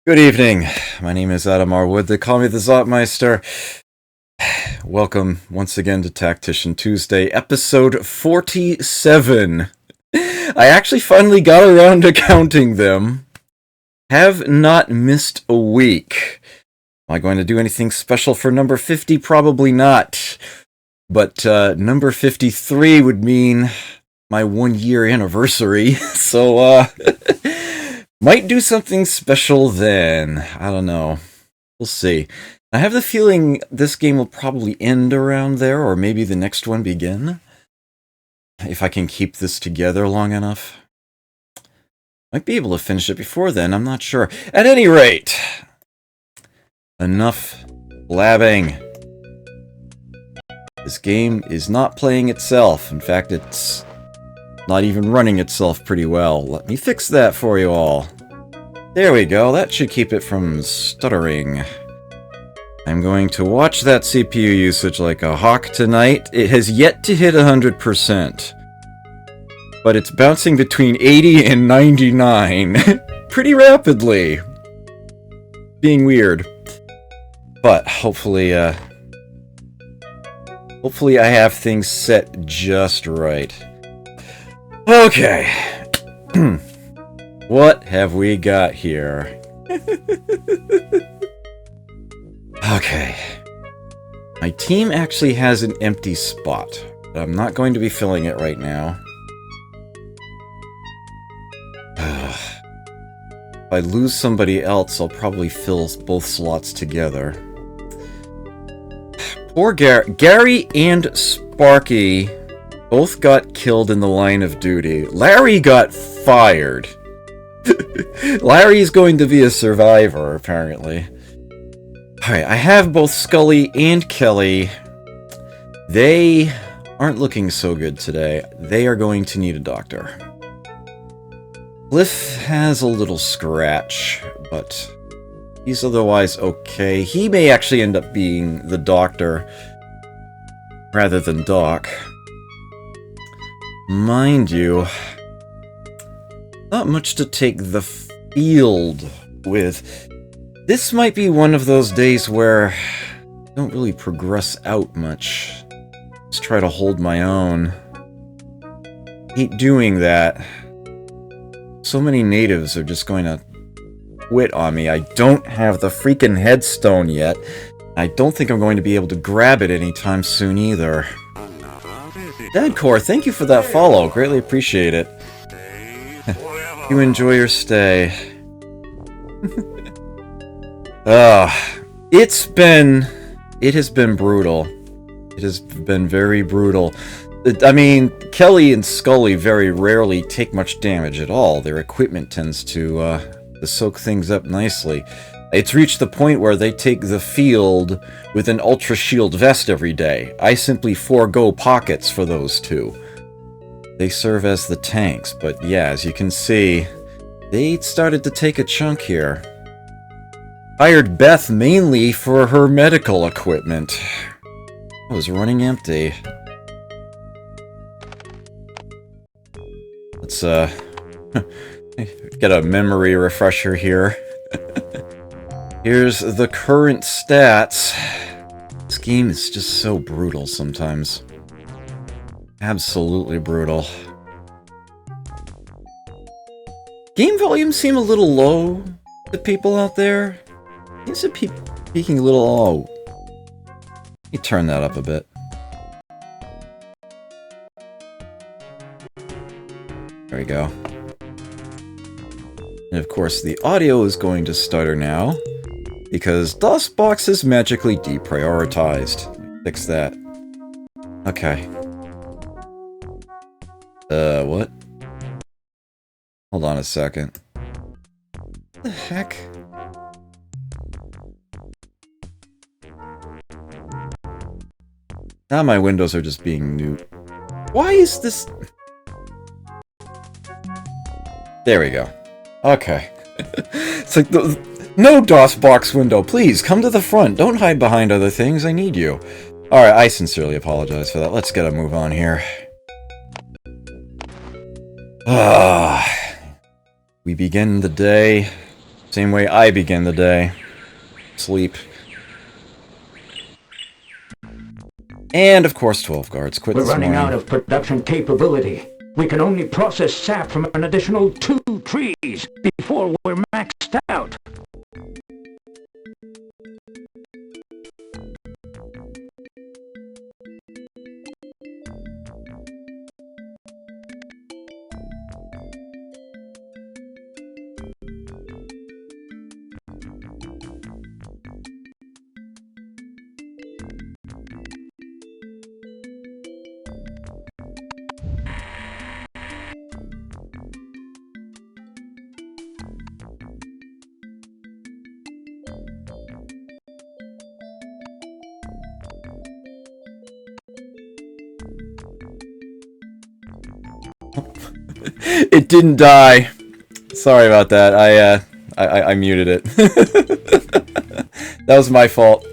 Good evening. My name is Adam Arwood. They call me the Zotmeister. Welcome once again to Tactician Tuesday, episode 47. I actually finally got around to counting them. Have not missed a week. Am I going to do anything special for number 50? Probably not. But number 53 would mean my 1 year anniversary. So, might do something special then. I don't know. We'll see. I have the feeling this game will probably end around there, or maybe the next one begin. If I can keep this together long enough. Might be able to finish it before then, I'm not sure. At any rate, enough blabbing. This game is not playing itself. In fact, it's not even running itself pretty well. Let me fix that for you all. There we go, that should keep it from stuttering. I'm going to watch that CPU usage like a hawk tonight. It has yet to hit 100%. But it's bouncing between 80 and 99 pretty rapidly. Being weird. But hopefully I have things set just right. Okay. What have we got here? Okay. My team actually has an empty spot, but I'm not going to be filling it right now. If I lose somebody else, I'll probably fill both slots together. Poor Gary and Sparky both got killed in the line of duty. Larry got fired. Larry's going to be a survivor, apparently. Alright, I have both Scully and Kelly. They aren't looking so good today. They are going to need a doctor. Cliff has a little scratch, but he's otherwise okay. He may actually end up being the doctor rather than Doc. Mind you, not much to take the field with. This might be one of those days where I don't really progress out much. Just try to hold my own. Hate doing that. So many natives are just going to quit on me. I don't have the freaking headstone yet. I don't think I'm going to be able to grab it anytime soon either. Deadcore, thank you for that follow. Greatly appreciate it. You enjoy your stay. It has been brutal. It has been very brutal. I mean, Kelly and Scully very rarely take much damage at all. Their equipment tends to soak things up nicely. It's reached the point where they take the field with an Ultra Shield vest every day. I simply forego pockets for those two. They serve as the tanks, but yeah, as you can see, they started to take a chunk here. Hired Beth mainly for her medical equipment. I was running empty. Let's, get a memory refresher here. Here's the current stats. This game is just so brutal sometimes. Absolutely brutal. Game volumes seem a little low to people out there. Seems to be peaking a little low. Let me turn that up a bit. There we go. And of course, the audio is going to stutter now, because DOSBox is magically deprioritized. Fix that. Okay. What? Hold on a second. What the heck? Now my windows are just being new. Why is this... There we go. Okay. It's like the... No DOSBox window, please, come to the front. Don't hide behind other things, I need you. Alright, I sincerely apologize for that. Let's get a move on here. We begin the day Same way I begin the day. Sleep. And, of course, 12 guards quit this morning. We're running out of production capability. We can only process sap from an additional 2 trees before we're maxed out. It didn't die. Sorry about that. I muted it. That was my fault.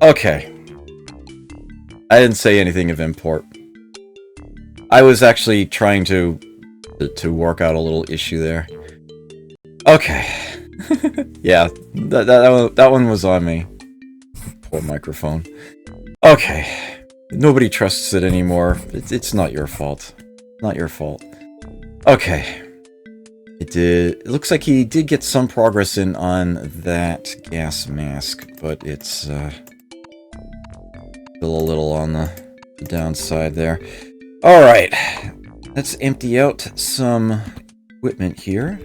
Okay. I didn't say anything of import. I was actually trying to work out a little issue there. Okay. Yeah, that one was on me. Poor microphone. Okay. Nobody trusts it anymore. It's not your fault. Not your fault. Okay. It looks like he did get some progress in on that gas mask, but it's still a little on the downside there. Alright. Let's empty out some equipment here.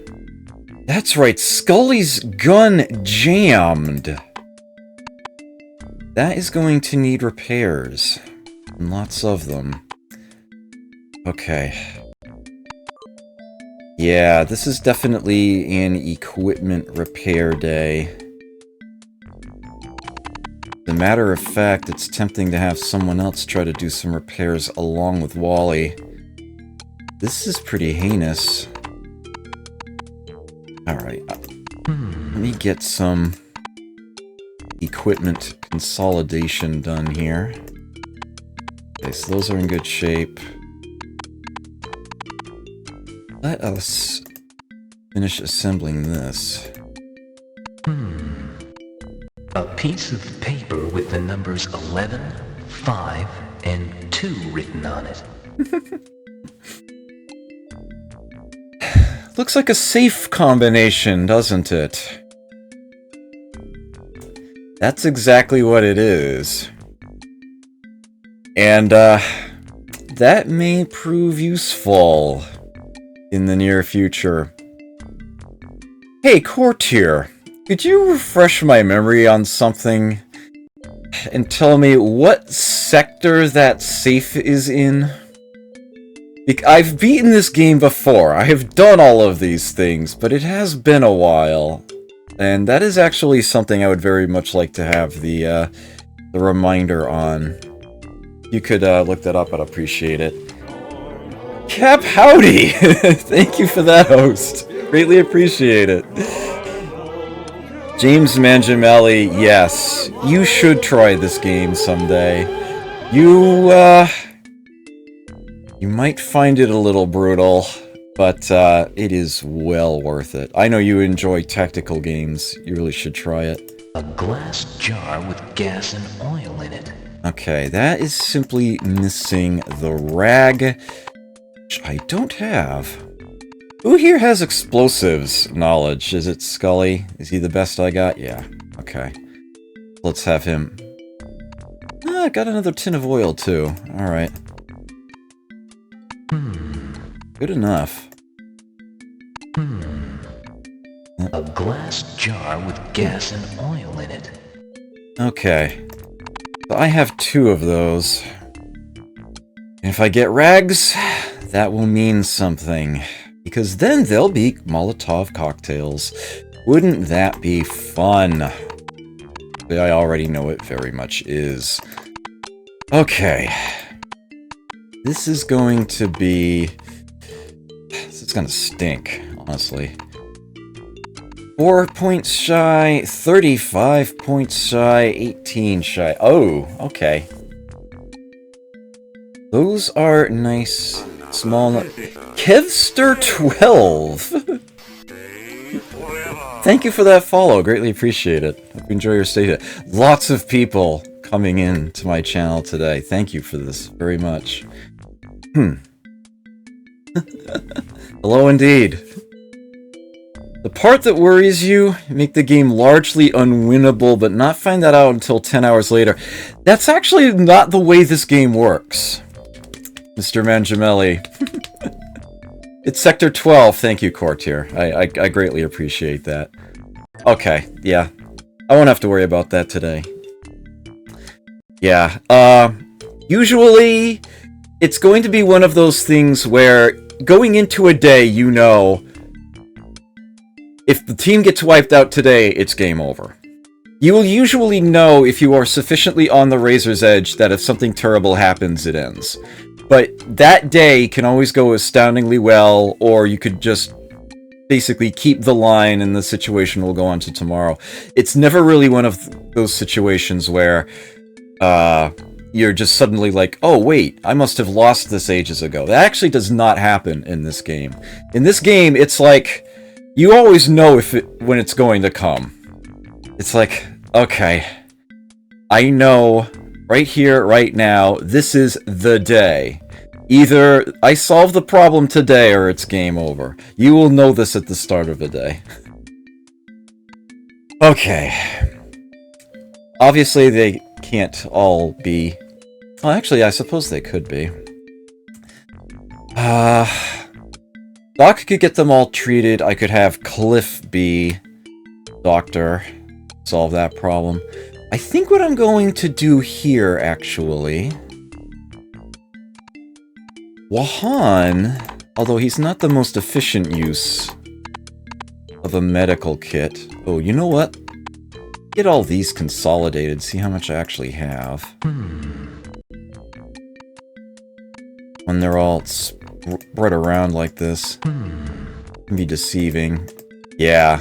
That's right, Scully's gun jammed. That is going to need repairs. And lots of them. Okay. Yeah, this is definitely an equipment repair day. As a matter of fact, it's tempting to have someone else try to do some repairs along with Wally. This is pretty heinous. Alright. Let me get some equipment consolidation done here. Okay, so those are in good shape. Let us finish assembling this. A piece of paper with the numbers 11, 5, and 2 written on it. Looks like a safe combination, doesn't it? That's exactly what it is. And, that may prove useful in the near future. Hey, Courtier, could you refresh my memory on something and tell me what sector that safe is in? I've beaten this game before. I have done all of these things, but it has been a while. And that is actually something I would very much like to have the reminder on. You could look that up, I'd appreciate it. Cap howdy! Thank you for that, host. Greatly appreciate it. James Mangiamelli, yes. You should try this game someday. You might find it a little brutal, but it is well worth it. I know you enjoy tactical games. You really should try it. A glass jar with gas and oil in it. Okay, that is simply missing the rag, which I don't have. Who here has explosives knowledge? Is it Scully? Is he the best I got? Yeah, okay. Let's have him. Ah, I got another tin of oil too. Alright. Good enough. A glass jar with gas and oil in it. Okay. So I have 2 of those. And if I get rags, that will mean something. Because then there'll be Molotov cocktails. Wouldn't that be fun? I already know it very much is. Okay. This is going to be... This is gonna stink, honestly. 4 points shy, 35 points shy, 18 shy. Oh, okay. Those are nice, small... Kevster 12! Thank you for that follow. Greatly appreciate it. Hope you enjoy your stay here. Lots of people coming in to my channel today. Thank you for this very much. Hello indeed. The part that worries you, make the game largely unwinnable, but not find that out until 10 hours later. That's actually not the way this game works, Mr. Mangiamelli. It's Sector 12. Thank you, Courtier. I greatly appreciate that. Okay, yeah. I won't have to worry about that today. Yeah, usually, it's going to be one of those things where, going into a day, you know, if the team gets wiped out today, it's game over. You will usually know if you are sufficiently on the razor's edge that if something terrible happens, it ends. But that day can always go astoundingly well, or you could just basically keep the line and the situation will go on to tomorrow. It's never really one of those situations where you're just suddenly like, oh wait, I must have lost this ages ago. That actually does not happen in this game. In this game, it's like, you always know when it's going to come. It's like, okay, I know right here, right now, this is the day. Either I solve the problem today or it's game over. You will know this at the start of the day. Okay. Obviously, they can't all be... Well, actually, I suppose they could be. Doc could get them all treated. I could have Cliff be doctor. Solve that problem. I think what I'm going to do here, actually... Wahan, although he's not the most efficient use of a medical kit. Oh, you know what? Get all these consolidated, see how much I actually have. When they're all spread around like this. Can be deceiving. Yeah.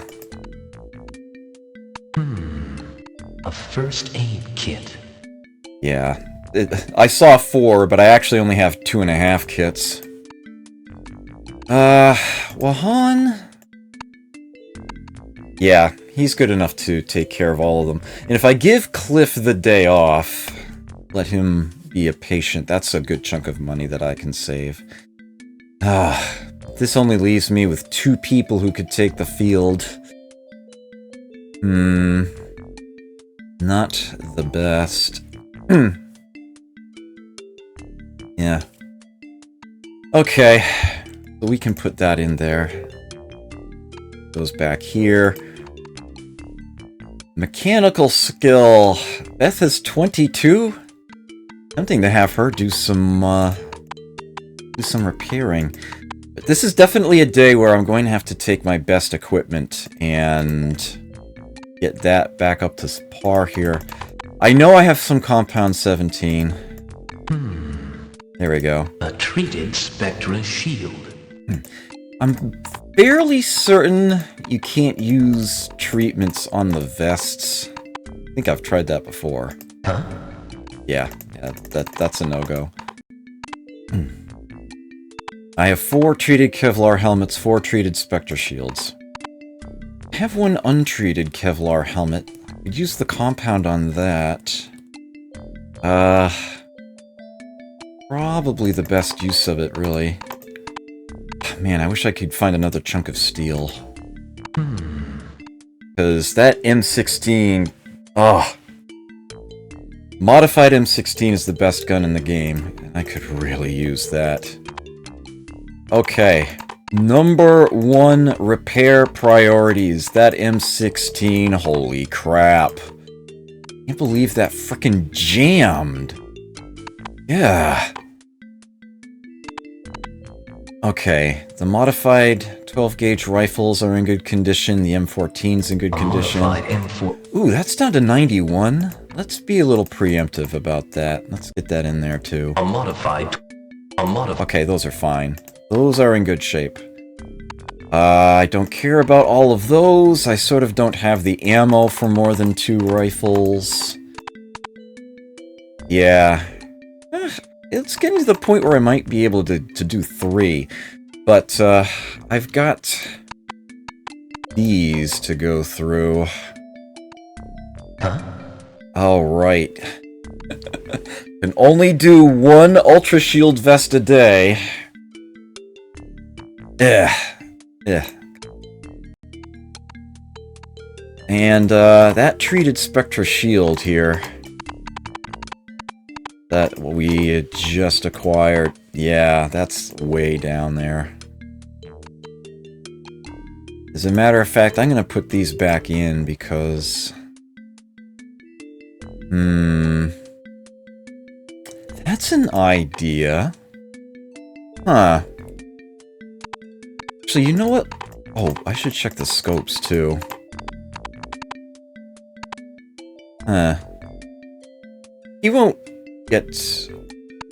A first aid kit. Yeah. I saw 4, but I actually only have 2.5 kits. Wahan? Yeah, he's good enough to take care of all of them. And if I give Cliff the day off, let him be a patient, that's a good chunk of money that I can save. This only leaves me with 2 people who could take the field. Not the best. Yeah. Okay. So we can put that in there. Goes back here. Mechanical skill. Beth has 22? Tempting to have her do some repairing. But this is definitely a day where I'm going to have to take my best equipment and get that back up to par here. I know I have some Compound 17. There we go. A treated Spectra shield. I'm fairly certain you can't use treatments on the vests. I think I've tried that before. Huh? Yeah, that's a no-go. I have 4 treated Kevlar helmets, 4 treated Spectra shields. I have 1 untreated Kevlar helmet. Could use the compound on that. Probably the best use of it, really. Man, I wish I could find another chunk of steel. Because that M16... Oh. Modified M16 is the best gun in the game, and I could really use that. Okay. Number 1 repair priorities. That M16, holy crap. I can't believe that frickin' jammed. Yeah. Okay, the modified 12-gauge rifles are in good condition. The M14's in good condition. Ooh, that's down to 91. Let's be a little preemptive about that. Let's get that in there, too. Okay, those are fine. Those are in good shape. I don't care about all of those. I sort of don't have the ammo for more than 2 rifles. Yeah. It's getting to the point where I might be able to do 3. But, I've got these to go through. Huh? Alright. Can only do one Ultra Shield vest a day. Yeah. And, that treated Spectra Shield here that we just acquired, yeah, that's way down there. As a matter of fact, I'm gonna put these back in because... That's an idea. Huh. Actually, you know what? Oh, I should check the scopes, too. Huh. He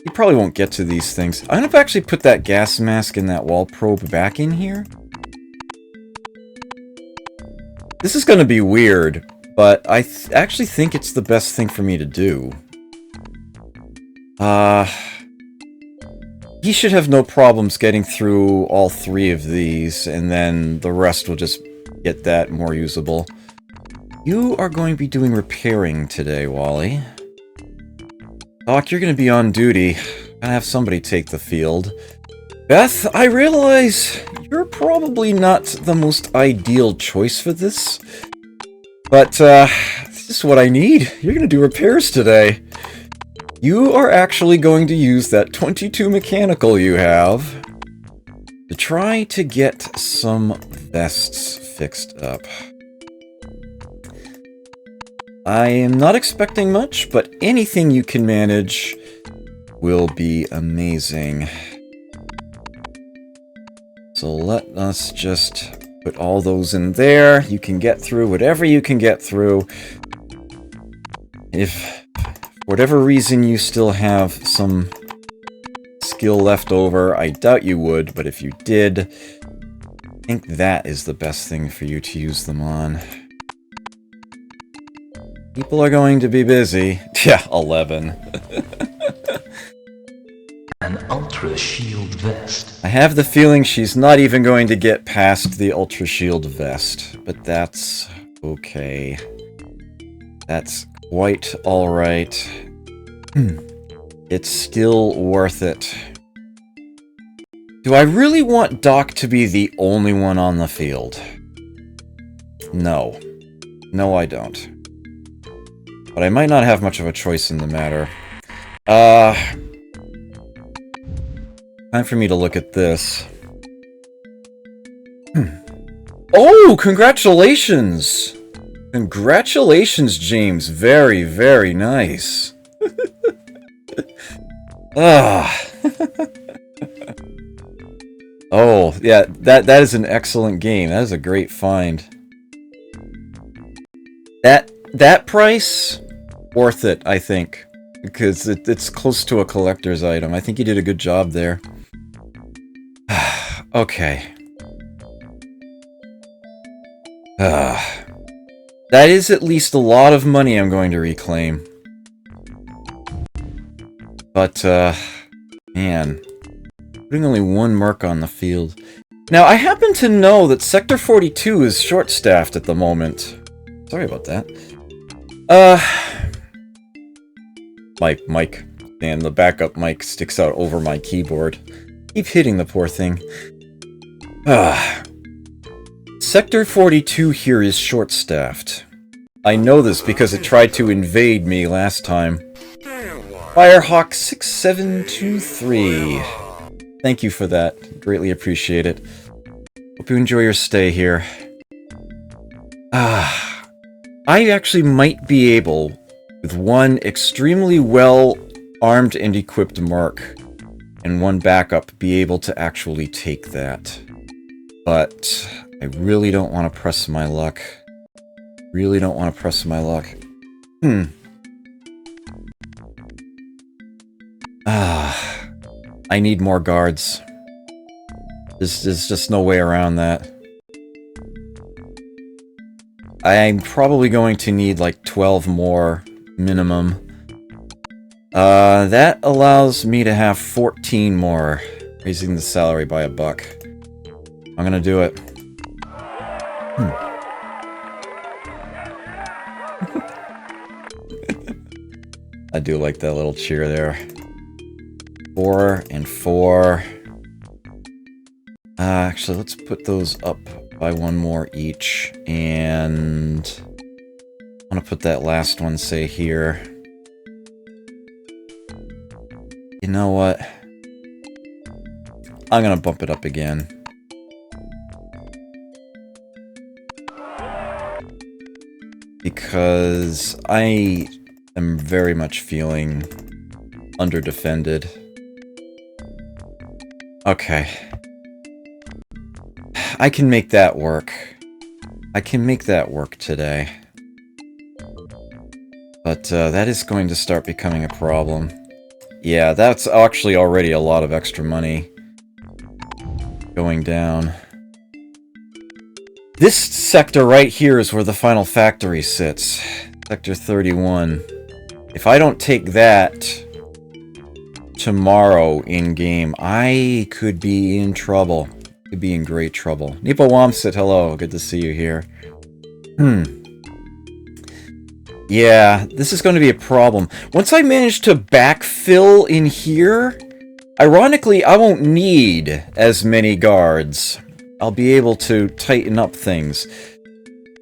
probably won't get to these things. I'm gonna actually put that gas mask and that wall probe back in here. This is gonna be weird, but I actually think it's the best thing for me to do. He should have no problems getting through all 3 of these, and then the rest will just get that more usable. You are going to be doing repairing today, Wally. Doc, you're going to be on duty. Gotta have somebody take the field. Beth, I realize you're probably not the most ideal choice for this. But, this is what I need. You're going to do repairs today. You are actually going to use that 22 mechanical you have to try to get some vests fixed up. I am not expecting much, but anything you can manage will be amazing. So let us just put all those in there. You can get through whatever you can get through. If for whatever reason you still have some skill left over, I doubt you would, but if you did, I think that is the best thing for you to use them on. People are going to be busy. Yeah, 11. An Ultra Shield vest. I have the feeling she's not even going to get past the Ultra Shield vest, but that's okay. That's quite alright. It's still worth it. Do I really want Doc to be the only one on the field? No. No, I don't. But I might not have much of a choice in the matter. Time for me to look at this. Oh, congratulations! Congratulations, James. Very, very nice. Oh, yeah, that is an excellent game. That is a great find. That price, worth it, I think. Because it's close to a collector's item. I think you did a good job there. Okay. That is at least a lot of money I'm going to reclaim. But, man. Putting only one merc on the field. Now, I happen to know that Sector 42 is short-staffed at the moment. Sorry about that. Mic. And the backup mic sticks out over my keyboard. Keep hitting the poor thing. Sector 42 here is short-staffed. I know this because it tried to invade me last time. Firehawk 6723. Thank you for that. Greatly appreciate it. Hope you enjoy your stay here. I actually might be able, with one extremely well-armed and equipped merc, and one backup, be able to actually take that. But I really don't want to press my luck. Really don't want to press my luck. I need more guards. There's just no way around that. I'm probably going to need like 12 more minimum. That allows me to have 14 more, raising the salary by $1. I'm gonna do it. I do like that little cheer there. 4 and 4. Actually, let's put those up by 1 more each. And I'm gonna put that last one, say, here. You know what? I'm gonna bump it up again. Because I am very much feeling underdefended. Okay. I can make that work. I can make that work today. But that is going to start becoming a problem. Yeah, that's actually already a lot of extra money going down. This sector right here is where the final factory sits. Sector 31. If I don't take that tomorrow in-game, I could be in trouble. Could be in great trouble. Neepa Womsit, hello. Good to see you here. Yeah, this is going to be a problem. Once I manage to backfill in here, ironically, I won't need as many guards. I'll be able to tighten up things.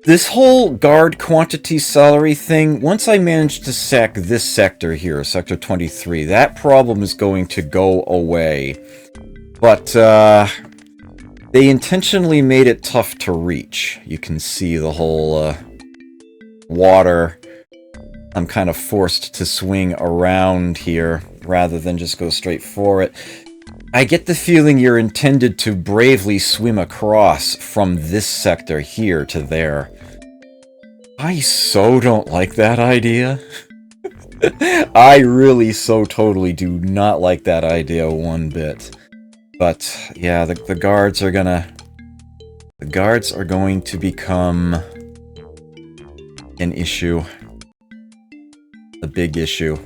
This whole guard quantity salary thing, once I manage to sack this sector here, Sector 23, that problem is going to go away. But, they intentionally made it tough to reach. You can see the whole, water. I'm kind of forced to swing around here, rather than just go straight for it. I get the feeling you're intended to bravely swim across from this sector here to there. I so don't like that idea. I really so totally do not like that idea one bit. But, yeah, the guards are gonna... The guards are going to become an issue. A big issue.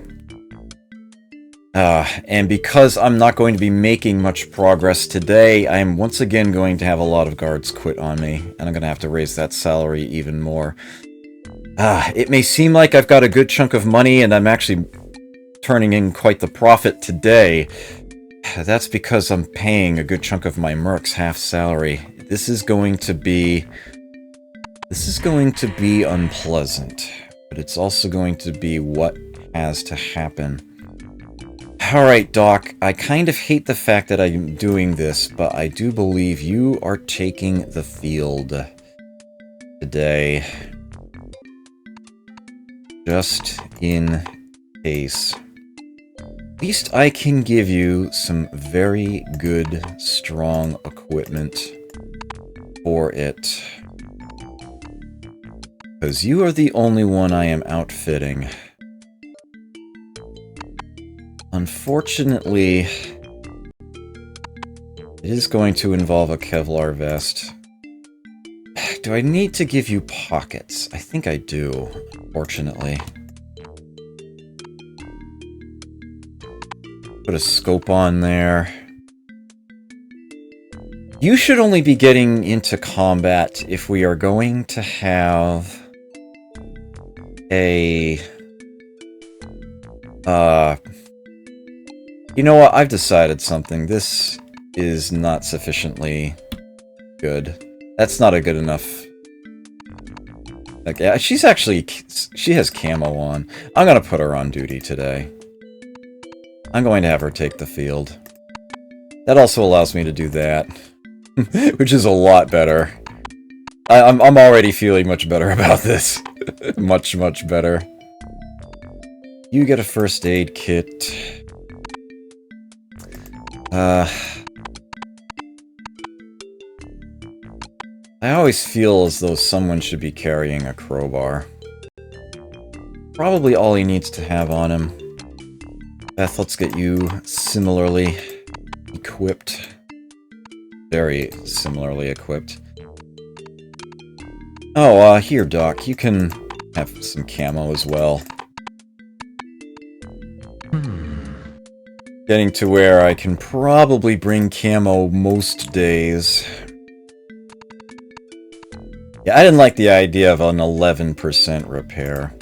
And because I'm not going to be making much progress today, I'm once again going to have a lot of guards quit on me, and I'm going to have to raise that salary even more. It may seem like I've got a good chunk of money, and I'm actually turning in quite the profit today. That's because I'm paying a good chunk of my mercs half salary. This is going to be unpleasant, but it's also going to be what has to happen. Alright, Doc, I kind of hate the fact that I'm doing this, but I do believe you are taking the field today. Just in case. At least I can give you some very good, strong equipment for it. Because you are the only one I am outfitting. Unfortunately, it is going to involve a Kevlar vest. Do I need to give you pockets? I think I do, fortunately. Put a scope on there. You should only be getting into combat if we are going to have a... You know what? I've decided something. This is not sufficiently good. That's not a good enough... Like, yeah, she has camo on. I'm gonna put her on duty today. I'm going to have her take the field. That also allows me to do that. Which is a lot better. I'm already feeling much better about this. Much, much better. You get a first aid kit. I always feel as though someone should be carrying a crowbar. Probably all he needs to have on him. Beth, let's get you similarly equipped. Very similarly equipped. Oh, here, Doc. You can have some camo as well. Getting to where I can probably bring camo most days. Yeah, I didn't like the idea of an 11% repair.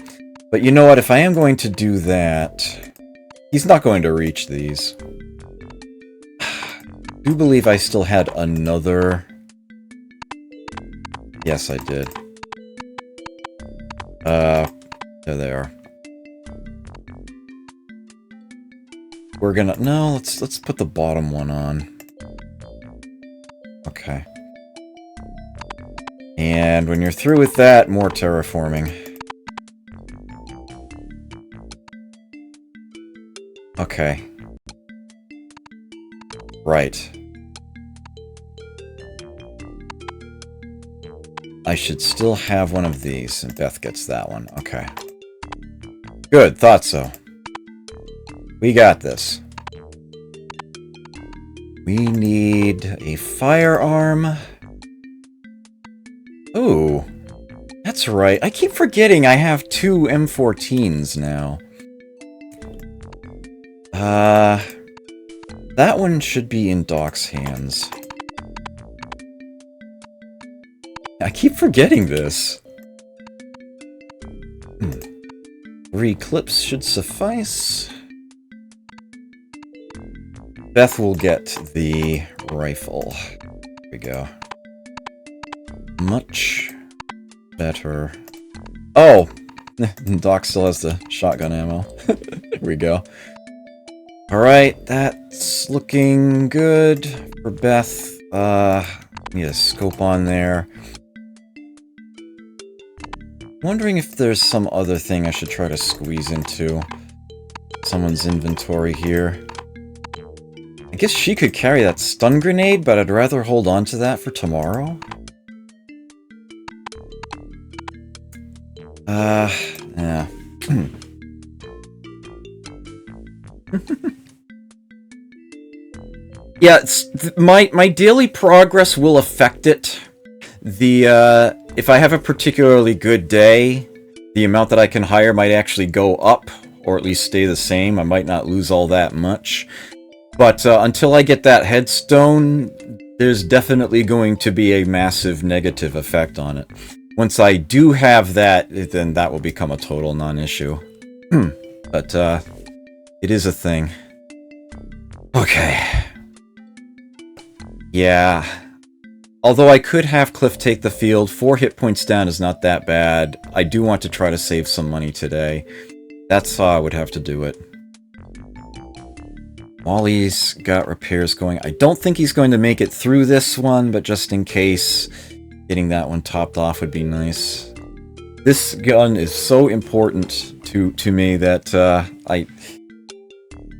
But you know what? If I am going to do that, he's not going to reach these. I do believe I still had another... Yes, I did. There they are. We're gonna... No, let's put the bottom one on. Okay. And when you're through with that, more terraforming. Okay. Right. I should still have one of these, and Beth gets that one. Okay. Good, thought so. We got this. We need a firearm. Ooh. That's right. I keep forgetting I have 2 M14s now. That one should be in Doc's hands. I keep forgetting this. 3 clips should suffice. Beth will get the rifle. There we go. Much better. Oh! Doc still has the shotgun ammo. There we go. Alright, that's looking good for Beth. Need a scope on there. Wondering if there's some other thing I should try to squeeze into someone's inventory here. I guess she could carry that stun grenade, but I'd rather hold on to that for tomorrow. Yeah. Yeah, my daily progress will affect it. If I have a particularly good day, the amount that I can hire might actually go up, or at least stay the same. I might not lose all that much. But until I get that headstone, there's definitely going to be a massive negative effect on it. Once I do have that, then that will become a total non-issue. But it is a thing. Okay. Yeah. Although I could have Cliff take the field, 4 hit points down is not that bad. I do want to try to save some money today. That's how I would have to do it. Wally's got repairs going. I don't think he's going to make it through this one, but just in case, getting that one topped off would be nice. This gun is so important to me that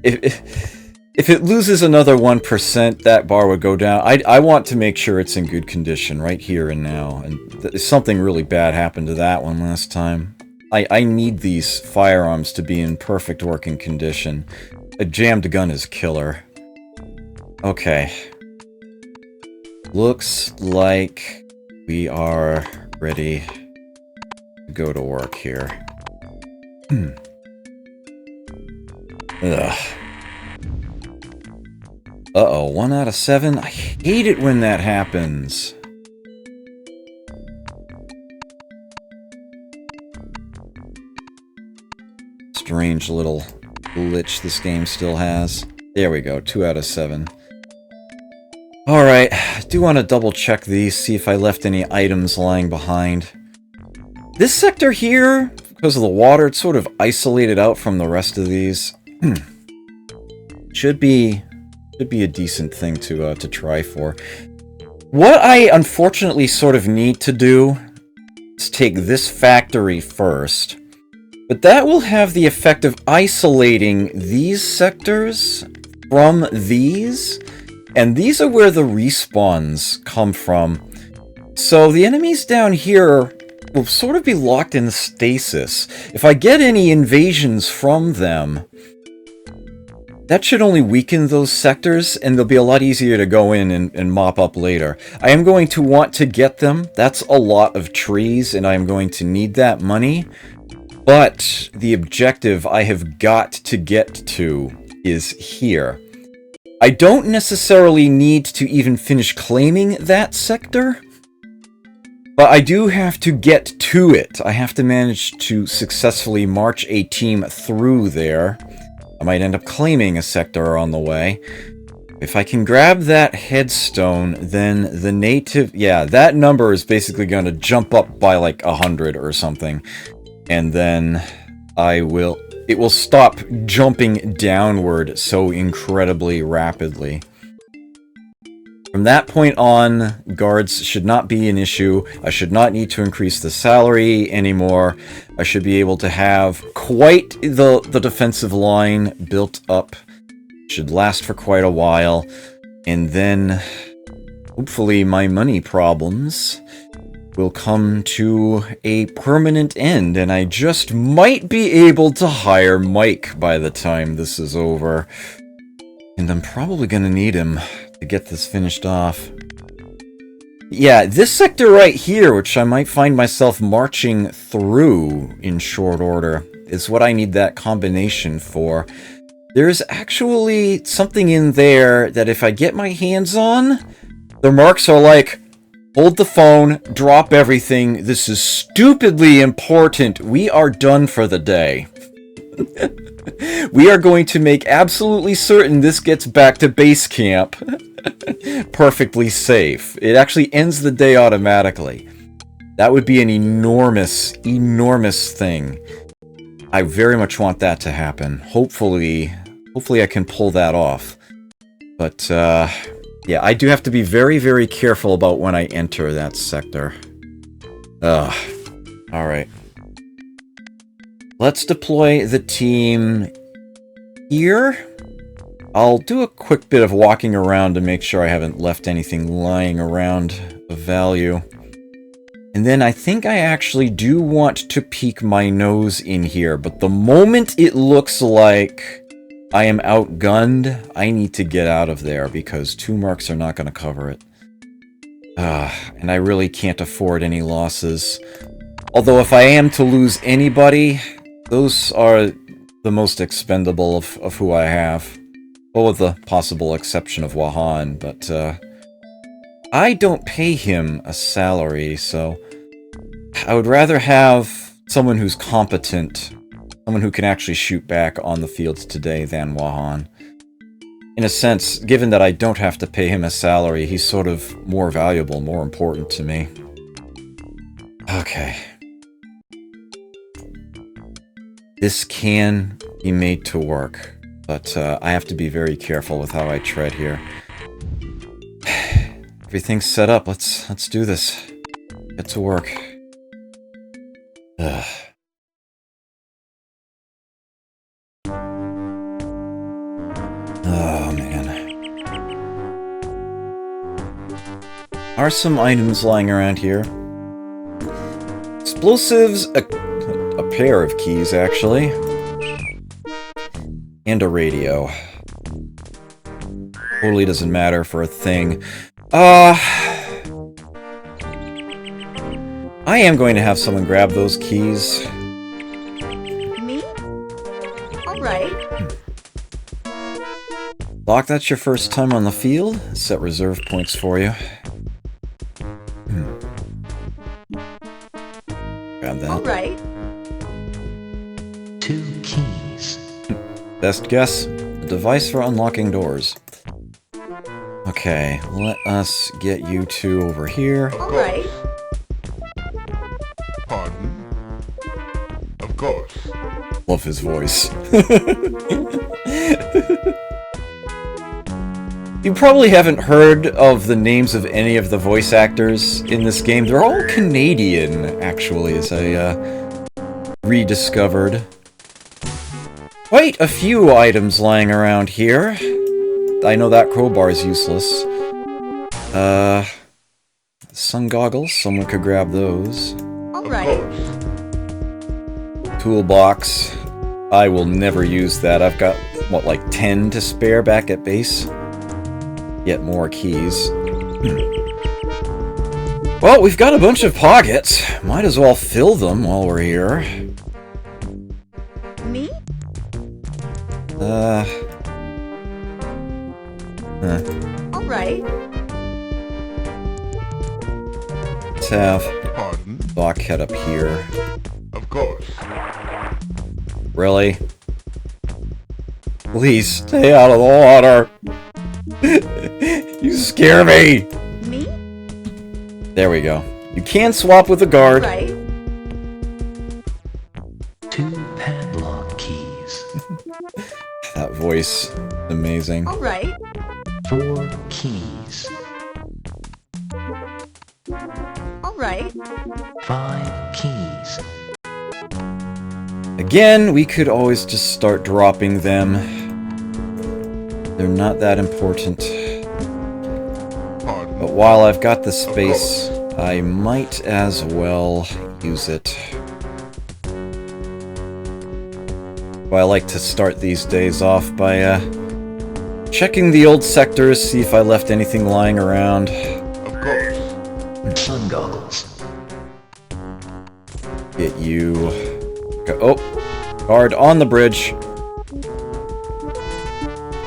if it loses another 1%, that bar would go down. I want to make sure it's in good condition right here and now. And something really bad happened to that one last time. I need these firearms to be in perfect working condition. A jammed gun is killer. Okay. Looks like we are ready to go to work here. Ugh. Uh-oh, 1 out of 7? I hate it when that happens. Strange little glitch this game still has. There we go, 2 out of 7. Alright, I do want to double check these, see if I left any items lying behind. This sector here, because of the water, it's sort of isolated out from the rest of these. Should be a decent thing to try for. What I unfortunately sort of need to do is take this factory first, but that will have the effect of isolating these sectors from these, and these are where the respawns come from. So the enemies down here will sort of be locked in stasis. If I get any invasions from them, that should only weaken those sectors, and they'll be a lot easier to go in and mop up later. I am going to want to get them. That's a lot of trees, and I am going to need that money. But the objective I have got to get to is here. I don't necessarily need to even finish claiming that sector. But I do have to get to it. I have to manage to successfully march a team through there. I might end up claiming a sector on the way. If I can grab that headstone, then the native... Yeah, that number is basically going to jump up by like 100 or something. And then it will stop jumping downward so incredibly rapidly. From that point on, guards should not be an issue. I should not need to increase the salary anymore. I should be able to have quite the defensive line built up. Should last for quite a while. And then, hopefully, my money problems will come to a permanent end, and I just might be able to hire Mike by the time this is over. And I'm probably gonna need him to get this finished off. Yeah, this sector right here, which I might find myself marching through in short order, is what I need that combination for. There's actually something in there that if I get my hands on, the marks are like, hold the phone, drop everything, this is stupidly important, we are done for the day. We are going to make absolutely certain this gets back to base camp perfectly safe. It actually ends the day automatically. That would be an enormous, enormous thing. I very much want that to happen. Hopefully I can pull that off. But, yeah, I do have to be very, very careful about when I enter that sector. Alright. Let's deploy the team here. I'll do a quick bit of walking around to make sure I haven't left anything lying around of value. And then I think I actually do want to peek my nose in here, but the moment it looks like I am outgunned, I need to get out of there because 2 marks are not going to cover it. And I really can't afford any losses. Although if I am to lose anybody, those are the most expendable of who I have. Well, with the possible exception of Wahan, but I don't pay him a salary, so I would rather have someone who's competent, someone who can actually shoot back on the fields today than Wahan. In a sense, given that I don't have to pay him a salary, he's sort of more valuable, more important to me. Okay. This can be made to work, but I have to be very careful with how I tread here. Everything's set up. Let's do this. Get to work. Ugh. Oh, man. Are some items lying around here? Explosives, a pair of keys, actually. And a radio. Totally doesn't matter for a thing. I am going to have someone grab those keys. Me? Alright. Doc, that's your first time on the field. Set reserve points for you. Grab that. Alright. 2 keys. Best guess? A device for unlocking doors. Okay, let us get you 2 over here. Alright. Pardon? Of course. Love his voice. You probably haven't heard of the names of any of the voice actors in this game. They're all Canadian, actually, as I rediscovered. Quite a few items lying around here. I know that crowbar is useless. Sun goggles, someone could grab those. Alright. Toolbox. I will never use that. I've got, what, like 10 to spare back at base? Get more keys. Well, we've got a bunch of pockets. Might as well fill them while we're here. Me? Alright. Let's have Pardon? Dock head up here. Of course. Really? Please stay out of the water. You scare me. Me? There we go. You can swap with a guard. Right. 2 padlock keys. That voice, amazing. All right. 4 keys. All right. 5 keys. Again, we could always just start dropping them. They're not that important. Pardon? But while I've got the space, I might as well use it. Well, I like to start these days off by checking the old sectors, see if I left anything lying around. Of course. Sun goggles. Get you. Go. Oh, guard on the bridge.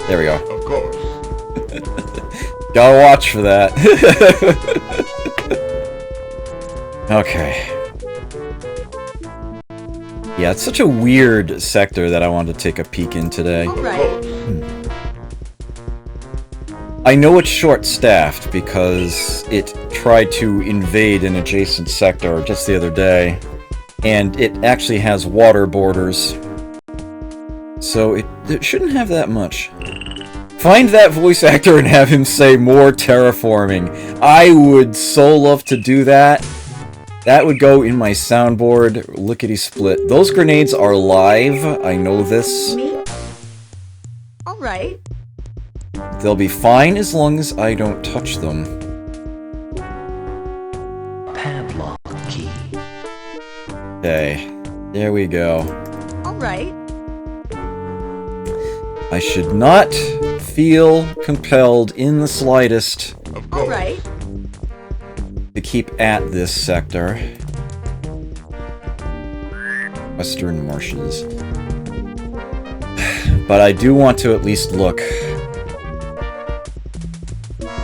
There we go. Of course. Gotta watch for that. Okay. Yeah, it's such a weird sector that I wanted to take a peek in today. All right. I know it's short-staffed because it tried to invade an adjacent sector just the other day, and it actually has water borders, so it shouldn't have that much. Find that voice actor and have him say more terraforming. I would so love to do that. That would go in my soundboard, lickety-split. Those grenades are live, I know this. Me? All right. They'll be fine as long as I don't touch them. Padlock key. Okay, there we go. All right. I should not feel compelled in the slightest Of All course. right. to keep at this sector. Western Marshes. But I do want to at least look.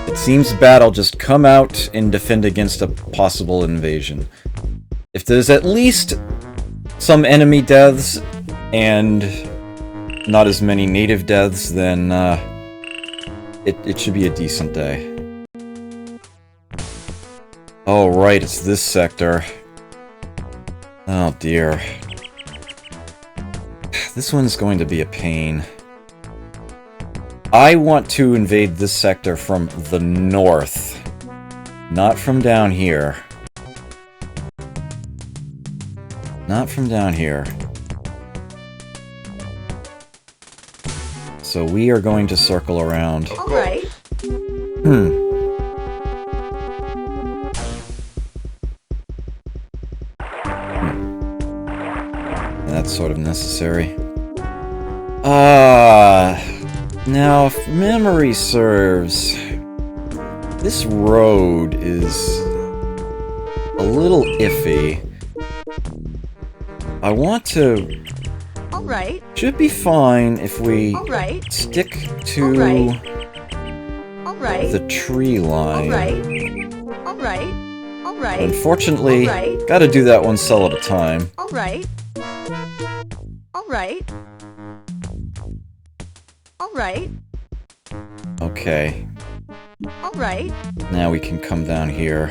It seems bad I'll just come out and defend against a possible invasion. If there's at least some enemy deaths and not as many native deaths, then it should be a decent day. Oh right, it's this sector. Oh dear. This one's going to be a pain. I want to invade this sector from the north, not from down here. Not from down here. So we are going to circle around. All right. That's sort of necessary. Now, if memory serves, this road is a little iffy. I want to... All right. Should be fine if we All right. stick to All right. All right. the tree All line. right. All right. All right. Unfortunately, All right. gotta do that one cell at a time. All right. All right. All right. Okay, All right. now we can come down here.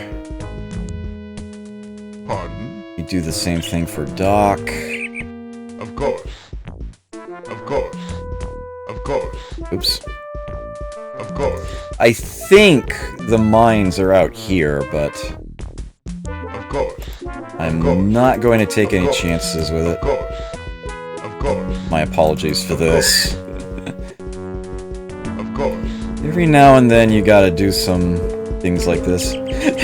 Pardon? You do the same thing for Doc. Of course. Of course. Of course. Oops. Of course. I think the mines are out here, but Of course. I'm not going to take any chances with it. Of course. Of course. My apologies for this. Of course. Every now and then you gotta do some things like this.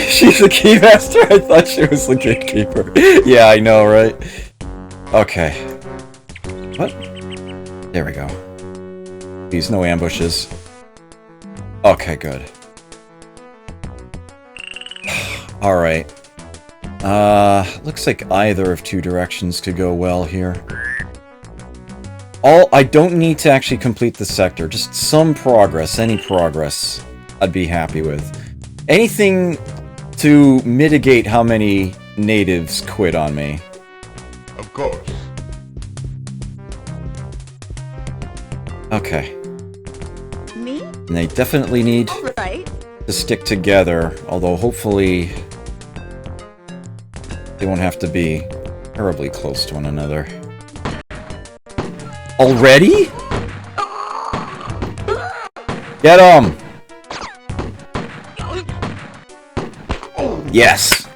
She's the keymaster? I thought she was the gatekeeper. Yeah, I know, right? Okay. What? There we go. These no ambushes. Okay, good. Alright. Looks like either of two directions could go well here. I don't need to actually complete the sector, just some progress, any progress, I'd be happy with. Anything to mitigate how many natives quit on me. Of course. Okay. Me? And they definitely need Alright. to stick together, although hopefully they won't have to be terribly close to one another. Already? Get 'em! Yes!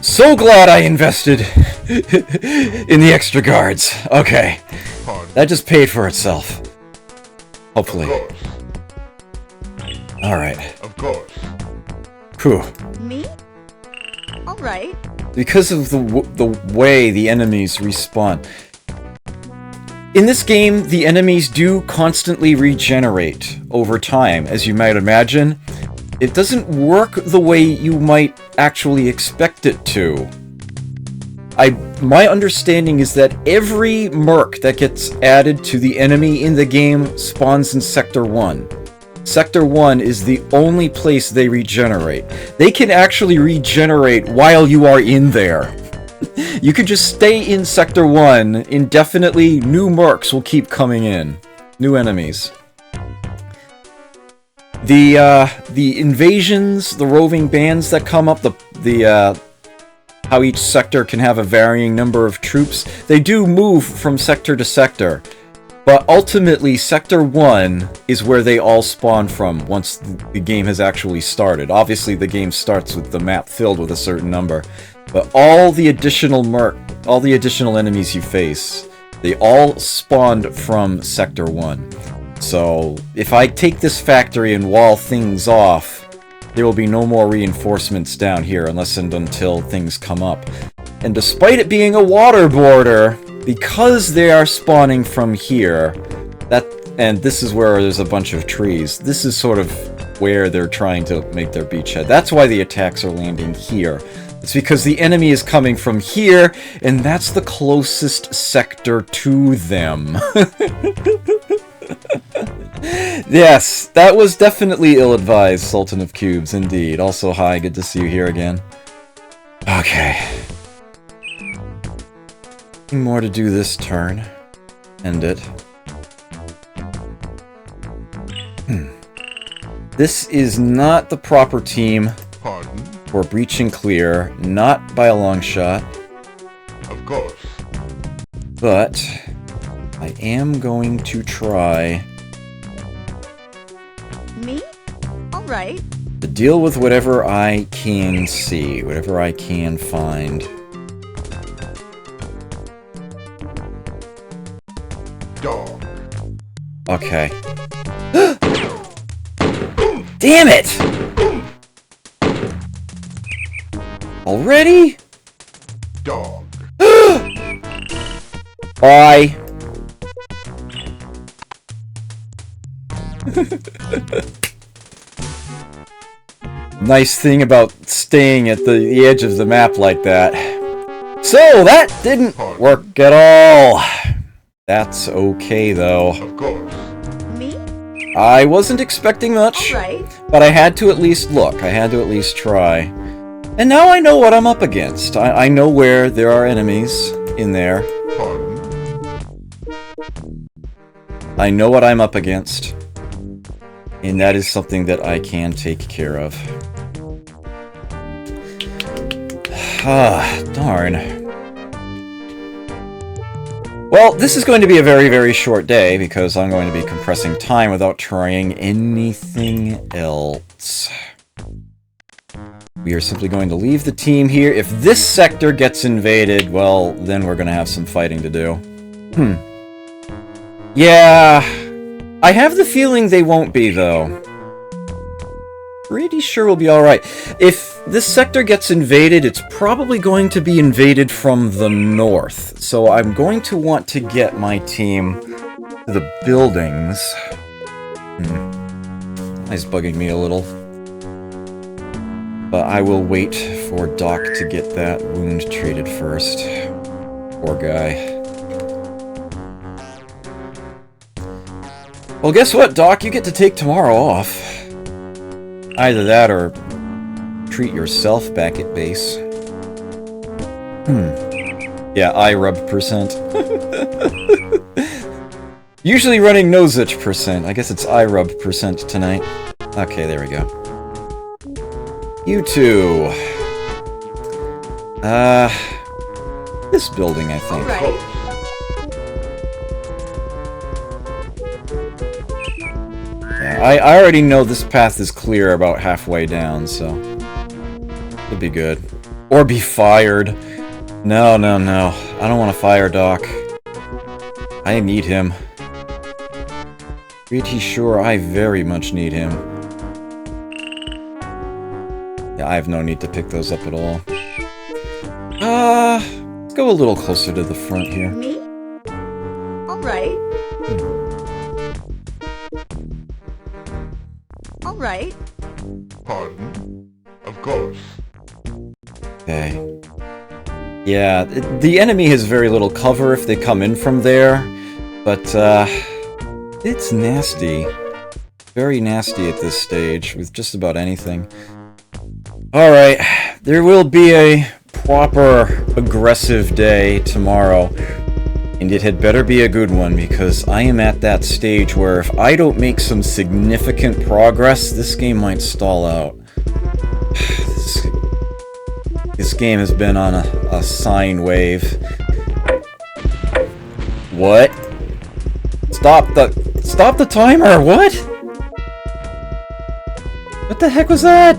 So glad I invested in the extra guards. Okay. Pardon. That just paid for itself. Hopefully. Of course. Alright. Of course. Whew. Me? Alright. Because of the way the enemies respawn. In this game, the enemies do constantly regenerate over time, as you might imagine. It doesn't work the way you might actually expect it to. My understanding is that every merc that gets added to the enemy in the game spawns in Sector 1. Sector 1 is the only place they regenerate. They can actually regenerate while you are in there. You could just stay in Sector 1 indefinitely. New mercs will keep coming in. New enemies. The invasions, the roving bands that come up, how each sector can have a varying number of troops, they do move from sector to sector. But ultimately, Sector 1 is where they all spawn from once the game has actually started. Obviously, the game starts with the map filled with a certain number. But all the additional enemies you face, they all spawned from Sector 1. So, if I take this factory and wall things off, there will be no more reinforcements down here unless and until things come up. And despite it being a water border, because they are spawning from here, and this is where there's a bunch of trees, this is sort of where they're trying to make their beachhead. That's why the attacks are landing here. It's because the enemy is coming from here, and that's the closest sector to them. Yes, that was definitely ill-advised, Sultan of Cubes, indeed. Also, hi, good to see you here again. Okay. Nothing more to do this turn. End it. This is not the proper team Pardon. for breach and clear, not by a long shot. Of course. But I am going to try Me? Alright. to deal with whatever I can see, whatever I can find. Dog. Okay. Damn it! Already? Dog. Bye. Nice thing about staying at the edge of the map like that. So, that didn't work at all. That's okay, though. Of course. Me? I wasn't expecting much, Alright. but I had to at least look. I had to at least try. And now I know what I'm up against. I know where there are enemies in there. Pardon. I know what I'm up against. And that is something that I can take care of. Ah, darn. Well, this is going to be a very, very short day because I'm going to be compressing time without trying anything else. We are simply going to leave the team here. If this sector gets invaded, well, then we're going to have some fighting to do. Yeah, I have the feeling they won't be, though. Pretty sure we'll be alright. If this sector gets invaded, it's probably going to be invaded from the north. So I'm going to want to get my team to the buildings. That's bugging me a little. But I will wait for Doc to get that wound treated first. Poor guy. Well, guess what, Doc? You get to take tomorrow off. Either that or treat yourself back at base. Yeah, I rub percent. Usually running nose itch percent. I guess it's I rub percent tonight. Okay, there we go. You two. This building, I think. Alright. Yeah, I already know this path is clear about halfway down, so it'll be good. Or be fired. No, no, no. I don't want to fire Doc. I need him. Pretty sure I very much need him. Yeah, I have no need to pick those up at all. Let's go a little closer to the front here. Me? Alright. Alright. Pardon? Of course. Okay. Yeah, the enemy has very little cover if they come in from there, but, it's nasty. Very nasty at this stage, with just about anything. Alright, there will be a proper aggressive day tomorrow, and it had better be a good one, because I am at that stage where if I don't make some significant progress, this game might stall out. This game has been on a sine wave. What? Stop the timer, what? What the heck was that?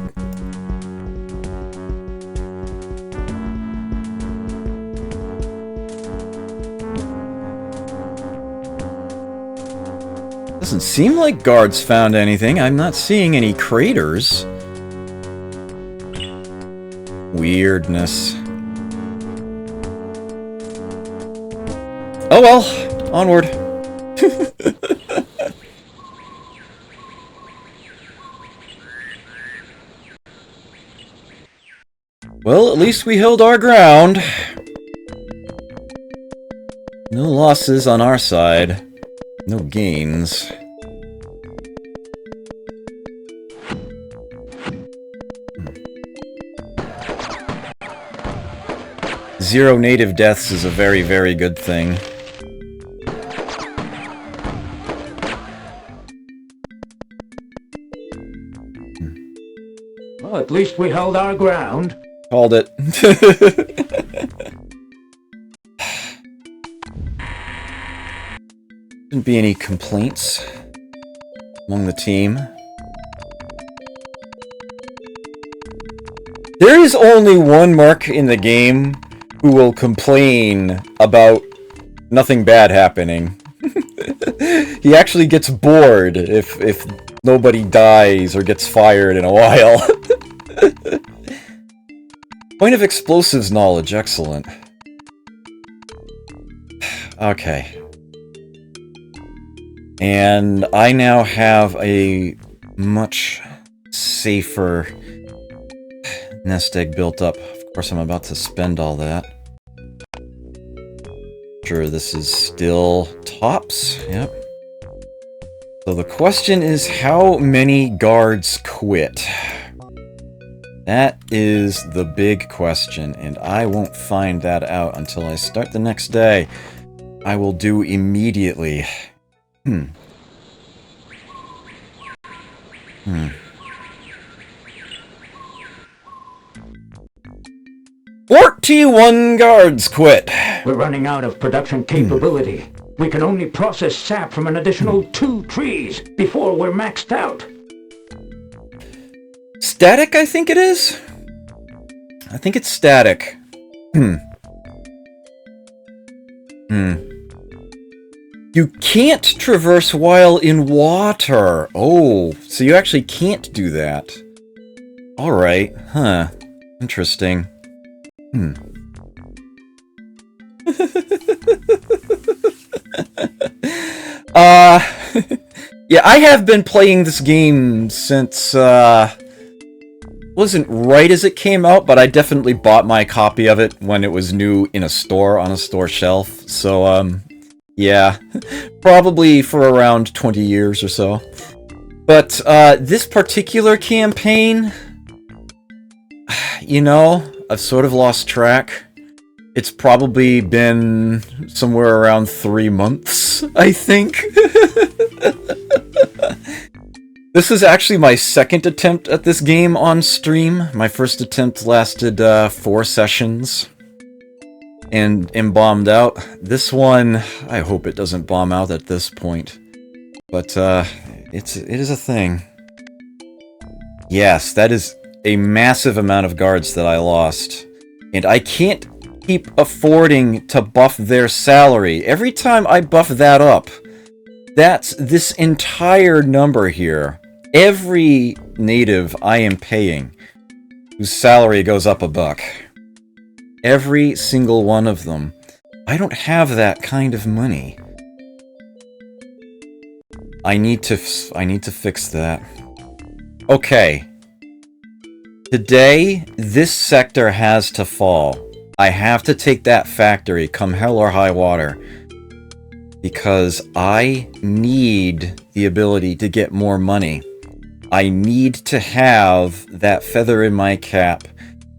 Doesn't seem like guards found anything. I'm not seeing any craters. Weirdness. Oh well, onward. Well, at least we held our ground. No losses on our side. No gains. Zero native deaths is a very, very good thing. Well, at least we held our ground. Called it. Shouldn't be any complaints among the team. There is only one Mark in the game who will complain about nothing bad happening. He actually gets bored if nobody dies or gets fired in a while. Point of explosives knowledge, excellent. Okay. And I now have a much safer nest egg built up. Of course, I'm about to spend all that. Sure, this is still tops. Yep. So the question is, how many guards quit? That is the big question, and I won't find that out until I start the next day. I will do immediately. 41 guards quit! We're running out of production capability. We can only process sap from an additional 2 trees before we're maxed out. Static, I think it is? I think it's static. You can't traverse while in water. Oh, so you actually can't do that. Alright, huh. Interesting. Yeah, I have been playing this game since, wasn't right as it came out, but I definitely bought my copy of it when it was new in a store, on a store shelf, so, yeah, probably for around 20 years or so. But, this particular campaign, You know, I've sort of lost track. It's probably been somewhere around 3 months, I think. This is actually my second attempt at this game on stream. My first attempt lasted 4 sessions and bombed out. This one, I hope it doesn't bomb out at this point. But it is a thing. Yes, that is a massive amount of guards that I lost. And I can't keep affording to buff their salary. Every time I buff that up, that's this entire number here. Every native I am paying, whose salary goes up $1. Every single one of them. I don't have that kind of money. I need to fix that. Okay. Today, this sector has to fall. I have to take that factory, come hell or high water. Because I need the ability to get more money. I need to have that feather in my cap.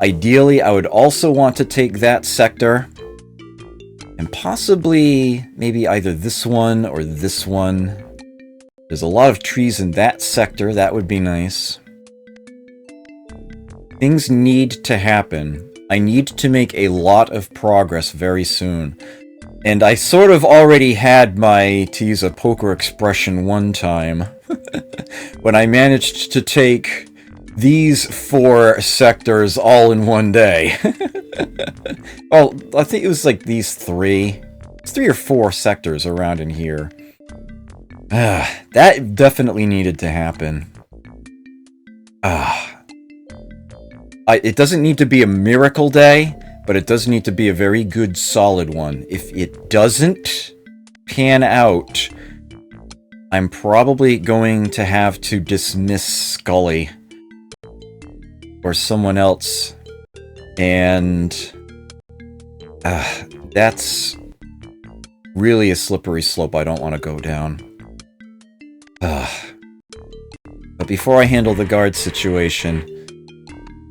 Ideally, I would also want to take that sector. And possibly, maybe either this one or this one. There's a lot of trees in that sector. That would be nice. Things need to happen. I need to make a lot of progress very soon. And I sort of already had my, to use a poker expression, one time. When I managed to take these 4 sectors all in one day. Well, I think it was like these 3. It's 3 or 4 sectors around in here. That definitely needed to happen. It doesn't need to be a miracle day, but it does need to be a very good, solid one. If it doesn't pan out, I'm probably going to have to dismiss Scully or someone else, and that's really a slippery slope I don't want to go down. But before I handle the guard situation,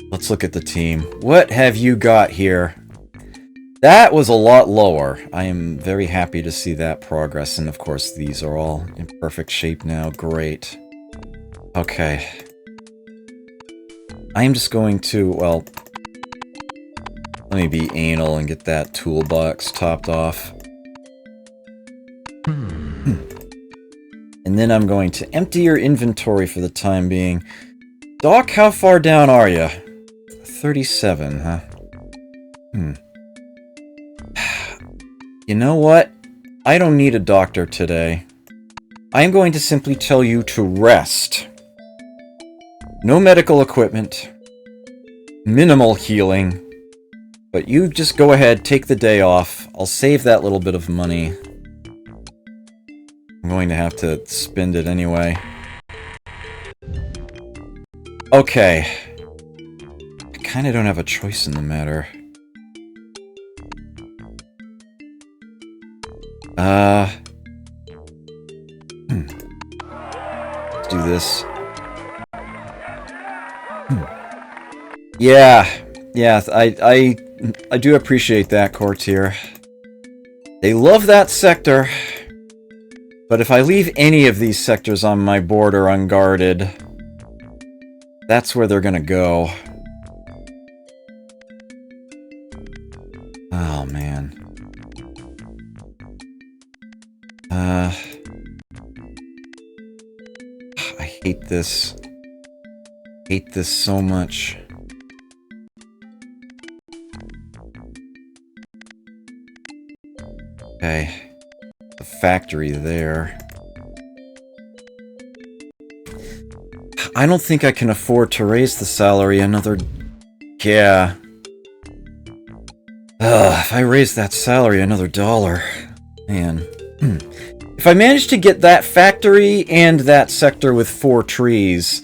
let's look at the team. What have you got here? That was a lot lower. I am very happy to see that progress, and of course these are all in perfect shape now. Great. Okay. I am just going to, well, let me be anal and get that toolbox topped off. And then I'm going to empty your inventory for the time being. Doc, how far down are you? 37, huh? You know what? I don't need a doctor today. I am going to simply tell you to rest. No medical equipment. Minimal healing. But you just go ahead, take the day off. I'll save that little bit of money. I'm going to have to spend it anyway. Okay. I kinda don't have a choice in the matter. Let's do this. Yeah, I do appreciate that, Courtier. They love that sector. But if I leave any of these sectors on my border unguarded, that's where they're gonna go. Oh, man. I hate this. Hate this so much. Okay. The factory there. I don't think I can afford to raise the salary another... Yeah. If I raise that salary another $1, man. If I manage to get that factory and that sector with 4 trees,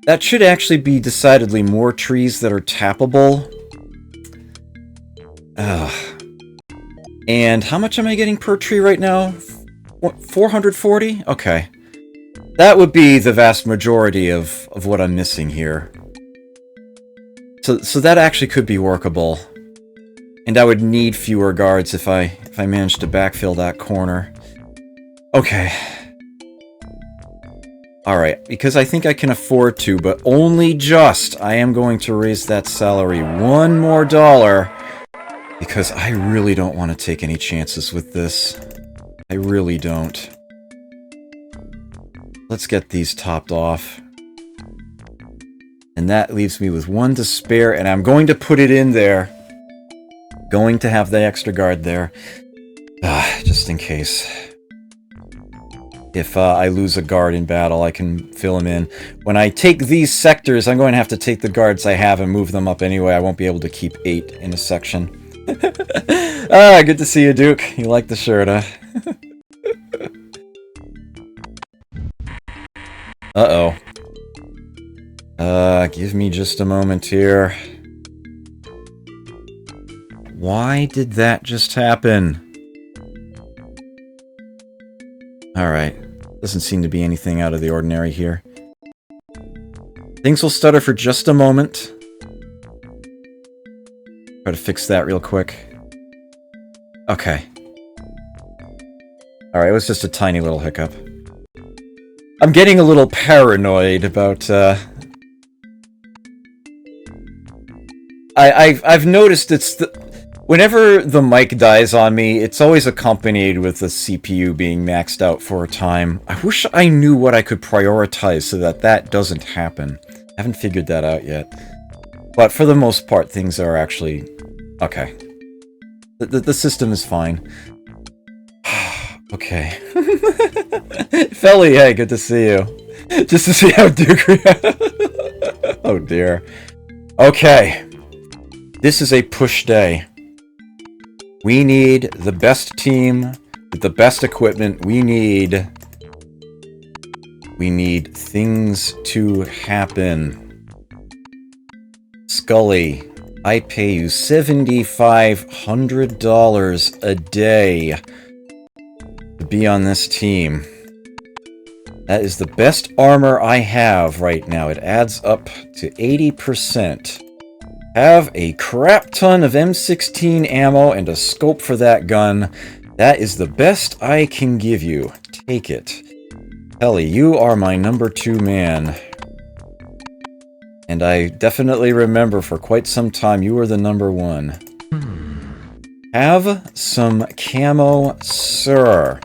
that should actually be decidedly more trees that are tappable. And how much am I getting per tree right now? 440? Okay. That would be the vast majority of what I'm missing here. So that actually could be workable. And I would need fewer guards if I managed to backfill that corner. Okay. Alright, because I think I can afford to, but only just, I am going to raise that salary $1 more, because I really don't want to take any chances with this. I really don't. Let's get these topped off. And that leaves me with 1 to spare, and I'm going to put it in there. Going to have the extra guard there. Just in case. If I lose a guard in battle, I can fill him in. When I take these sectors, I'm going to have to take the guards I have and move them up anyway. I won't be able to keep 8 in a section. Good to see you, Duke. You like the shirt, huh? Uh-oh. Give me just a moment here. Why did that just happen? Alright. Doesn't seem to be anything out of the ordinary here. Things will stutter for just a moment. Try to fix that real quick. Okay. Alright, it was just a tiny little hiccup. I'm getting a little paranoid about, I've noticed whenever the mic dies on me, it's always accompanied with the CPU being maxed out for a time. I wish I knew what I could prioritize so that that doesn't happen. I haven't figured that out yet. But for the most part, things are actually... okay. The system is fine. Okay. Felly, hey, good to see you. Just to see how Duke reacts. Oh dear. Okay. This is a push day. We need the best team with the best equipment. We need things to happen. Scully, I pay you $7,500 a day to be on this team. That is the best armor I have right now. It adds up to 80%. Have a crap ton of M16 ammo and a scope for that gun. That is the best I can give you. Take it. Ellie, you are my number 2 man. And I definitely remember for quite some time you were the number 1. Have some camo, sir.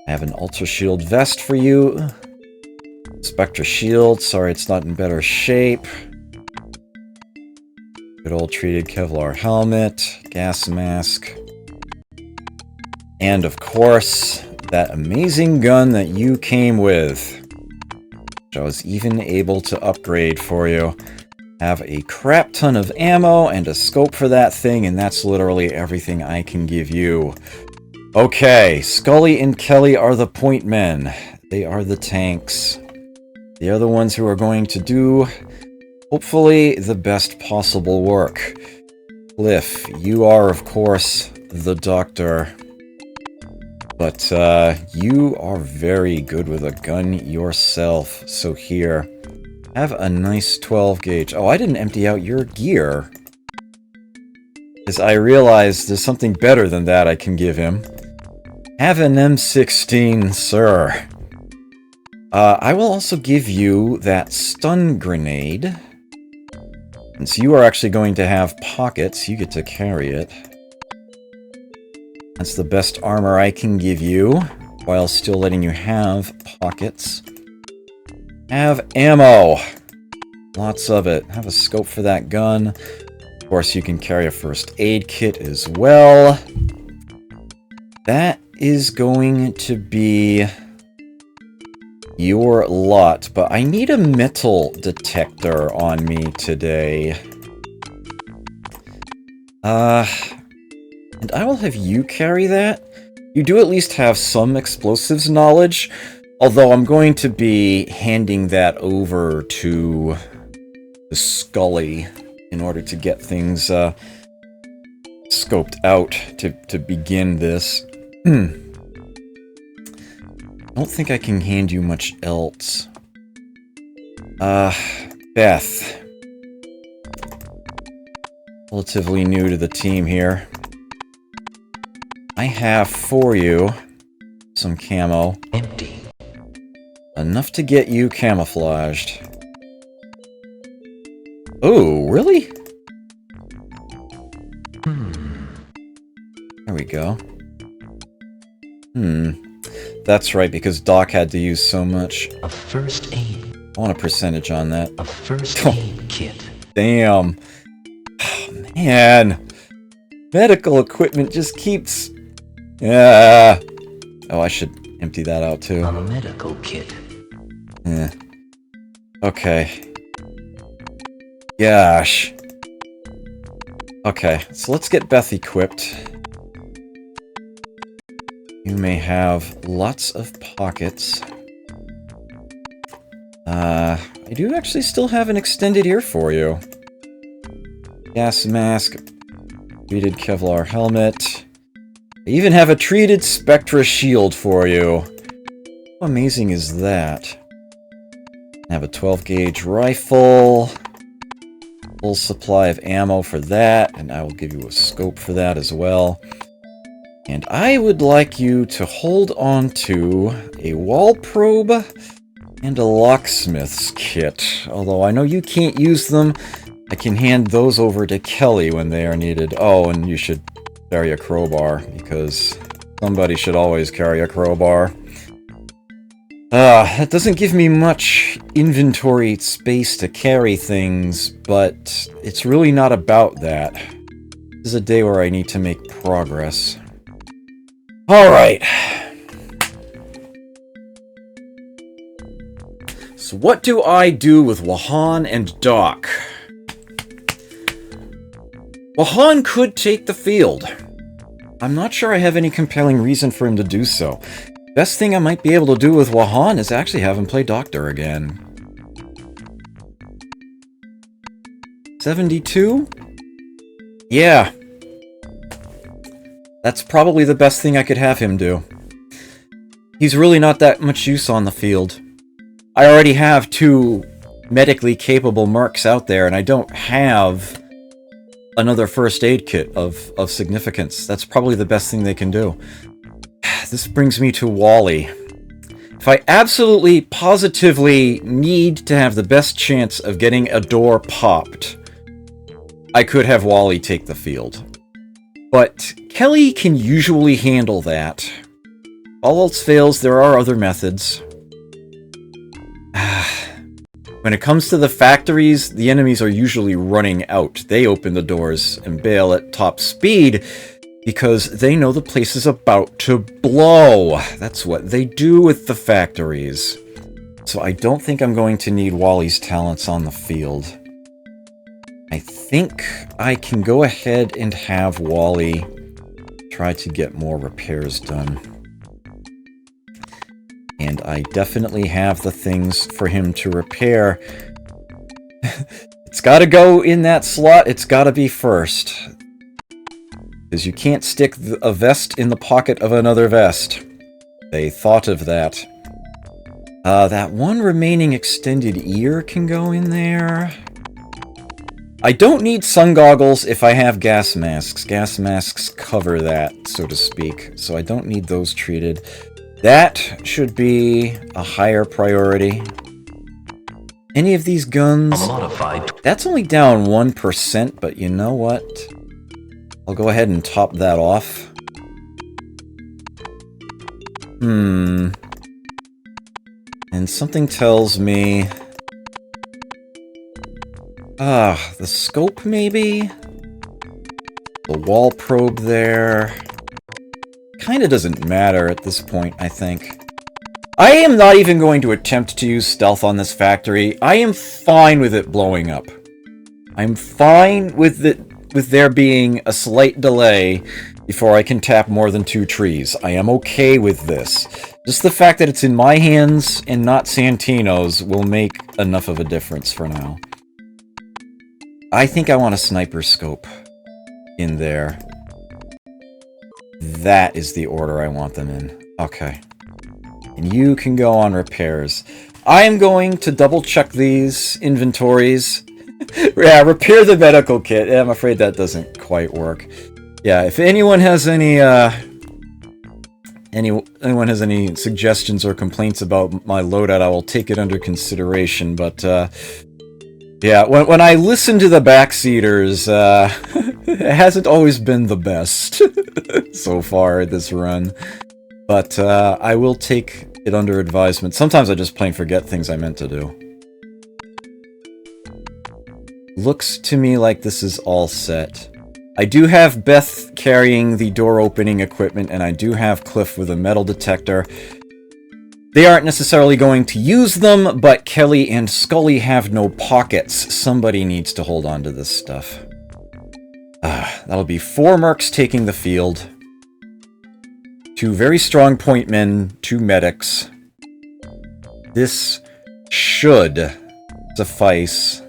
I have an Ultra Shield vest for you. Spectre Shield, sorry it's not in better shape. Good old treated Kevlar helmet, gas mask. And of course, that amazing gun that you came with. Which I was even able to upgrade for you. Have a crap ton of ammo and a scope for that thing, and that's literally everything I can give you. Okay, Scully and Kelly are the point men. They are the tanks. They are the ones who are going to do, hopefully, the best possible work. Cliff, you are, of course, the doctor. But, you are very good with a gun yourself. So here, have a nice 12 gauge. Oh, I didn't empty out your gear. Because I realized there's something better than that I can give him. Have an M16, sir. I will also give you that stun grenade. And so you are actually going to have pockets. You get to carry it. That's the best armor I can give you, while still letting you have pockets. Have ammo. Lots of it. Have a scope for that gun. Of course, you can carry a first aid kit as well. That is going to be your lot, but I need a metal detector on me today. And I will have you carry that. You do at least have some explosives knowledge, although I'm going to be handing that over to the Scully in order to get things scoped out to begin this. Don't think I can hand you much else. Beth. relatively new to the team here. I have for you some camo. Empty. Enough to get you camouflaged. Oh, really? There we go. That's right, because Doc had to use so much. A first aid. I want a percentage on that. A first aid kit. Damn. Oh, man. Medical equipment just keeps... Yeah. Oh, I should empty that out too. A medical kit. Yeah. Okay. Gosh. Okay, so let's get Beth equipped. You may have lots of pockets. I do actually still have an extended ear for you. Gas mask, treated Kevlar helmet. I even have a treated Spectra shield for you. How amazing is that? I have a 12-gauge rifle. Full supply of ammo for that, and I will give you a scope for that as well. And I would like you to hold on to a wall probe and a locksmith's kit. Although I know you can't use them, I can hand those over to Kelly when they are needed. Oh, and you should carry a crowbar, because somebody should always carry a crowbar. That doesn't give me much inventory space to carry things, but it's really not about that. This is a day where I need to make progress. Alright. So what do I do with Wahan and Doc? Wahan could take the field. I'm not sure I have any compelling reason for him to do so. Best thing I might be able to do with Wahan is actually have him play Doctor again. 72? Yeah. That's probably the best thing I could have him do. He's really not that much use on the field. I already have 2 medically capable mercs out there, and I don't have another first aid kit of significance. That's probably the best thing they can do. This brings me to Wally. If I absolutely, positively need to have the best chance of getting a door popped, I could have Wally take the field. But Kelly can usually handle that. All else fails, there are other methods. When it comes to the factories, the enemies are usually running out. They open the doors and bail at top speed because they know the place is about to blow. That's what they do with the factories. So I don't think I'm going to need Wally's talents on the field. I think I can go ahead and have Wally try to get more repairs done. And I definitely have the things for him to repair. It's gotta go in that slot, it's gotta be first. Because you can't stick a vest in the pocket of another vest. They thought of that. That one remaining extended ear can go in there. I don't need sun goggles if I have gas masks. Gas masks cover that, so to speak. So I don't need those treated. That should be a higher priority. Any of these guns... Modified. That's only down 1%, but you know what? I'll go ahead and top that off. And something tells me... the scope, maybe? The wall probe there... Kinda doesn't matter at this point, I think. I am not even going to attempt to use stealth on this factory. I am fine with it blowing up. I'm fine with there being a slight delay before I can tap more than 2 trees. I am okay with this. Just the fact that it's in my hands and not Santino's will make enough of a difference for now. I think I want a sniper scope in there. That is the order I want them in. Okay. And you can go on repairs. I am going to double check these inventories Yeah, repair the medical kit. I'm afraid that doesn't quite work. Yeah, if anyone has anyone has any suggestions or complaints about my loadout, I will take it under consideration. But yeah, when I listen to the backseaters, it hasn't always been the best so far this run. But I will take it under advisement. Sometimes I just plain forget things I meant to do. Looks to me like this is all set. I do have Beth carrying the door opening equipment, and I do have Cliff with a metal detector. They aren't necessarily going to use them, but Kelly and Scully have no pockets. Somebody needs to hold on to this stuff. That'll be 4 mercs taking the field. 2 very strong point men, 2 medics. This should suffice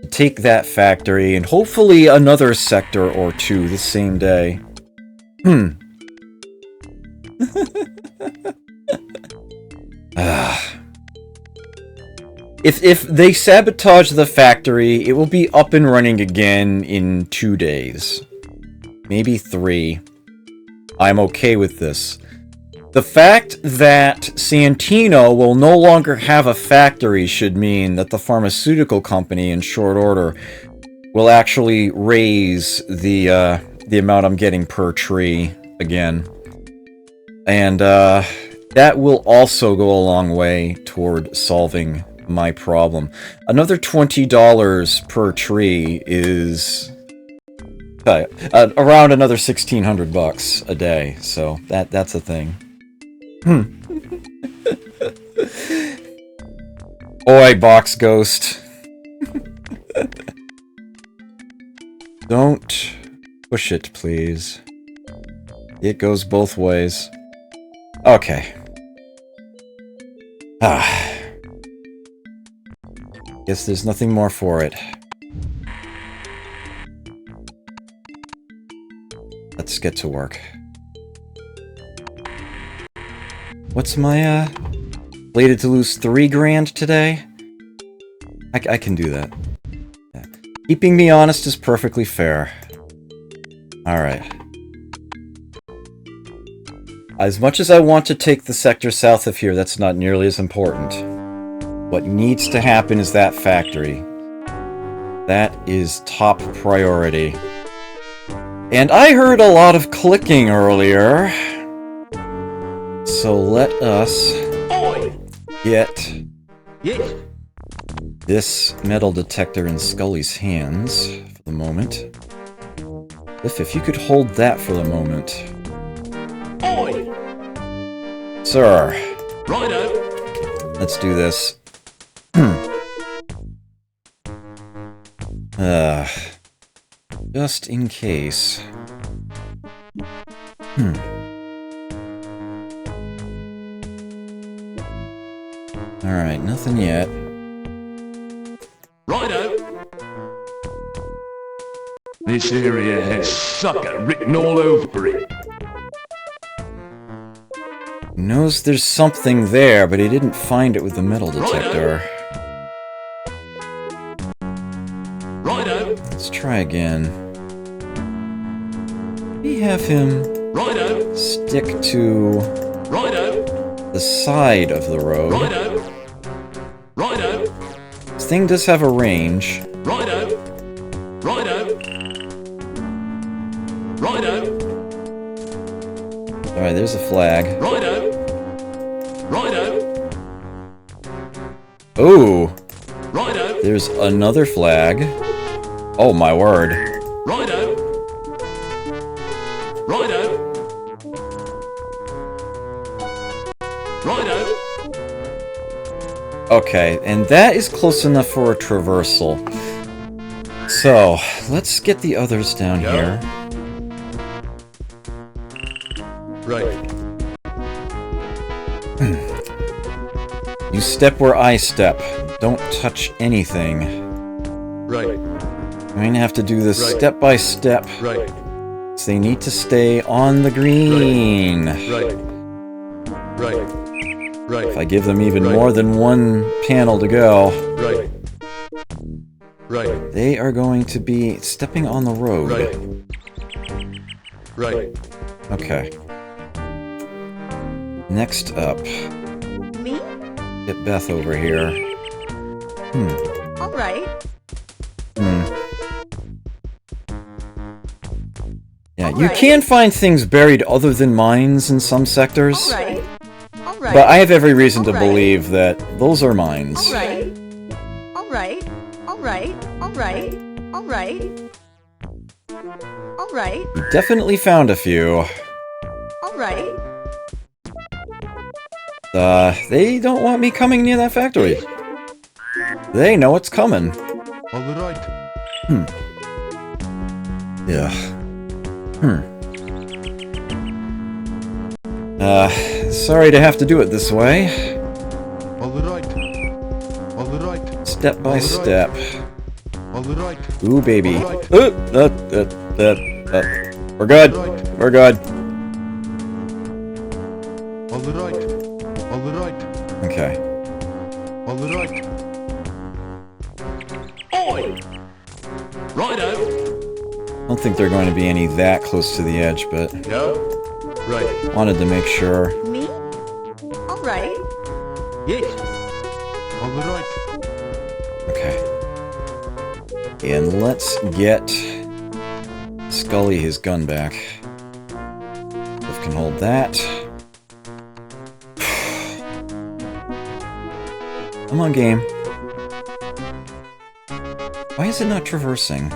to take that factory and hopefully another sector or 2 the same day. If they sabotage the factory, it will be up and running again in 2 days. Maybe 3. I'm okay with this. The fact that Santino will no longer have a factory should mean that the pharmaceutical company, in short order, will actually raise the amount I'm getting per tree again. And that will also go a long way toward solving my problem. Another $20 per tree is around another $1,600 a day, so that's a thing. Oi, box ghost. Don't push it, please. It goes both ways. Okay. Guess there's nothing more for it. Let's get to work. What's my, slated to lose 3 grand today? I can do that. Yeah. Keeping me honest is perfectly fair. Alright. As much as I want to take the sector south of here, that's not nearly as important. What needs to happen is that factory. That is top priority. And I heard a lot of clicking earlier. So let us get this metal detector in Scully's hands for the moment. If you could hold that for the moment. Sir. Righto. Let's do this. Just in case. Alright, nothing yet. Righto. This area has sucker written all over it. He knows there's something there, but he didn't find it with the metal detector. Righto. Let's try again. We have him stick to the side of the road. This thing does have a range. Alright, there's a flag. Ooh! There's another flag. Oh my word. Okay, and that is close enough for a traversal. So, let's get the others down here. You step where I step. Don't touch anything. I'm going to have to do this step by step. So they need to stay on the green. If I give them even more than one panel to go. Right. They are going to be stepping on the road. Right. Okay. Next up, Me? get Beth over here. All right. Yeah, All you right. can find things buried other than mines in some sectors. All right. All right. But I have every reason to All right. believe that those are mines. All right. All right. All right. All right. All right. All right. You definitely found a few. All right. They don't want me coming near that factory. They know it's coming. All right. Yeah. Sorry to have to do it this way. All right. All right. Step by step. All right. Ooh, baby. All right. We're good. We're good. All right. All right. Okay. All right. Oi! Righto! I don't think they're going to be any that close to the edge, but Yeah. Right. wanted to make sure. Me? All right. Yes. All right. Okay. And let's get Scully his gun back. Cliff can hold that. Come on, game. Why is it not traversing?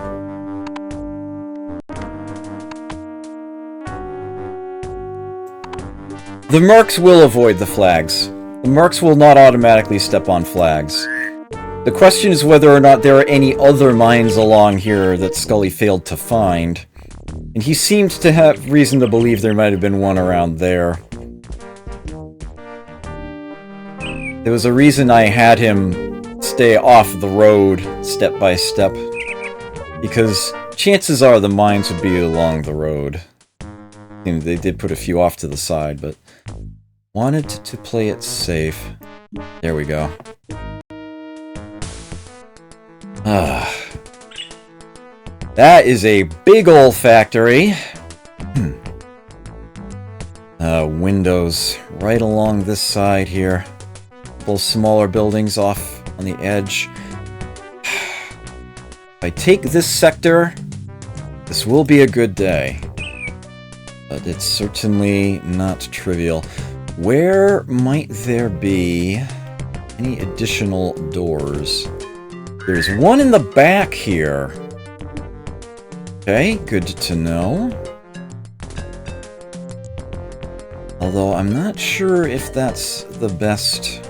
The mercs will avoid the flags. The mercs will not automatically step on flags. The question is whether or not there are any other mines along here that Scully failed to find. And he seemed to have reason to believe there might have been one around there. There was a reason I had him stay off the road step by step. Because chances are the mines would be along the road. And they did put a few off to the side, but wanted to play it safe. There we go. That is a big ol' factory. Windows right along this side here. Couple smaller buildings off on the edge. If I take this sector, this will be a good day. But it's certainly not trivial. Where might there be any additional doors? There's one in the back here. Okay, good to know. Although I'm not sure if that's the best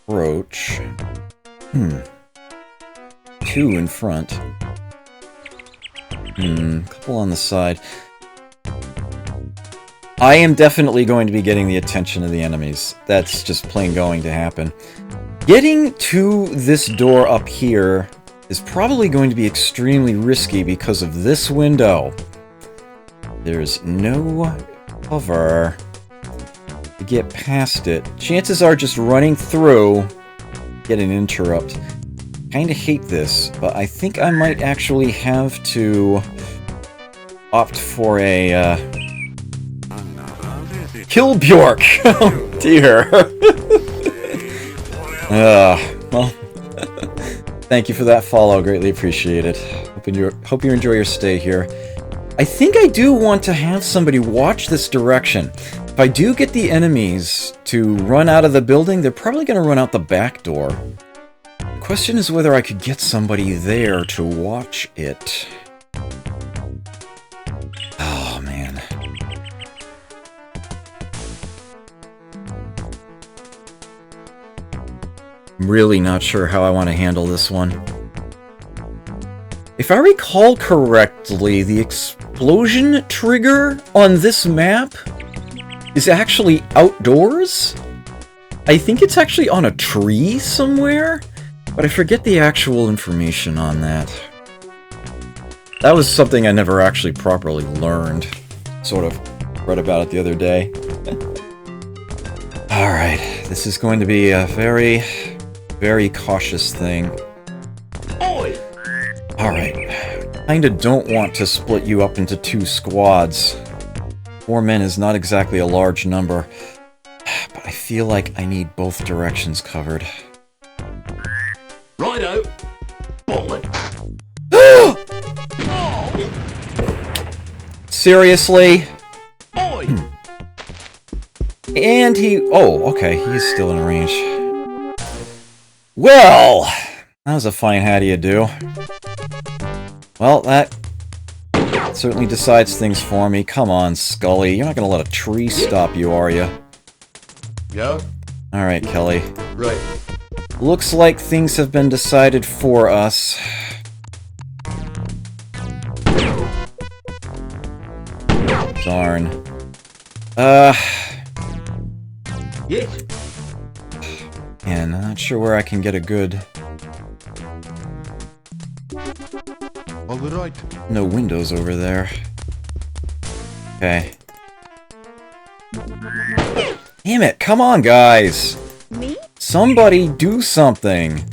approach. Two in front. Couple on the side. I am definitely going to be getting the attention of the enemies. That's just plain going to happen. Getting to this door up here is probably going to be extremely risky because of this window. There's no cover to get past it. Chances are just running through, get an interrupt. Kinda hate this, but I think I might actually have to opt for a kill Bjork. Oh dear. Well, thank you for that follow. Greatly appreciate it. Hope you enjoy your stay here. I think I do want to have somebody watch this direction. If I do get the enemies to run out of the building, they're probably going to run out the back door. The question is whether I could get somebody there to watch it. Oh, man. I'm really not sure how I want to handle this one. If I recall correctly, the explosion trigger on this map is actually outdoors? I think it's actually on a tree somewhere, but I forget the actual information on that. That was something I never actually properly learned. Sort of read about it the other day. Alright, this is going to be a very, very cautious thing. Oi! Alright. Kinda don't want to split you up into 2 squads. 4 men is not exactly a large number. But I feel like I need both directions covered. Righto. Bullet. Seriously? Oi. And he... Oh, okay, he's still in range. Well, that was a fine how do you do. Well, that certainly decides things for me. Come on, Scully. You're not gonna let a tree stop you, are you? Yeah? Alright, Kelly. Right. Looks like things have been decided for us. Darn. Yes. Man, I'm not sure where I can get a good... All right. No windows over there. Okay. Damn it, come on, guys! Me? Somebody do something!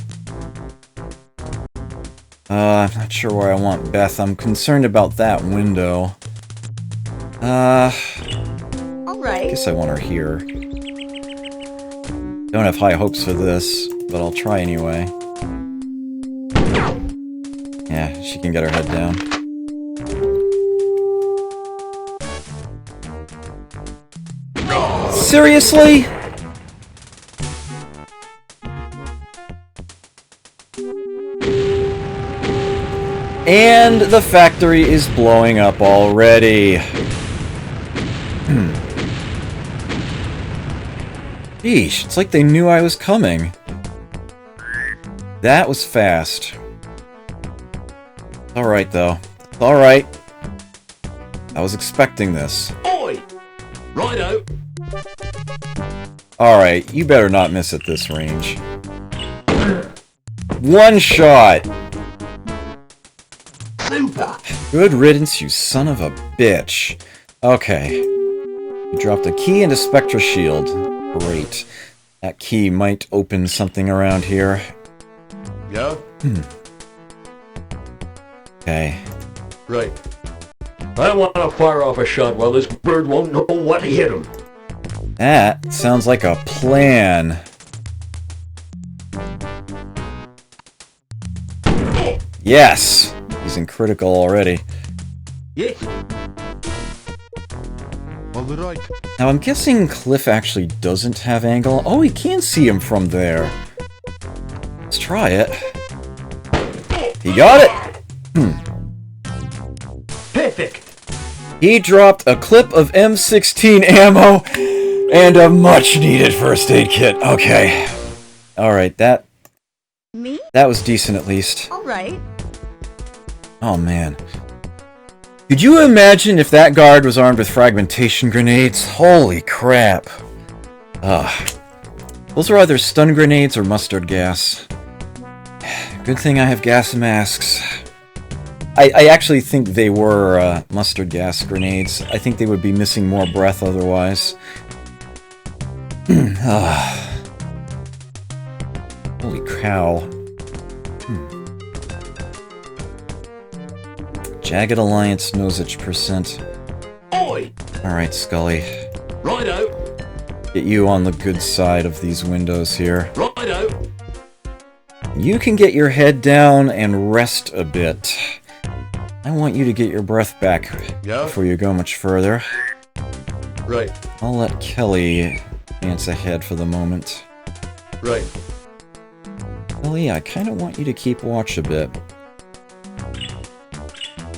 I'm not sure where I want Beth. I'm concerned about that window. I Alright. guess I want her here. Don't have high hopes for this, but I'll try anyway. Yeah, she can get her head down. Seriously? And the factory is blowing up already. Yeesh, it's like they knew I was coming. That was fast. Alright, though. Alright. I was expecting this. Oi. Righto. Alright, you better not miss at this range. One shot! Super. Good riddance, you son of a bitch. Okay. You dropped a key and a Spectra shield. Great. That key might open something around here. Yeah? Okay. Right. I want to fire off a shot while this bird won't know what hit him. That sounds like a plan. Yes! He's in critical already. Yes. All right. Now I'm guessing Cliff actually doesn't have angle. Oh, he can see him from there. Let's try it. He got it! Perfect. He dropped a clip of M16 ammo and a much-needed first aid kit. Okay. Alright, that Me? was decent at least. Alright. Oh, man. Could you imagine if that guard was armed with fragmentation grenades? Holy crap. Ugh. Those are either stun grenades or mustard gas. Good thing I have gas masks. I actually think they were mustard gas grenades. I think they would be missing more breath otherwise. Holy cow. Jagged Alliance knows its percent. Oi. Alright, Scully. Righto. Get you on the good side of these windows here. Righto. You can get your head down and rest a bit. I want you to get your breath back Yeah? before you go much further. Right. I'll let Kelly dance ahead for the moment. Right. Kelly, I kind of want you to keep watch a bit.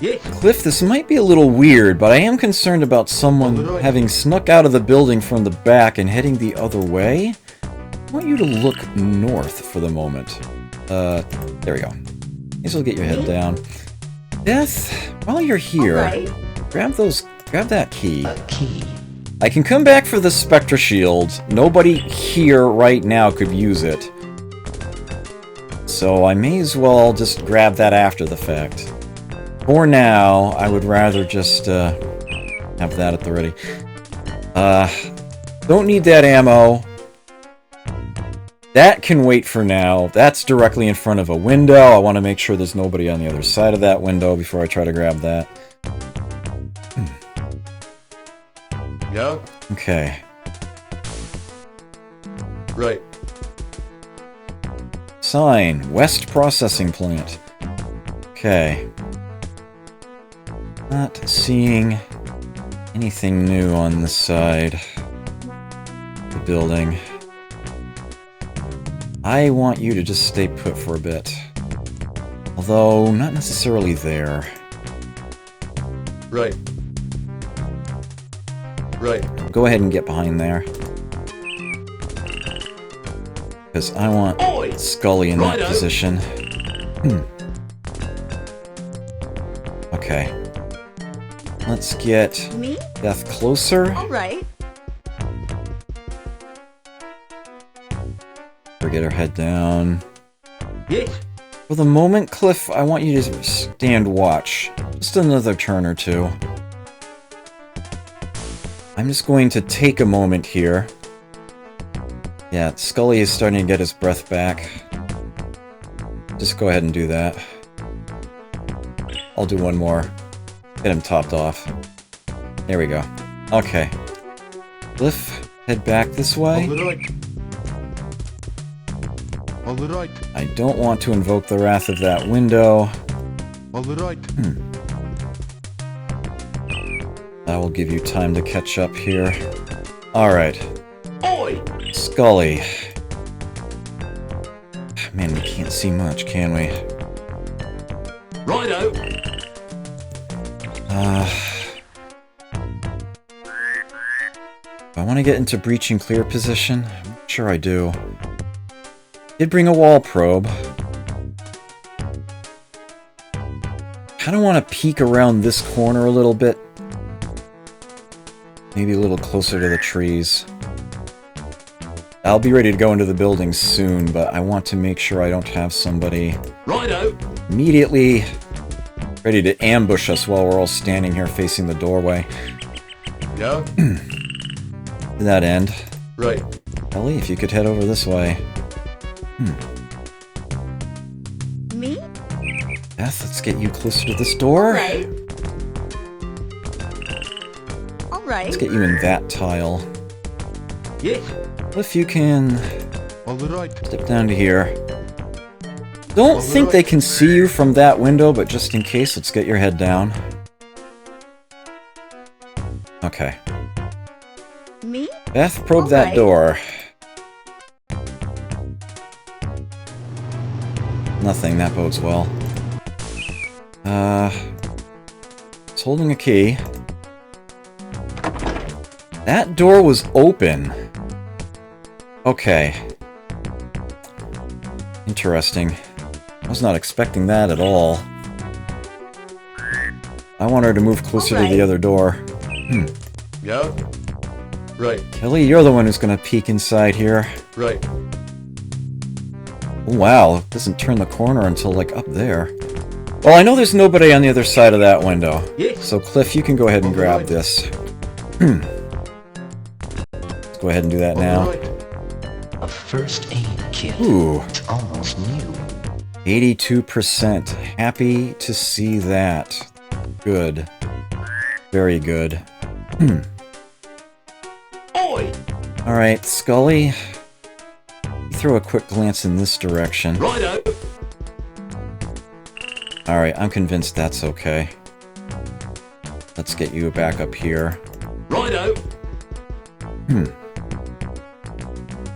Yes. Cliff, this might be a little weird, but I am concerned about someone having snuck out of the building from the back and heading the other way. I want you to look north for the moment. There we go. Guess we'll get your head down. Beth, while you're here, Alright. grab that key. A key. I can come back for the Spectra shield. Nobody here right now could use it. So I may as well just grab that after the fact. For now, I would rather just have that at the ready. Don't need that ammo. That can wait for now. That's directly in front of a window. I want to make sure there's nobody on the other side of that window before I try to grab that. Yeah? Okay. Right. Sign. West Processing Plant. Okay. Not seeing anything new on this side of the building. I want you to just stay put for a bit. Although, not necessarily there. Right. Right. Go ahead and get behind there. Because I want Scully in that position. Okay. Let's get Me? Beth closer. Alright. Get her head down. Yes. For the moment, Cliff, I want you to stand watch. Just another turn or two. I'm just going to take a moment here. Yeah, Scully is starting to get his breath back. Just go ahead and do that. I'll do one more. Get him topped off. There we go. Okay. Cliff, head back this way. On the right. On the right. I don't want to invoke the wrath of that window. On the right. That will give you time to catch up here. Alright. Oi! Scully. Man, we can't see much, can we? Righto. I want to get into breach and clear position. I'm not sure I do. Did bring a wall probe. Kind of want to peek around this corner a little bit. Maybe a little closer to the trees. I'll be ready to go into the building soon, but I want to make sure I don't have somebody Righto. immediately ready to ambush us while we're all standing here facing the doorway. Yeah? To that end, Right. Ellie, if you could head over this way. Me? Beth, let's get you closer to this door. Alright. Alright. Let's get you in that tile. Yes. If you can On the right. step down to here. Don't think they can see you from that window, but just in case, let's get your head down. Okay. Me? Beth, probe that Alright. door. Nothing, that bodes well. It's holding a key. That door was open. Okay. Interesting. I was not expecting that at all. I want her to move closer to the Alright. other door. Yeah? Right. Kelly, you're the one who's gonna peek inside here. Right. Oh, wow, it doesn't turn the corner until, like, up there. Well, I know there's nobody on the other side of that window. Yes. So, Cliff, you can go ahead and grab Alright. this. Let's go ahead and do that On now. the right. A first aid kit. Ooh, It's almost new. 82%. Happy to see that. Good. Very good. Oi! Alright, Scully. Throw a quick glance in this direction. Righto. Alright, I'm convinced that's okay. Let's get you back up here. Righto. This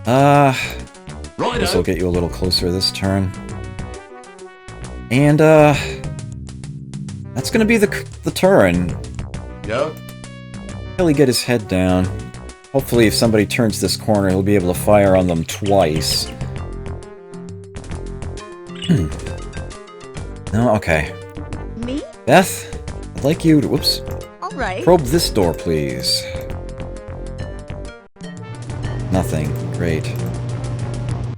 will Righto. get you a little closer this turn. And, that's gonna be the turn. Yeah? Really get his head down. Hopefully, if somebody turns this corner, he'll be able to fire on them twice. No? Okay. Me? Beth, I'd like you to... Whoops. Alright. Probe this door, please. Nothing. Great.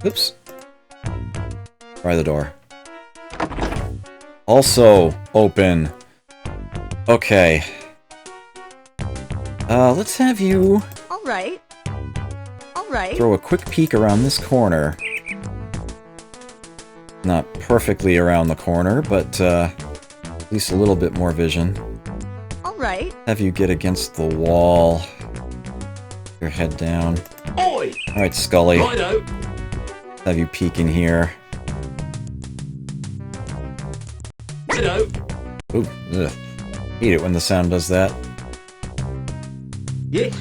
Oops. Try the door. Also open. Okay. Let's have you Alright. Alright. throw a quick peek around this corner. Not perfectly around the corner, but at least a little bit more vision. Alright. Have you get against the wall. Your head down. Oi! Alright, Scully. Righto! Have you peek in here. Righto! Ooh, ugh. Hate it when the sound does that. Yes.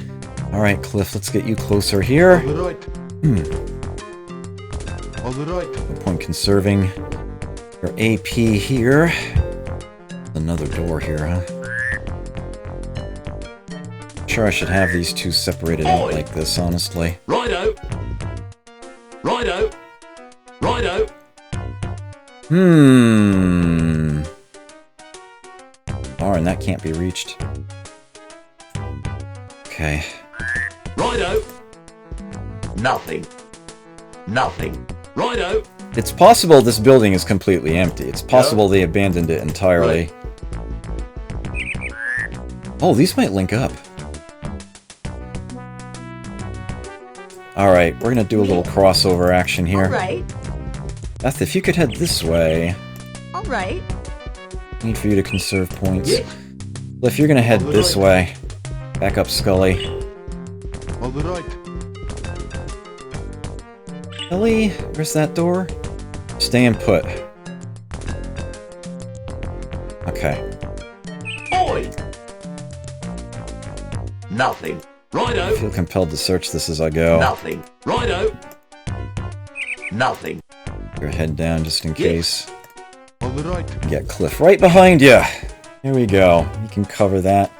Alright, Cliff, let's get you closer here. All right. All right. No point conserving your AP here. Another door here, huh? Sure, I should have these two separated out like this, honestly. Righto! Righto! Righto! Oh, and that can't be reached. Okay. Righto! Nothing. Nothing. Righto! It's possible this building is completely empty. It's possible they abandoned it entirely. Oh, these might link up. Alright, we're gonna do a little crossover action here. Alright. Beth, if you could head this way. Alright. Need for you to conserve points. Yeah. Well, if you're gonna head this way. Back up, Scully. All right. Scully, where's that door? Staying put. Okay. Oi! Nothing. I Righto! feel compelled to search this as I go. Nothing. Righto! Nothing. Your head down just in case. All right. Get Cliff right behind you. Here we go. You can cover that.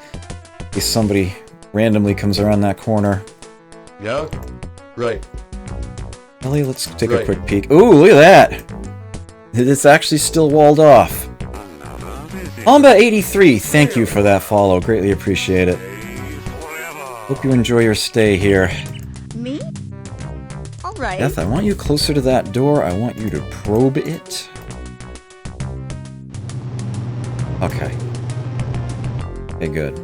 In case somebody randomly comes around that corner. Yeah? Right. Ellie, let's take a Right. quick peek. Ooh, look at that! It's actually still walled off. Amba 83, thank you for that follow. Greatly appreciate it. Hope you enjoy your stay here. Me? Alright. Beth, I want you closer to that door. I want you to probe it. Okay. Okay, good.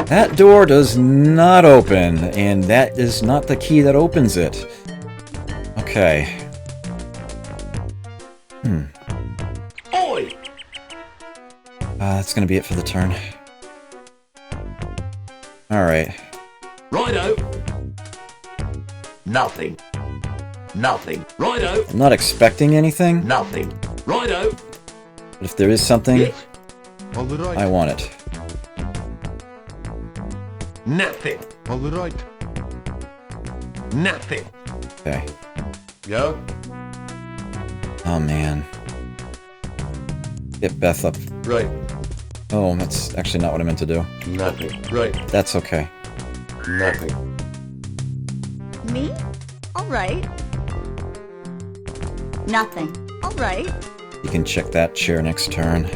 That door does not open, and that is not the key that opens it. Okay. Oi! That's gonna be it for the turn. Alright. Righto! Nothing. Nothing. Righto! I'm not expecting anything, Nothing. Righto! but if there is something, Yes. All right. I want it. Nothing. All right. Nothing. Okay. Yeah? Oh man. Get Beth up. Right. Oh, that's actually not what I meant to do. Nothing. Right. That's okay. Nothing. Me? Alright. Nothing. Alright. You can check that chair next turn.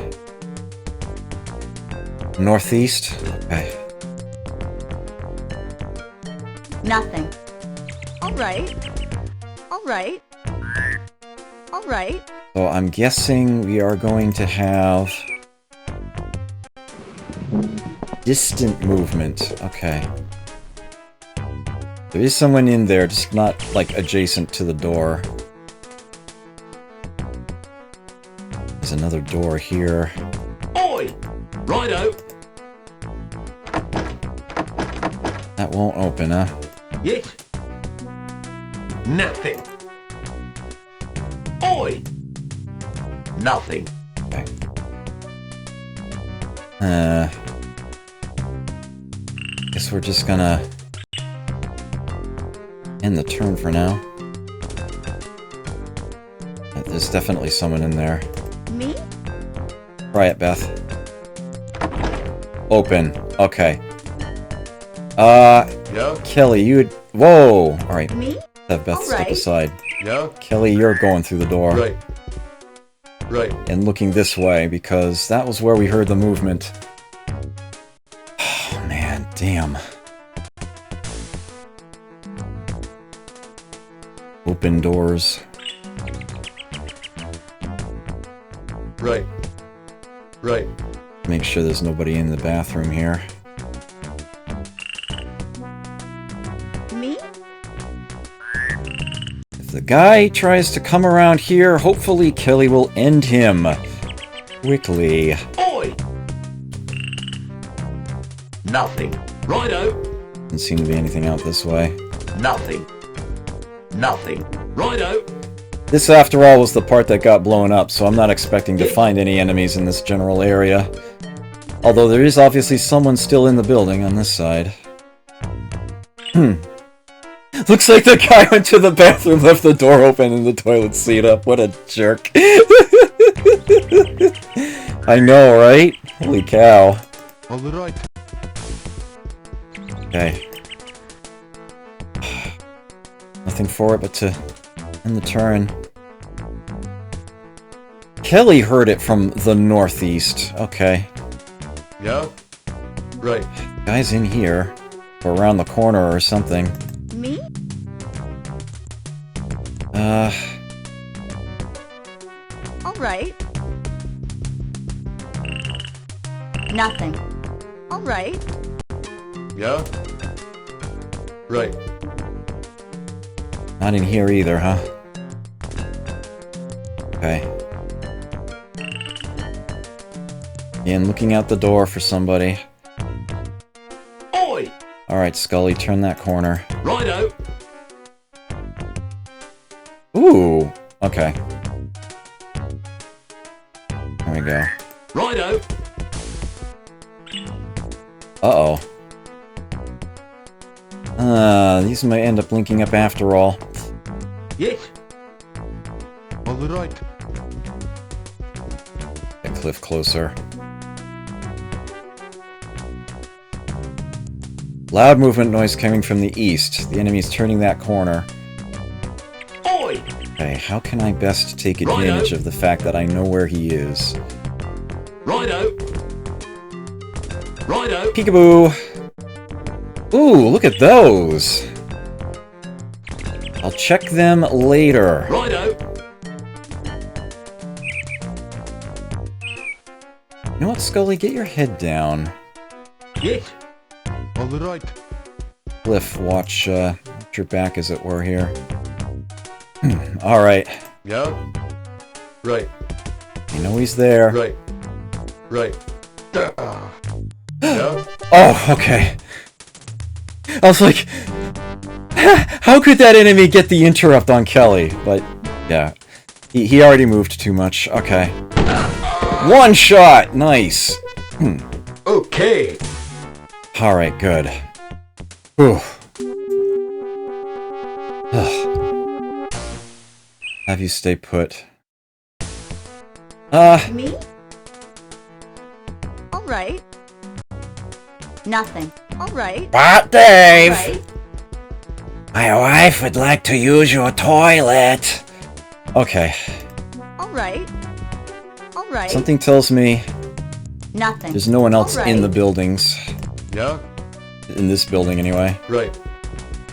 Northeast? Okay. Nothing. Alright. Alright. Alright. So I'm guessing we are going to have distant movement. Okay. There is someone in there, just not like adjacent to the door. There's another door here. Oi! Righto! That won't open, huh? Yes. Nothing. Oi! Nothing. Okay. Guess we're just gonna end the turn for now. There's definitely someone in there. Me? Try it, Beth. Open. Okay. Yeah? Kelly, you would... Whoa! Alright, Me? have Beth step Alright. aside. Yeah? Kelly, you're going through the door. Right. Right. And looking this way, because that was where we heard the movement. Oh, man, damn. Open doors. Right. Right. Make sure there's nobody in the bathroom here. Me? Guy tries to come around here. Hopefully Kelly will end him quickly. Oi! Nothing. Righto. Doesn't seem to be anything out this way. Nothing. Nothing. Righto. This, after all, was the part that got blown up, so I'm not expecting to find any enemies in this general area. Although there is obviously someone still in the building on this side. Looks like the guy went to the bathroom, left the door open, and the toilet seat up. What a jerk. I know, right? Holy cow. All right. Okay. Nothing for it but to end the turn. Kelly heard it from the northeast. Okay. Yeah? Right. Guy's in here. Or around the corner or something. Me? Alright. Nothing. Alright. Yeah? Right. Not in here either, huh? Okay. Again, looking out the door for somebody. Oi! Alright, Scully, turn that corner. Righto. Ooh! Okay. There we go. Righto. Uh-oh. These might end up linking up after all. Yes. All right. Get Cliff closer. Loud movement noise coming from the east. The enemy's turning that corner. Oi! Okay, how can I best take advantage of the fact that I know where he is? Righto. Righto. Peekaboo! Ooh, look at those! I'll check them later. Righto. You know what, Scully? Get your head down. Yes. All right. Cliff, watch your back as it were here. Alright. Yeah? Right. You know he's there. Right. Right. Yeah? Oh, okay. I was like, how could that enemy get the interrupt on Kelly? But, yeah. He already moved too much. Okay. One shot! Nice! Okay. Alright, good. Whew. Have you stay put. Me? Alright. Nothing. Alright. What, Dave? Right. My wife would like to use your toilet. Okay. Alright. Alright. Something tells me Nothing. there's no one else in Alright. the buildings. Yeah? In this building, anyway. Right.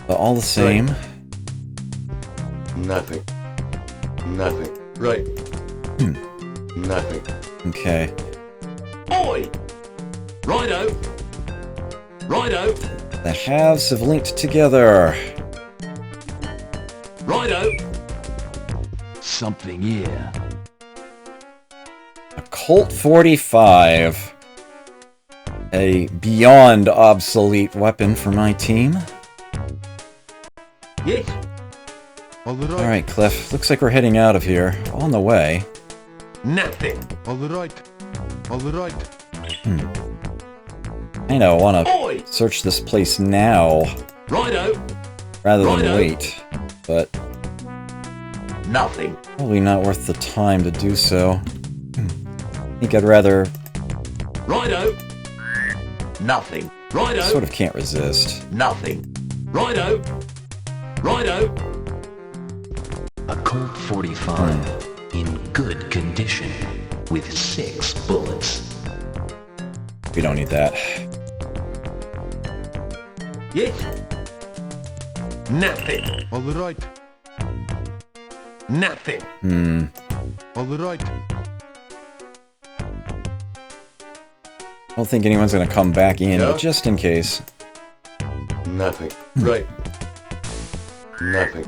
But all the same... Nothing. Nothing. Right. Nothing. Okay. Oi! Righto. Righto. The halves have linked together. Righto. Something here. A Colt 45. A beyond obsolete weapon for my team. Yes. All right. Alright, Cliff. Looks like we're heading out of here. On the way. Nothing. All right. All right. I know, I want to Oi! search this place now, Righto. rather than Righto. wait. But Nothing. probably not worth the time to do so. I think I'd rather... Righto. Nothing. Righto. Sort of can't resist. Nothing. Righto. Righto. A Colt 45 in good condition with 6 bullets. We don't need that. Yes. Nothing. All right. Nothing. All right. I don't think anyone's gonna come back in, Yeah? but just in case. Nothing. Right. Nothing.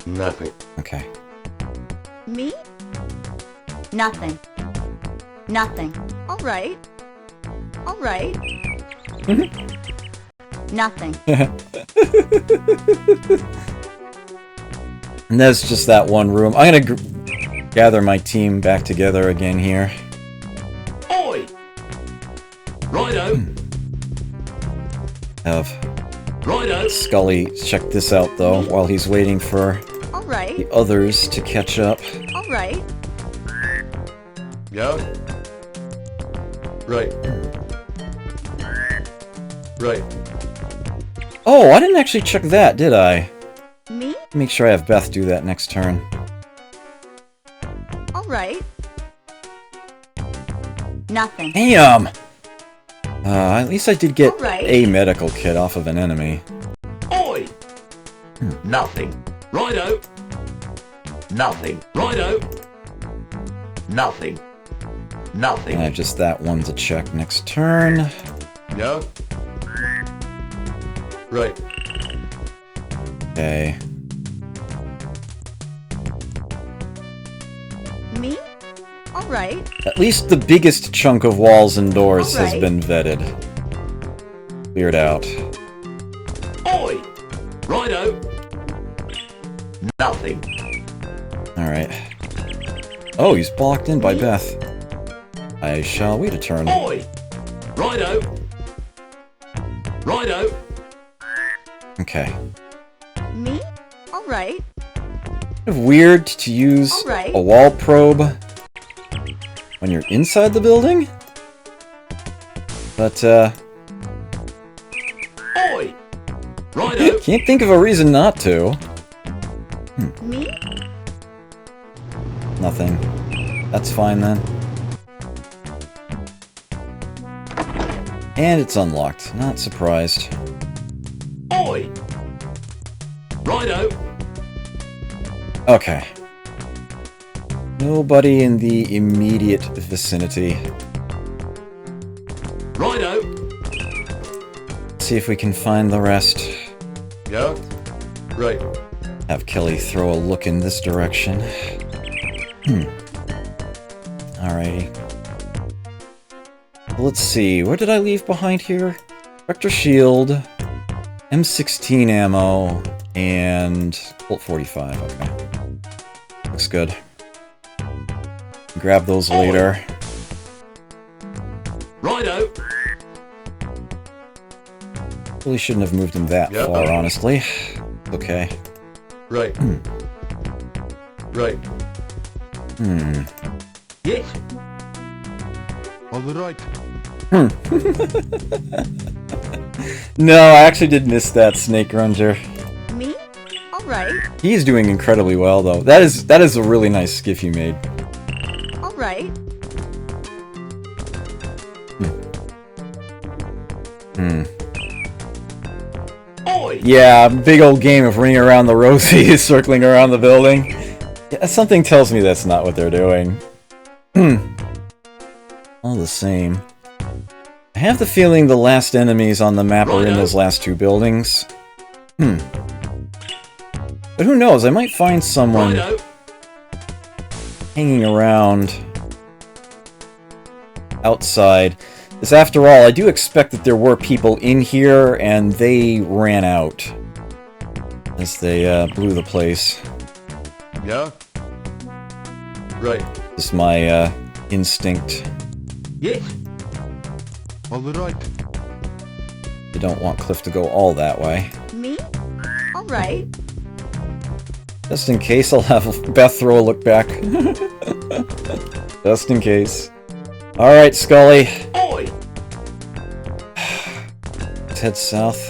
Nothing. Okay. Me? Nothing. Nothing. All right. All right. Nothing. And that's just that one room. I'm gonna gather my team back together again here. Oi! Righto. Have Righto. Scully check this out, though, while he's waiting for All right. the others to catch up. All right. Yeah? Right. Right. Oh, I didn't actually check that, did I? Me? Make sure I have Beth do that next turn. All right. Nothing. Damn! At least I did get Alright. a medical kit off of an enemy. Oi! Nothing. Righto. Nothing. Righto. Nothing. Nothing. And I have just that one to check next turn. Yeah? Right. Okay. Me? All right. At least the biggest chunk of walls and doors has Alright. been vetted. Cleared out. Oi! Righto. Nothing. Alright. Oh, he's blocked in by Beth. I shall wait a turn. Oi! Righto. Righto. Okay. Me? All right. Kind of weird to use Alright. a wall probe when you're inside the building. But, Oi! Righto. can't think of a reason not to. Me? Nothing. That's fine then. And it's unlocked. Not surprised. Oi! Righto. Okay. Nobody in the immediate vicinity. Righto. See if we can find the rest. Yeah? Right. Have Kelly throw a look in this direction. Alrighty. Let's see, where did I leave behind here? Vector Shield, M16 ammo, and Colt 45, okay. Looks good. Grab those later. Righto. Really shouldn't have moved him that Yep. far, honestly. Okay. Right. Right. Yes. All right. No, I actually did miss that Snake Ranger. Me? All right. He's doing incredibly well, though. That is a really nice skiff you made. All right. Oi! Yeah, big old game of Ring Around the Rosie circling around the building. Yeah, something tells me that's not what they're doing. All the same. I have the feeling the last enemies on the map are in those last two buildings. But who knows, I might find someone Righto. hanging around outside. Because after all, I do expect that there were people in here, and they ran out as they blew the place. Yeah? Right. This is my instinct. Yes. All right. You don't want Cliff to go all that way. Me? All right. Just in case, I'll have Beth throw a look back. Just in case. Alright, Scully. Oi! Let's head south.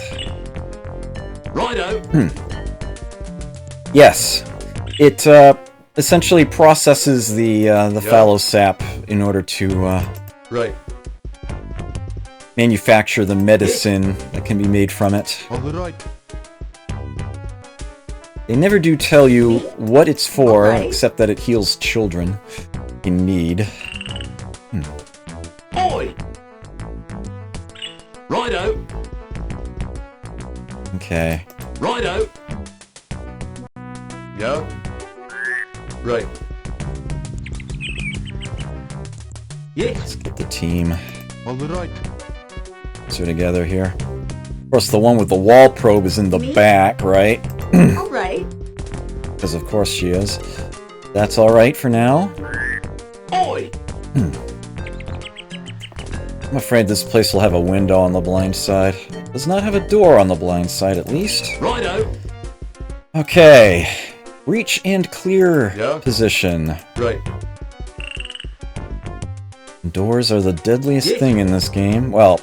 Righto. Yes. It essentially processes the fallow sap in order to Right. manufacture the medicine that can be made from it. All right. They never do tell you what it's for, Alright. except that it heals children in need. Oi! Righto. Okay. Righto. Yeah? Right. Yes. Let's get the team All right. together here. Of course, the one with the wall probe is in the Me? back, right? Alright. Because of course she is. That's alright for now. Oi! I'm afraid this place will have a window on the blind side. Does not have a door on the blind side, at least. Righto. Okay. Reach and clear Yeah. position. Right. Doors are the deadliest Yes. thing in this game. Well,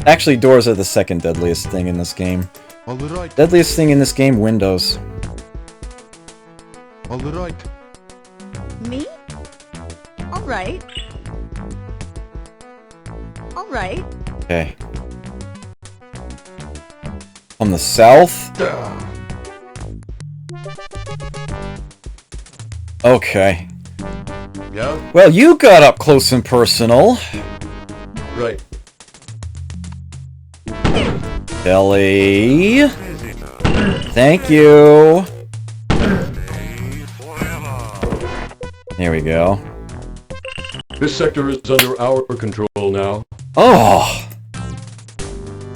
actually, doors are the second deadliest thing in this game. All right. Deadliest thing in this game, windows. All right. Me? Alright. Alright. Okay. On the south? Okay. Yeah? Well, you got up close and personal. Right. Ellie. Thank you. There we go. This sector is under our control now. Oh!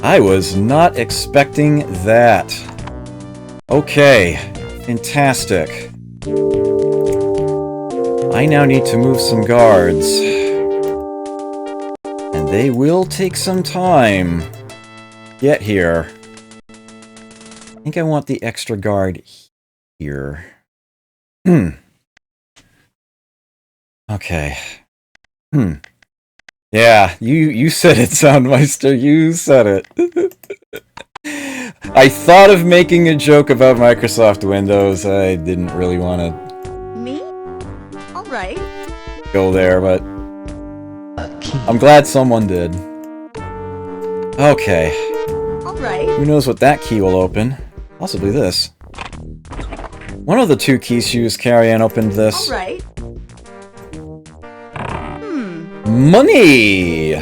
I was not expecting that. Okay. Fantastic. I now need to move some guards. And they will take some time. Get here. I think I want the extra guard here. Okay. Yeah, you said it, Soundmeister. You said it. I thought of making a joke about Microsoft Windows. I didn't really want to Me? Alright. go there, but A key. I'm glad someone did. Okay. Alright. Who knows what that key will open? Possibly this. One of the two keys she used, Carrie-Ann, opened this. Alright. Money!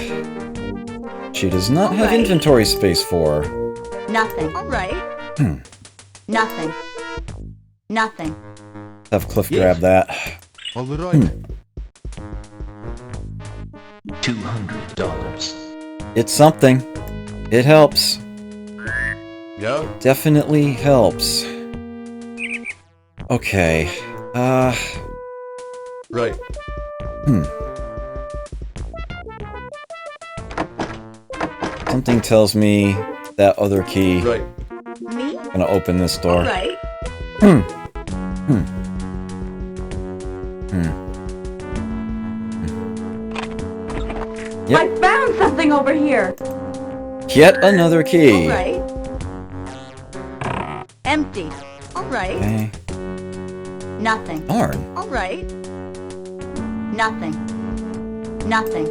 She does not have Alright. inventory space for. Nothing. Alright. Nothing. Nothing. Have Cliff grab that. All right. $200. It's something. It helps. Yeah? Definitely helps. Okay. Right. Something tells me that other key Right. Me? gonna open this door. Alright. Yep. I found something over here. Yet another key. Alright. Empty. Alright. Okay. Nothing. Darn. Alright. Nothing. Nothing.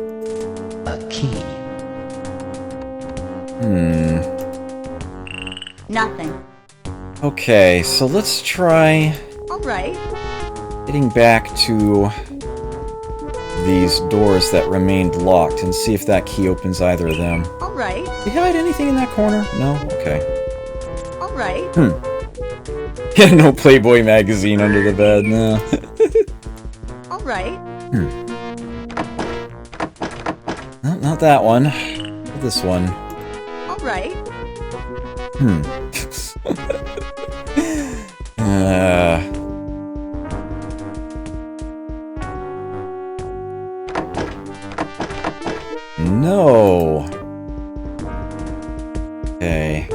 A key. Nothing. Okay, so let's try Alright. getting back to these doors that remained locked and see if that key opens either of them. Alright. Did you hide anything in that corner? No? Okay. Alright. Yeah, no Playboy magazine under the bed, no. Alright. No, not that one. This one. Alright. No. Okay.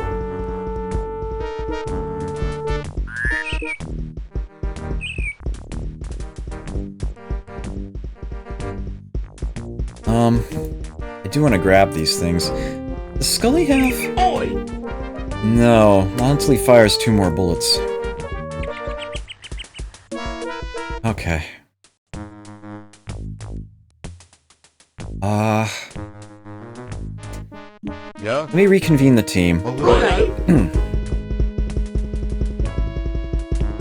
I do want to grab these things. Does Scully have? Oi! No, not until he fires 2 more bullets. Okay. Yeah? Let me reconvene the team. All right.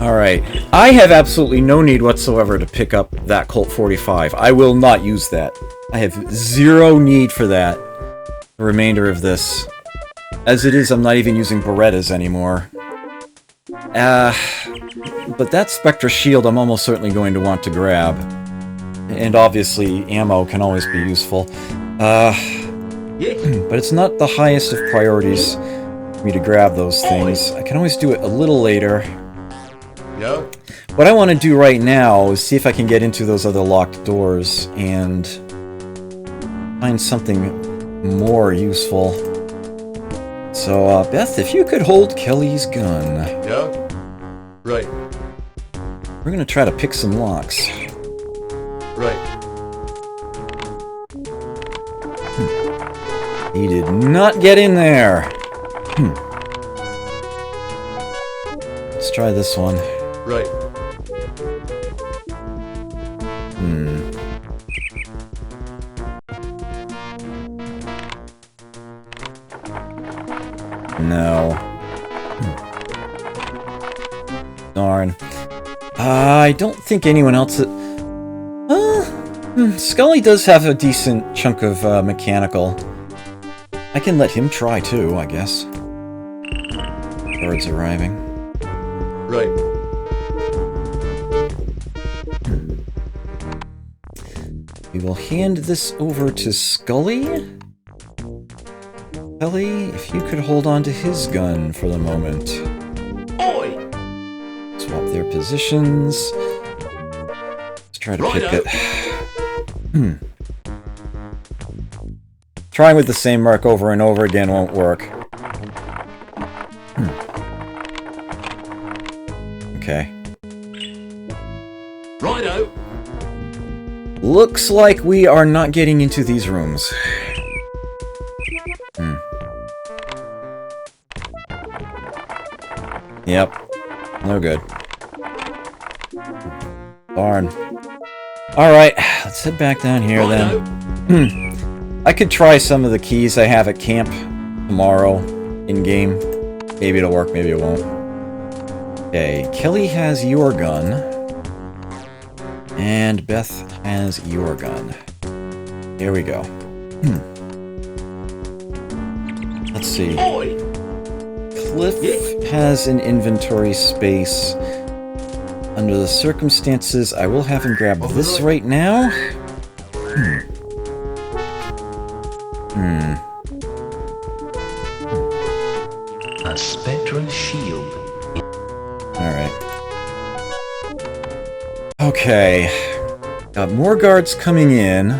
Alright. Alright. I have absolutely no need whatsoever to pick up that Colt 45. I will not use that. I have zero need for that. The remainder of this. As it is, I'm not even using Berettas anymore. But that Spectra shield I'm almost certainly going to want to grab. And obviously, ammo can always be useful. But it's not the highest of priorities for me to grab those things. I can always do it a little later. Yeah? What I want to do right now is see if I can get into those other locked doors and find something more useful. So, Beth, if you could hold Kelly's gun. Yeah? Right. We're gonna try to pick some locks. Right. He did not get in there. Let's try this one. Right. No. Darn. I don't think anyone else... Scully does have a decent chunk of mechanical. I can let him try too, I guess. Birds arriving. Right. We will hand this over to Scully. Scully, if you could hold on to his gun for the moment. Oi! Swap their positions. Let's try to pick it. Trying with the same mark over and over again won't work. Okay. Righto! Looks like we are not getting into these rooms. Yep. No good. Darn. Alright, let's head back down here then. I could try some of the keys I have at camp tomorrow in-game. Maybe it'll work, maybe it won't. Okay, Kelly has your gun. And Beth has your gun. Here we go. Let's see. Cliff has an inventory space. Under the circumstances, I will have him grab this right now. A Spectra shield. Alright. Okay. Got more guards coming in.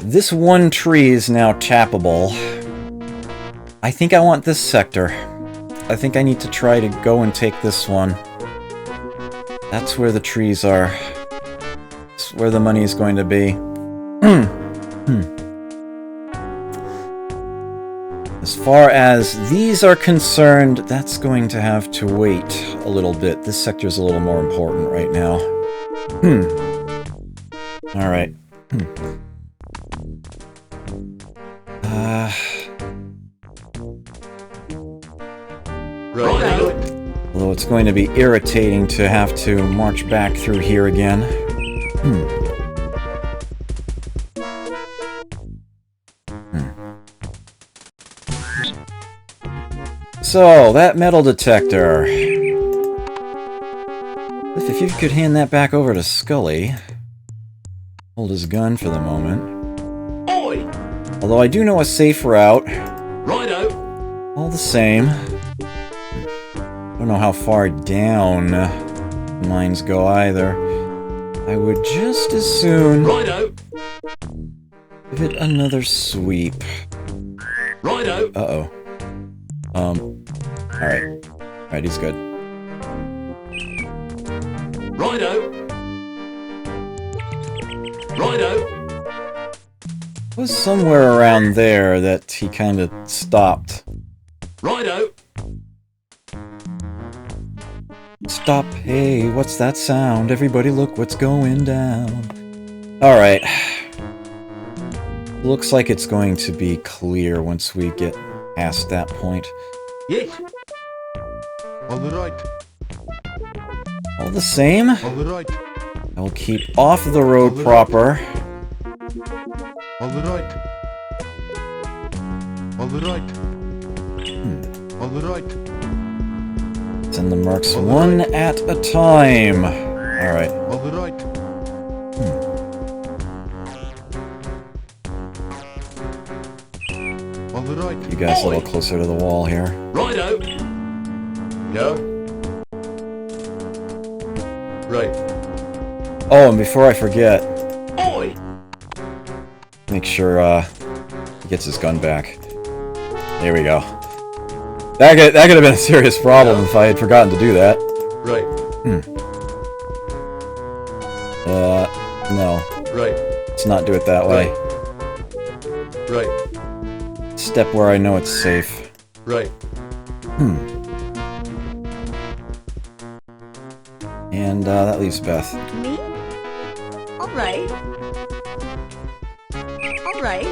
This one tree is now tappable. I think I want this sector. I think I need to try to go and take this one. That's where the trees are. That's where the money is going to be. As far as these are concerned, that's going to have to wait a little bit. This sector is a little more important right now. Alright. Although it's going to be irritating to have to march back through here again. So, that metal detector. If you could hand that back over to Scully. Hold his gun for the moment. Oi! Although I do know a safe route. Righto! All the same. Don't know how far down mines go either. I would just as soon Righto! give it another sweep. Righto! Uh-oh. Alright. Alright, he's good. Righto! Righto! It was somewhere around there that he kind of stopped. Righto! Stop. Hey, what's that sound? Everybody look what's going down. Alright. Looks like it's going to be clear once we get past that point. Yes! All right. All the same, All right. I will keep off the road proper. All right. All right. All right. Send the mercs one at a time. Alright. All right. All right. You guys a little closer to the wall here. Righto. Yeah. Right. Oh, and before I forget, Oi. make sure he gets his gun back. There we go. That could have been a serious problem if I had forgotten to do that. Right. No. Right. Let's not do it that way. Right. Step where I know it's safe. Right. And that leaves Beth. Me? Alright. Alright.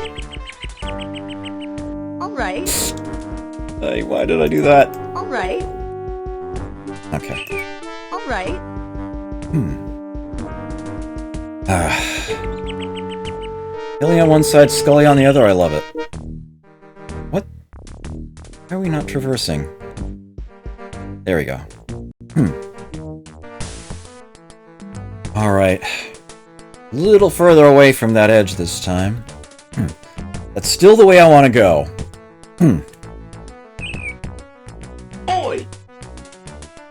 Alright. Hey, why did I do that? Alright. Okay. Alright. Billy on one side, Scully on the other, I love it. What? Why are we not traversing? There we go. Alright. A little further away from that edge this time. That's still the way I want to go. Oi.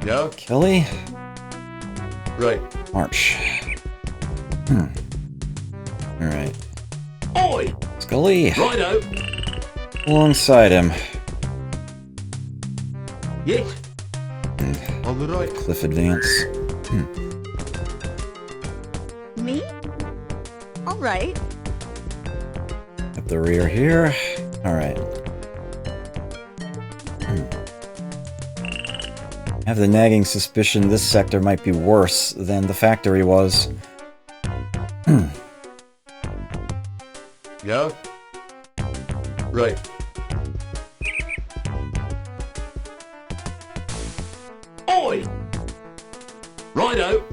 Yeah. Kelly? Right. March. Alright. Oi. Scully, Righto. alongside him. Yes. All right. Cliff advance. Me? Alright. At the rear here. Alright. I have the nagging suspicion this sector might be worse than the factory was. Yeah. Right. Oi. Righto.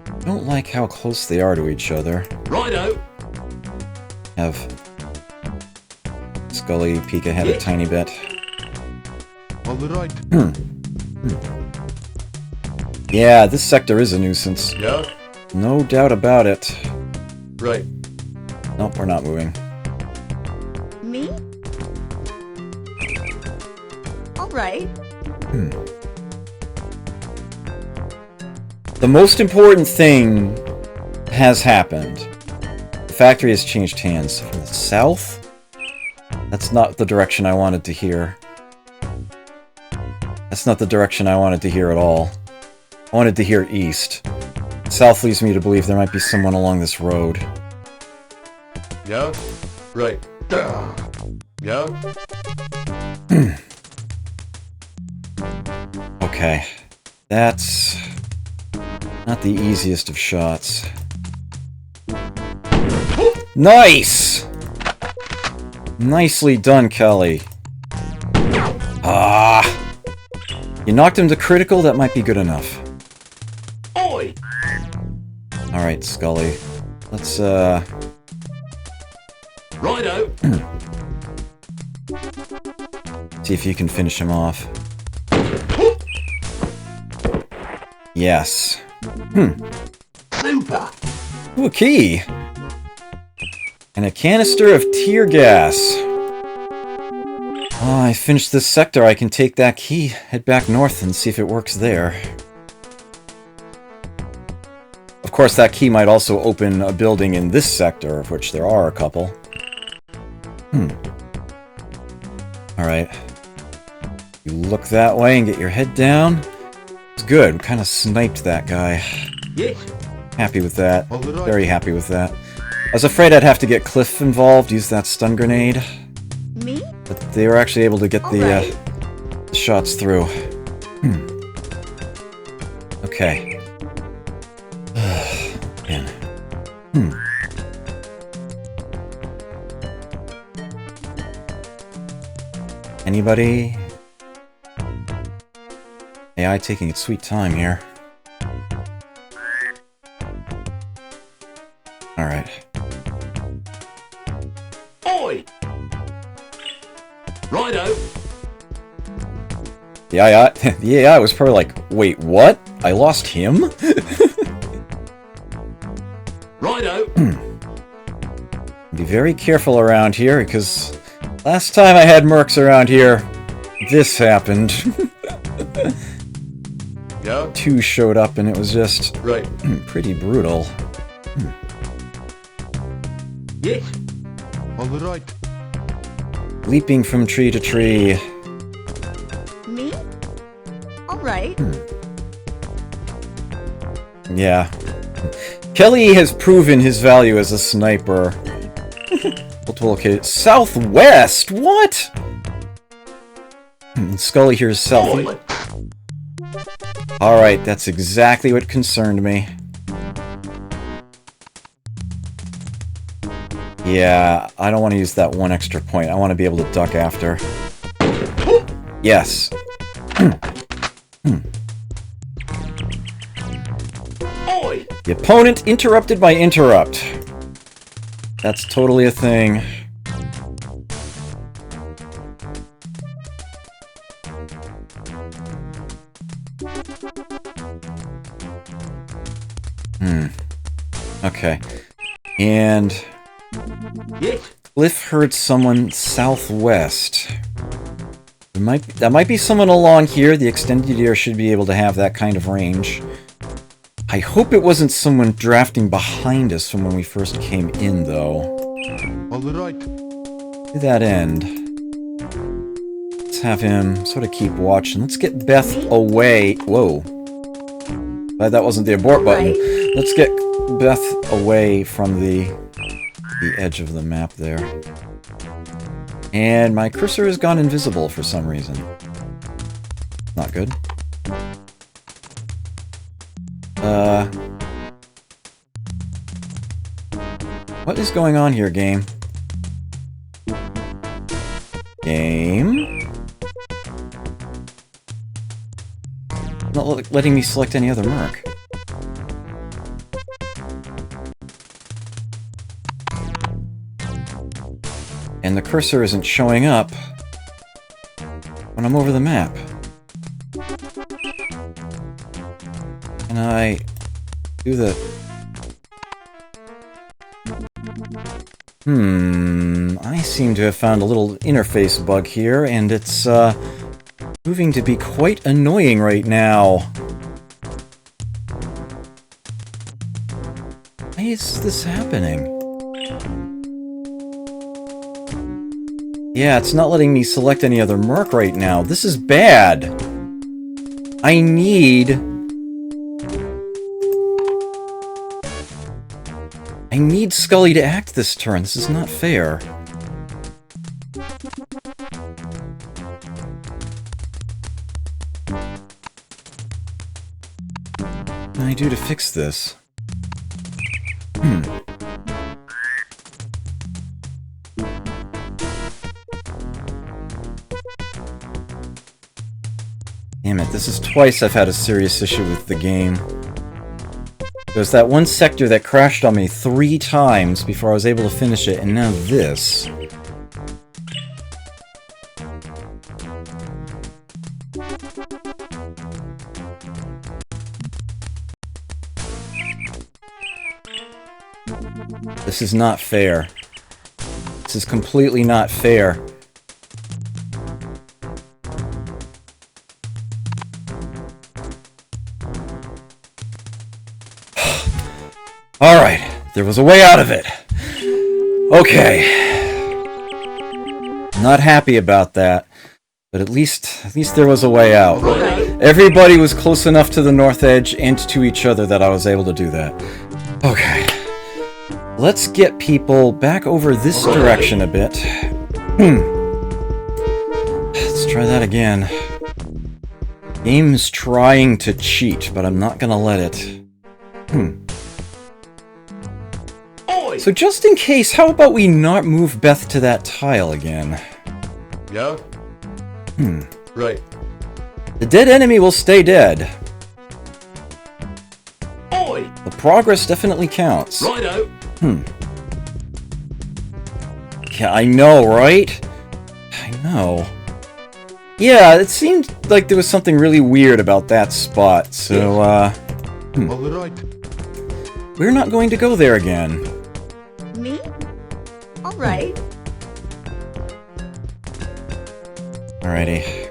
I don't like how close they are to each other. Righto. Have Scully peek ahead a tiny bit. All right. Yeah, this sector is a nuisance. Yeah. No doubt about it. Right. Nope, we're not moving. Me? Alright. The most important thing has happened. The factory has changed hands. From the south? That's not the direction I wanted to hear. That's not the direction I wanted to hear at all. I wanted to hear east. South leads me to believe there might be someone along this road. Yeah. Right. Yeah. Okay. That's not the easiest of shots. Nice! Nicely done, Kelly. Ah! You knocked him to critical, that might be good enough. Oi. Alright, Scully. Let's, Righto. see if you can finish him off. Yes. Super. Ooh, a key! And a canister of tear gas. Oh, I finished this sector. I can take that key, head back north, and see if it works there. Of course, that key might also open a building in this sector, of which there are a couple. Alright. You look that way and get your head down. It's good. Kind of sniped that guy. Yes. Happy with that. All right. Very happy with that. I was afraid I'd have to get Cliff involved, use that stun grenade. Me? But they were actually able to get the shots through. Okay. Man. Anybody? AI taking its sweet time here. Alright. Oi. Righto. The AI was probably like, wait, what? I lost him? Righto. Be very careful around here, because last time I had mercs around here, this happened. Yeah. 2 showed up and it was just Right. pretty brutal. Yes. All right. Leaping from tree to tree. Me? All right. Yeah. Kelly has proven his value as a sniper. Multiple located. Southwest? What? Scully here's south. Alright, that's exactly what concerned me. Yeah, I don't want to use that 1 extra point. I want to be able to duck after. Yes. The opponent interrupted my interrupt. That's totally a thing. Okay. And Yes. Cliff heard someone southwest. That might be someone along here. The extended ear should be able to have that kind of range. I hope it wasn't someone drafting behind us from when we first came in, though. All right. To that end, let's have him sort of keep watching. Let's get Beth away. Whoa. Glad that wasn't the abort button. Let's get Beth away from the edge of the map there. And my cursor has gone invisible for some reason. Not good. What is going on here, game? Game? Not letting me select any other merc. And the cursor isn't showing up when I'm over the map. Can I do the... I seem to have found a little interface bug here, and it's, proving to be quite annoying right now. Why is this happening? Yeah, it's not letting me select any other merc right now. This is bad. I need Scully to act this turn. This is not fair. What can I do to fix this? Damn it, this is twice I've had a serious issue with the game. There's that one sector that crashed on me 3 times before I was able to finish it, and now this. This is not fair. This is completely not fair. Alright, there was a way out of it. Okay. Not happy about that, but at least there was a way out. Everybody was close enough to the north edge and to each other that I was able to do that. Okay. Let's get people back over this direction a bit. Let's try that again. Game's trying to cheat, but I'm not gonna let it. So just in case, how about we not move Beth to that tile again? Yeah? Right. The dead enemy will stay dead. The progress definitely counts. Righto. Yeah, I know, right? I know. Yeah, it seemed like there was something really weird about that spot, so, Alright. we're not going to go there again. Me? Alright. Alrighty.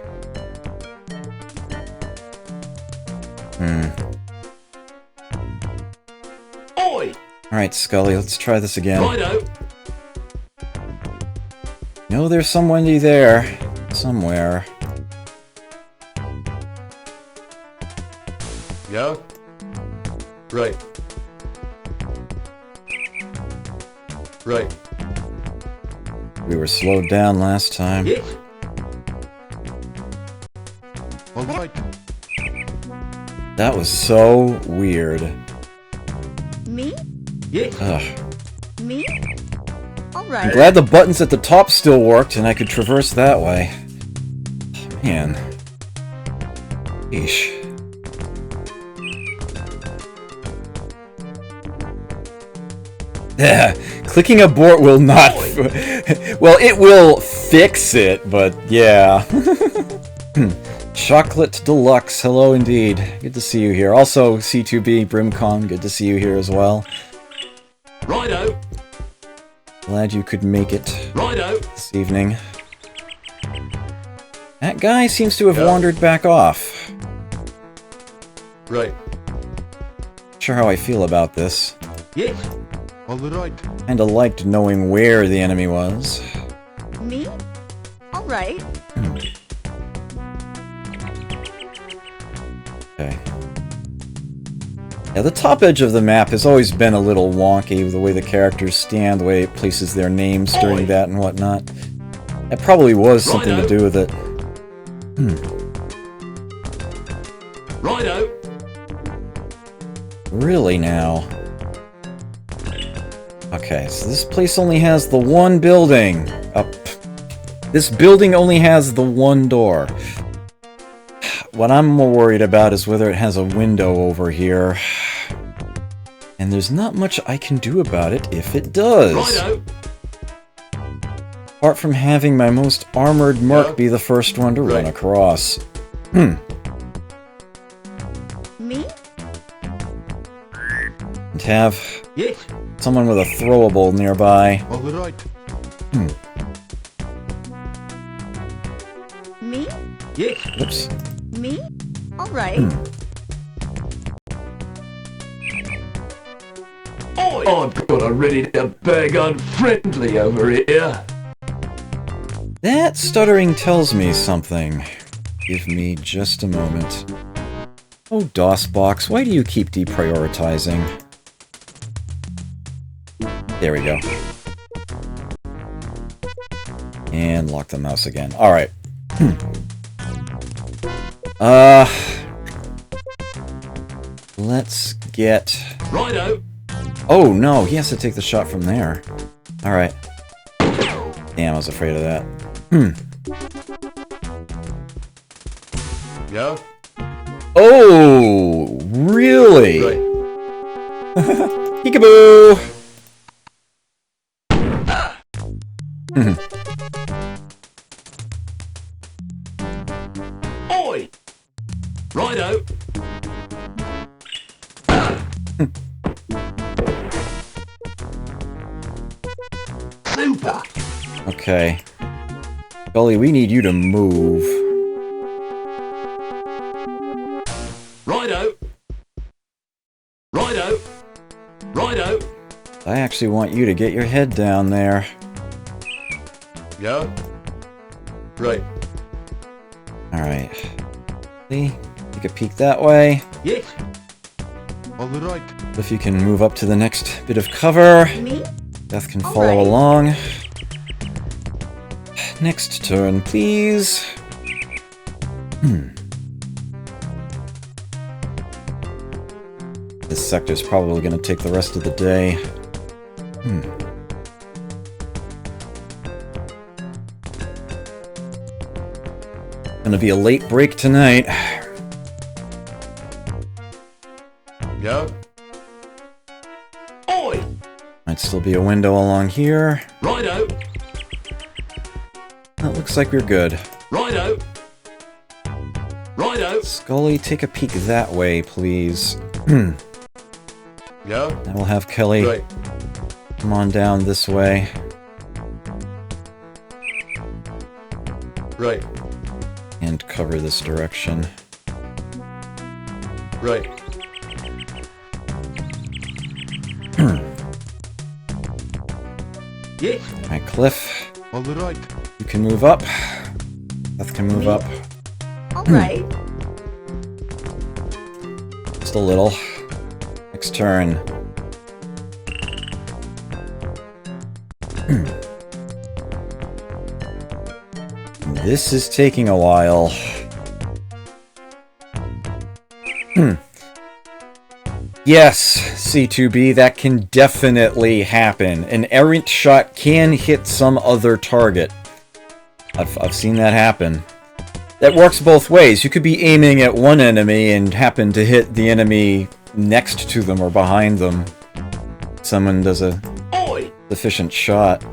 Oi! Alright, Scully, let's try this again. Righto! No, there's somebody there. Somewhere. Yeah? Right. Right. We were slowed down last time. Yes. Alright. That was so weird. Me? Yes. Ugh. Me? I'm Alright. glad the buttons at the top still worked and I could traverse that way. Man. Eesh. Yeah, clicking abort will not... well, it will fix it, but yeah. Chocolate Deluxe, hello indeed. Good to see you here. Also, C2B, Brimcon, good to see you here as well. Righto! Glad you could make it Righto! this evening. That guy seems to have wandered back off. Right. Not sure how I feel about this. Yes. Alright. Kinda liked knowing where the enemy was. Me? Alright. Okay. Yeah, the top edge of the map has always been a little wonky, the way the characters stand, the way it places their names during that and whatnot. That probably was something to do with it. Righto! Really now? Okay, so this place only has the one building. This building only has the one door. What I'm more worried about is whether it has a window over here. And there's not much I can do about it if it does. Righto! Apart from having my most armored merc be the first one to run across. Me? And have Yes. someone with a throwable nearby. Alright. Me? Yes. Oops. Me? Alright. Oi! I've got a ready to bag unfriendly over here. That stuttering tells me something. Give me just a moment. Oh, DOSBox, why do you keep deprioritizing? There we go. And lock the mouse again. Alright. Let's get... Righto! Oh, no, he has to take the shot from there. Alright. Damn, I was afraid of that. Yeah? Oh, really? Right. Peekaboo! Oi! Righto! Super! Okay. Gully, we need you to move. Righto! Righto! Righto! I actually want you to get your head down there. Yeah? Right. Alright. See? Take a peek that way. Yes. Alright. If you can move up to the next bit of cover, Me? Death can All follow right. along. Next turn, please. This sector's probably going to take the rest of the day. Gonna be a late break tonight. Yeah? Oi! Might still be a window along here. Righto! That looks like we're good. Righto! Righto. Scully, take a peek that way, please. Yeah. And we'll have Kelly Right. come on down this way. Right. And cover this direction. Right. Yes. Alright, Cliff, All right. you can move up. Beth can move up. All right. Just a little. Next turn. This is taking a while. Yes, C2B, that can definitely happen. An errant shot can hit some other target. I've seen that happen. That works both ways. You could be aiming at one enemy and happen to hit the enemy next to them or behind them. Someone does a sufficient shot.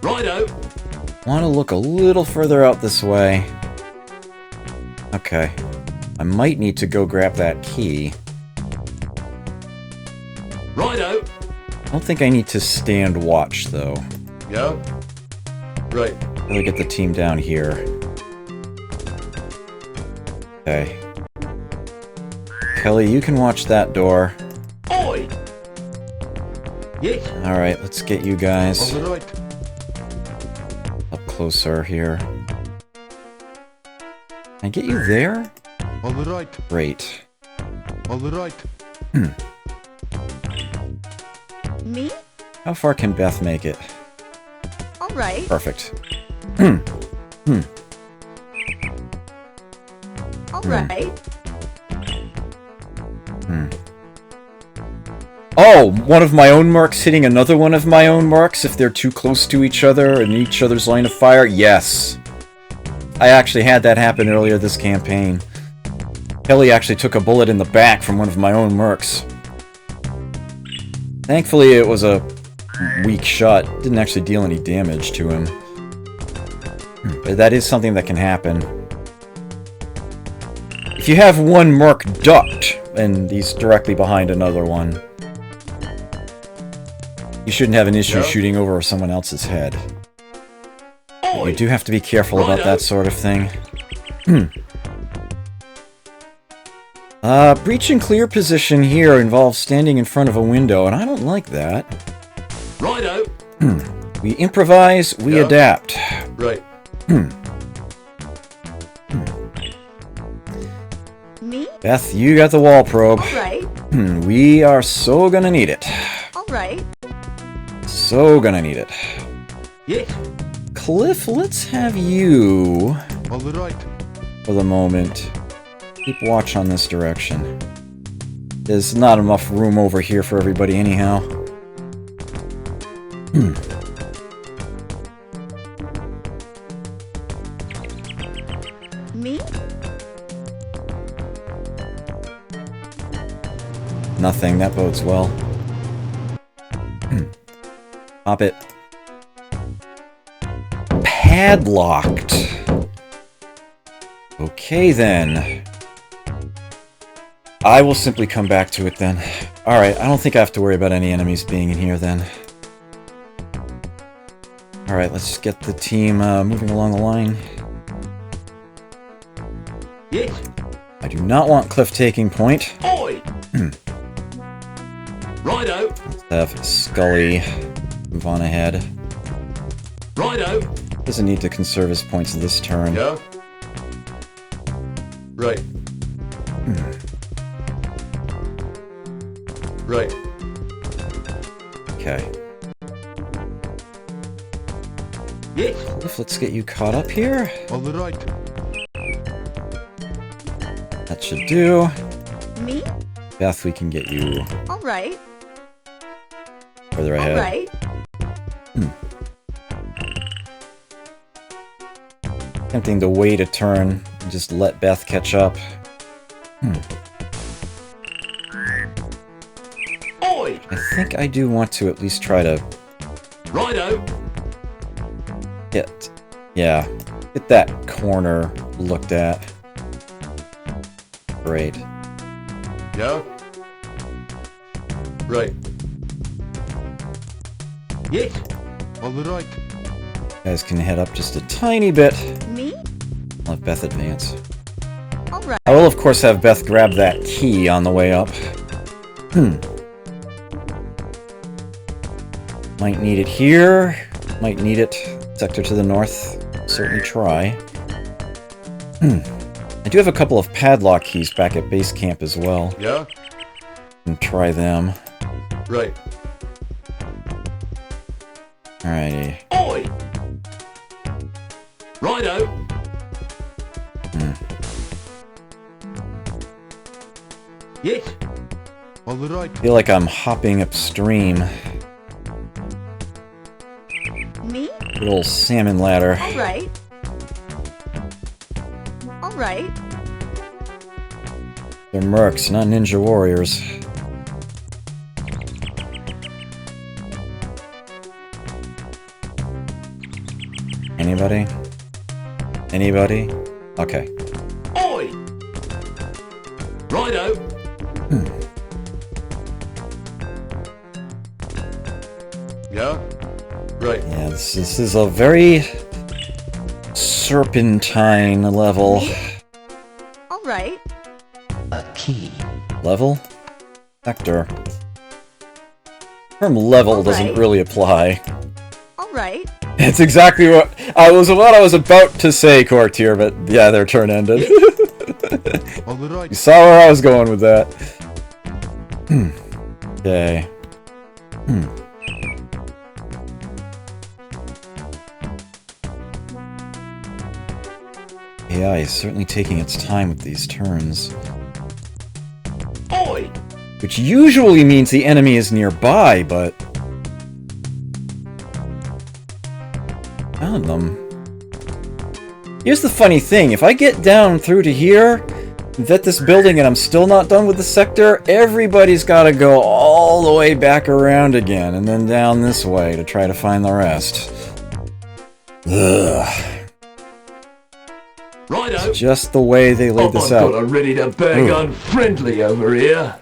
Righto. Want to look a little further out this way. Okay. I might need to go grab that key. Righto. I don't think I need to stand watch, though. Yeah. Right. Really get the team down here. Okay. Kelly, you can watch that door. Oi. Yes. Alright, let's get you guys All right. up closer here. Can I get you there? All right. Great. All right. Me? How far can Beth make it? All right. Perfect. All right. Oh, one of my own mercs hitting another one of my own mercs if they're too close to each other in each other's line of fire? Yes. I actually had that happen earlier this campaign. Kelly actually took a bullet in the back from one of my own mercs. Thankfully, it was a weak shot. Didn't actually deal any damage to him. But that is something that can happen. If you have one merc ducked, and he's directly behind another one, you shouldn't have an issue shooting over someone else's head. But you do have to be careful about that sort of thing. Breach and clear position here involves standing in front of a window, and I don't like that. Righto. We improvise, we adapt. Right. Me? Beth, you got the wall probe. All right. We are so gonna need it. All right. So gonna need it. Yes. Cliff, let's have you, All right. for the moment, keep watch on this direction. There's not enough room over here for everybody anyhow. Me? Nothing, that bodes well. Pop it. Padlocked. Okay then. I will simply come back to it then. Alright, I don't think I have to worry about any enemies being in here then. Alright, let's just get the team moving along the line. Yes. I do not want Cliff taking point. Oi. Righto. Let's have Scully move on ahead. Righto. Doesn't need to conserve his points this turn. Yeah. Right. Right. Okay. Yes. Cliff, let's get you caught up here. All right. That should do. Me? Beth, we can get you All right. further All ahead. right. Tempting to wait a turn and just let Beth catch up. Oi. I think I do want to at least try to Righto. get that corner looked at. Great. Yeah? Right. Yes. All right. You guys can head up just a tiny bit. Me? I'll have Beth advance. Alright. I will, of course, have Beth grab that key on the way up. Might need it here. Might need it. Sector to the north. Certainly try. I do have a couple of padlock keys back at base camp as well. Yeah? And try them. Right. Alrighty. Oi! Righto. Yes. All right. I feel like I'm hopping upstream. Me? Little salmon ladder. Alright. Alright. They're mercs, not ninja warriors. Anybody? Anybody? Okay. Oi! Righto. Yeah? Right. Yeah, this is a very serpentine level. Alright. A key. Level? Sector. Term level doesn't Alright. really apply. Alright. It's exactly what I was about to say, Courtier, but yeah, their turn ended. All right. You saw where I was going with that. Okay. AI is certainly taking its time with these turns. Oi! Which usually means the enemy is nearby, but... Found them. Here's the funny thing, if I get down through to here, vet this building and I'm still not done with the sector, everybody's gotta go all the way back around again, and then down this way to try to find the rest. Ugh. Righto. Just the way they laid this I've got out. a ready to bag unfriendly over here.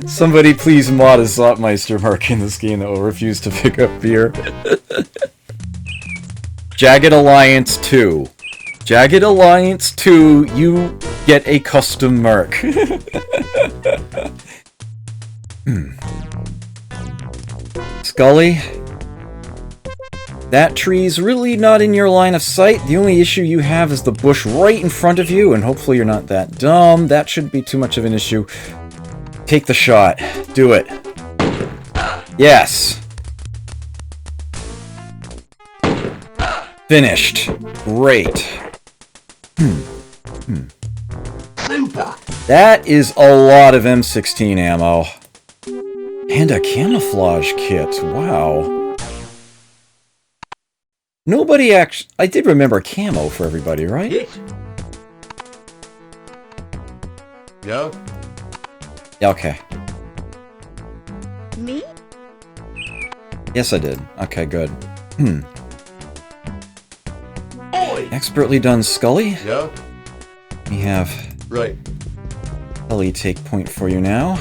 Somebody please mod a Zotmeister mark in this game that will refuse to pick up beer. Jagged Alliance 2. Jagged Alliance 2, you get a custom mark. Scully? That tree's really not in your line of sight. The only issue you have is the bush right in front of you, and hopefully you're not that dumb. That shouldn't be too much of an issue. Take the shot. Do it. Yes. Finished. Great. Super. That is a lot of M16 ammo. And a camouflage kit. Wow. Nobody actually... I did remember camo for everybody, right? Yes. Yeah? Yeah, okay. Me? Yes, I did. Okay, good. Oi! Expertly done, Scully. Yeah? We have Right. Scully take point for you now.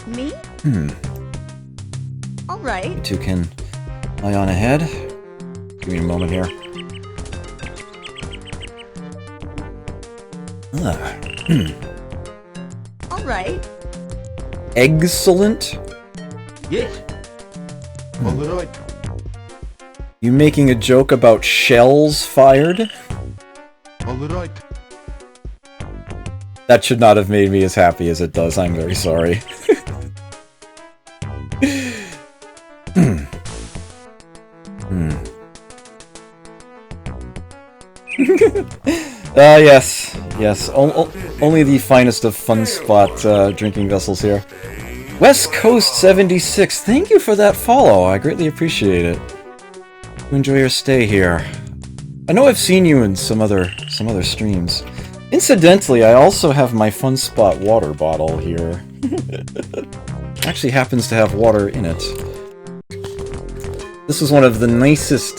Me? Alright. You two can lie on ahead. Give me a moment here. Alright. Excellent. Yes. All right. You making a joke about shells fired? All right. That should not have made me as happy as it does. I'm very sorry. Yes. Yes. Only the finest of fun spot drinking vessels here. West Coast 76, thank you for that follow. I greatly appreciate it. You enjoy your stay here. I know I've seen you in some other streams. Incidentally, I also have my Fun Spot water bottle here. Actually happens to have water in it. This was one of the nicest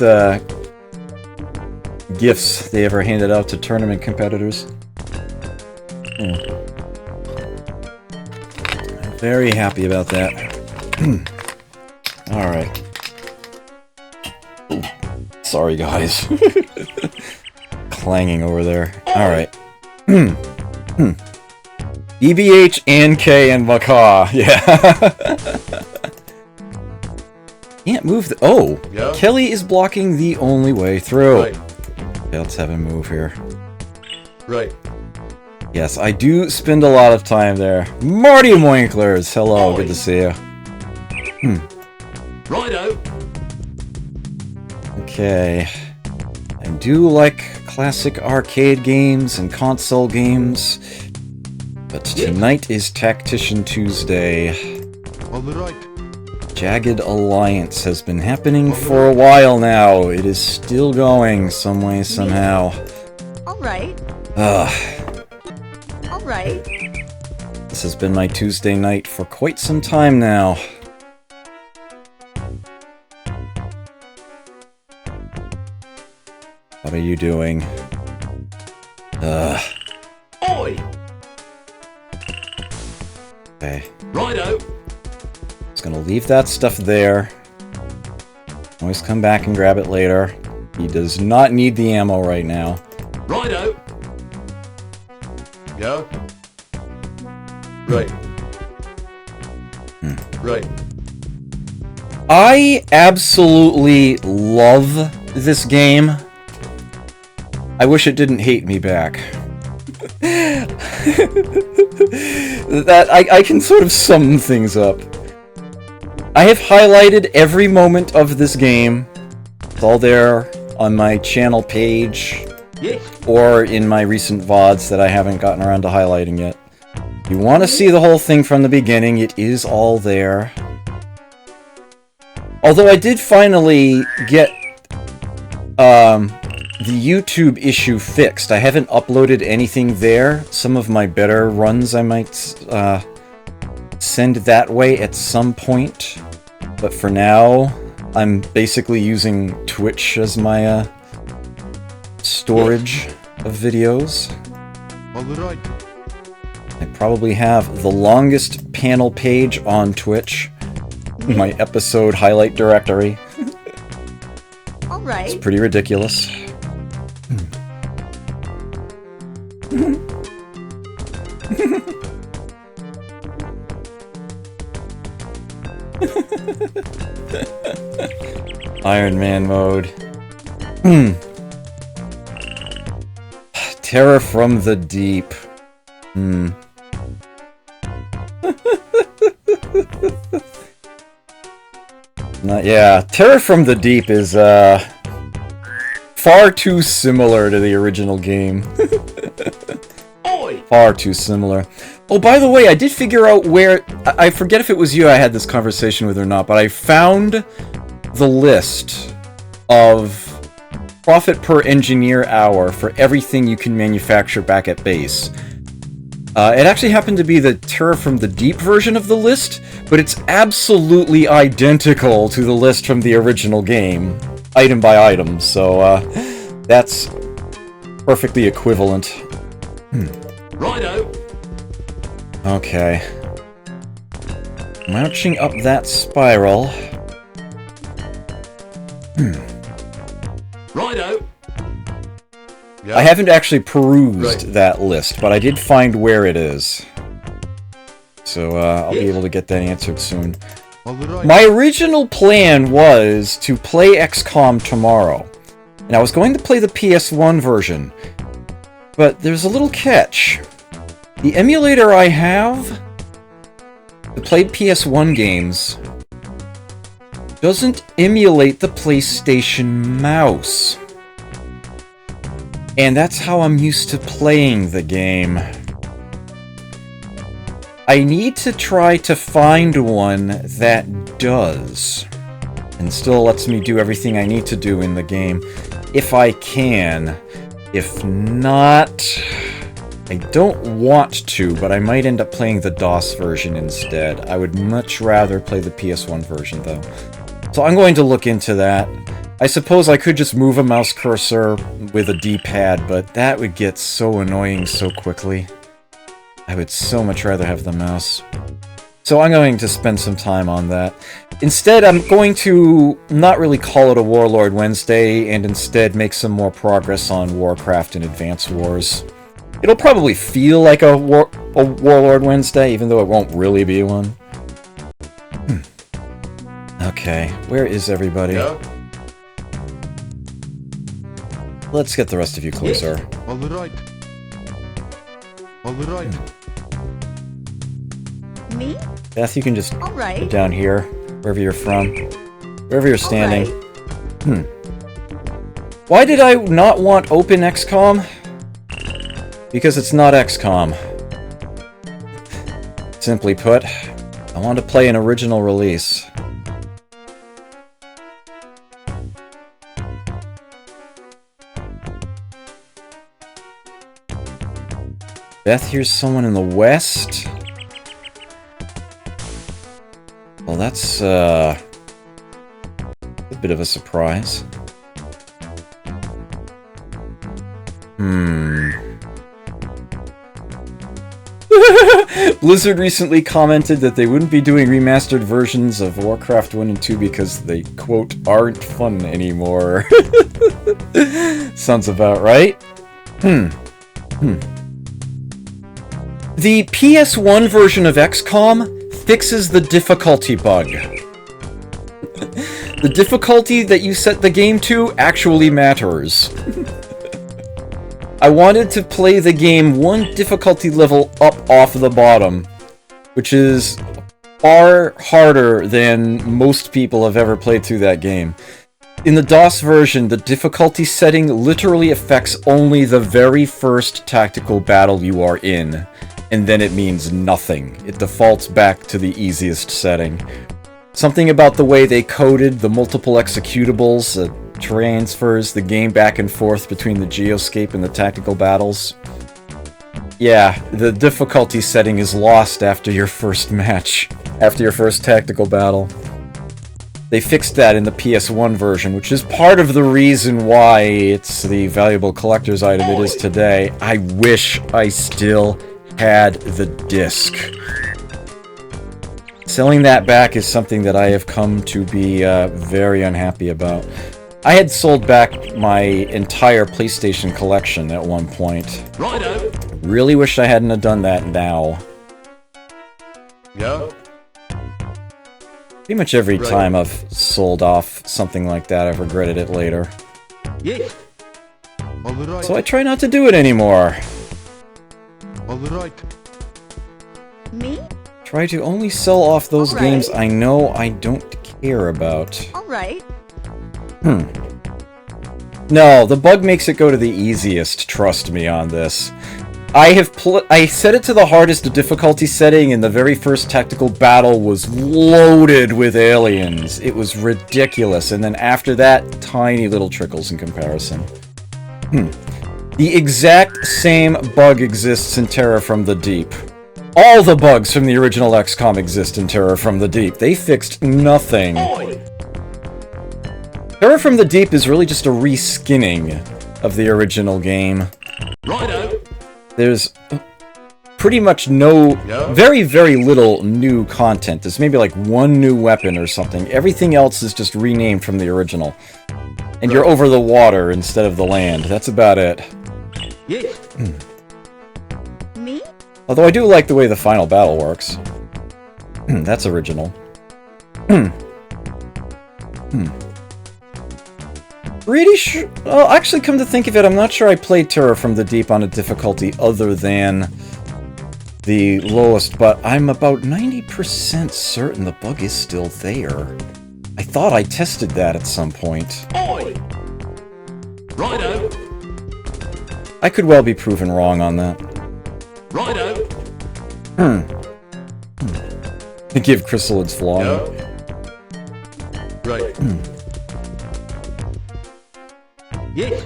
gifts they ever handed out to tournament competitors. Very happy about that. Alright. Sorry, guys. Clanging over there. Alright. EBH, and K, and Macaw. Yeah. Can't move the... Oh! Yeah. Kelly is blocking the only way through. Right. Okay, let's have him move here. Right. Yes, I do spend a lot of time there. Marty Moinklers! Hello, good to see you. Righto. Okay. I do like classic arcade games and console games, but tonight is Tactician Tuesday. All right. Jagged Alliance has been happening for a while now. It is still going some way, somehow. Alright, Ugh. alright. This has been my Tuesday night for quite some time now. What are you doing? Ugh. Oi. Okay. Righto. Just gonna leave that stuff there. Always come back and grab it later. He does not need the ammo right now. Righto. Yeah. Right. Right. I absolutely love this game. I wish it didn't hate me back. That I can sort of sum things up. I have highlighted every moment of this game. It's all there on my channel page Yes. or in my recent VODs that I haven't gotten around to highlighting yet. If you want to see the whole thing from the beginning, it is all there. Although I did finally get the YouTube issue fixed. I haven't uploaded anything there. Some of my better runs I might send that way at some point. But for now, I'm basically using Twitch as my storage of videos. All right. I probably have the longest panel page on Twitch. My episode highlight directory. It's Alright, pretty ridiculous. Ironman mode. Terror from the deep. Yeah, Terror from the Deep is far too similar to the original game. Oi. Far too similar. Oh, by the way, I did figure out where... I forget if it was you I had this conversation with or not, but I found the list of profit per engineer hour for everything you can manufacture back at base. It actually happened to be the Terror from the Deep version of the list, but it's absolutely identical to the list from the original game, item by item, so that's perfectly equivalent. Righto. Okay. Marching up that spiral. Righto. Yeah. I haven't actually perused that list, but I did find where it is. So I'll be able to get that answered soon. All right. My original plan was to play XCOM tomorrow. And I was going to play the PS1 version. But there's a little catch. The emulator I have to play PS1 games doesn't emulate the PlayStation mouse. And that's how I'm used to playing the game. I need to try to find one that does, and still lets me do everything I need to do in the game, if I can. If not, I don't want to, but I might end up playing the DOS version instead. I would much rather play the PS1 version, though. So I'm going to look into that. I suppose I could just move a mouse cursor with a D-pad, but that would get so annoying so quickly. I would so much rather have the mouse. So I'm going to spend some time on that. Instead, I'm going to not really call it a Warlord Wednesday, and instead make some more progress on Warcraft and Advance Wars. It'll probably feel like a Warlord Wednesday, even though it won't really be one. Okay, where is everybody? Yeah. Let's get the rest of you closer. All right. All right. Me? Beth, you can just All go right. down here, wherever you're from. Wherever you're standing. Why did I not want Open XCOM? Because it's not XCOM. Simply put, I want to play an original release. Beth, here's someone in the west. Well, that's, a bit of a surprise. Blizzard recently commented that they wouldn't be doing remastered versions of Warcraft 1 and 2 because they, quote, aren't fun anymore. Sounds about right. The PS1 version of XCOM fixes the difficulty bug. The difficulty that you set the game to actually matters. I wanted to play the game one difficulty level up off the bottom, which is far harder than most people have ever played through that game. In the DOS version, the difficulty setting literally affects only the very first tactical battle you are in, and then it means nothing. It defaults back to the easiest setting. Something about the way they coded the multiple executables transfers the game back and forth between the geoscape and the tactical battles. Yeah, the difficulty setting is lost after your first match, after your first tactical battle. They fixed that in the PS1 version, which is part of the reason why it's the valuable collector's item it is today. I wish I still had the disc. Selling that back is something that I have come to be very unhappy about. I had sold back my entire PlayStation collection at one point. Righto. Really wish I hadn't have done that now. Yeah. Pretty much every time I've sold off something like that, I've regretted it later. Yeah. All right. So I try not to do it anymore. All right. Me? Try to only sell off those Alright. games I know I don't care about. All right. No, the bug makes it go to the easiest, trust me on this. I set it to the hardest difficulty setting, and the very first tactical battle was loaded with aliens. It was ridiculous, and then after that, tiny little trickles in comparison. The exact same bug exists in Terror from the Deep. All the bugs from the original XCOM exist in Terror from the Deep. They fixed nothing. Terror from the Deep is really just a reskinning of the original game. Righto. There's pretty much no, very, very little new content. There's maybe like one new weapon or something. Everything else is just renamed from the original. And you're over the water instead of the land. That's about it. Yeah. Me? Although I do like the way the final battle works. That's original. Pretty sure... Well, actually, come to think of it, I'm not sure I played Terror from the Deep on a difficulty other than the lowest, but I'm about 90% certain the bug is still there. I thought I tested that at some point. Righto. I could well be proven wrong on that. Righto. To give Chrysalids flaw. Right. Yeah.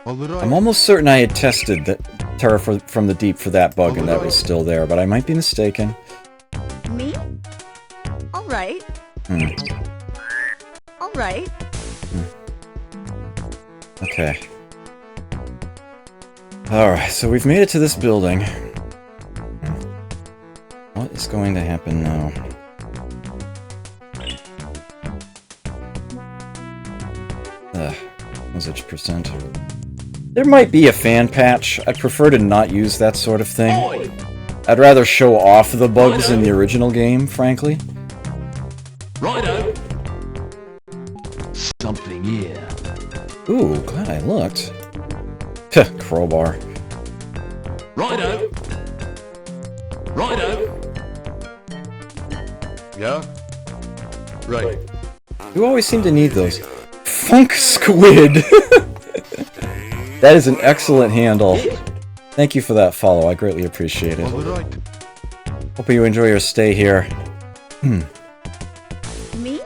All right. I'm almost certain I had tested that Terror from the Deep for that bug and that was still there, but I might be mistaken. Me? All right. Alright. Okay. Alright, so we've made it to this building. What is going to happen now? Usage percent. There might be a fan patch. I'd prefer to not use that sort of thing. I'd rather show off the bugs in the original game, frankly. Righto. Something here. Ooh, glad I looked. Crowbar. Righto. Righto. Yeah? Right. You always seem to need those. Funk Squid! That is an excellent handle. Thank you for that follow, I greatly appreciate it. Alright. Hope you enjoy your stay here. Me?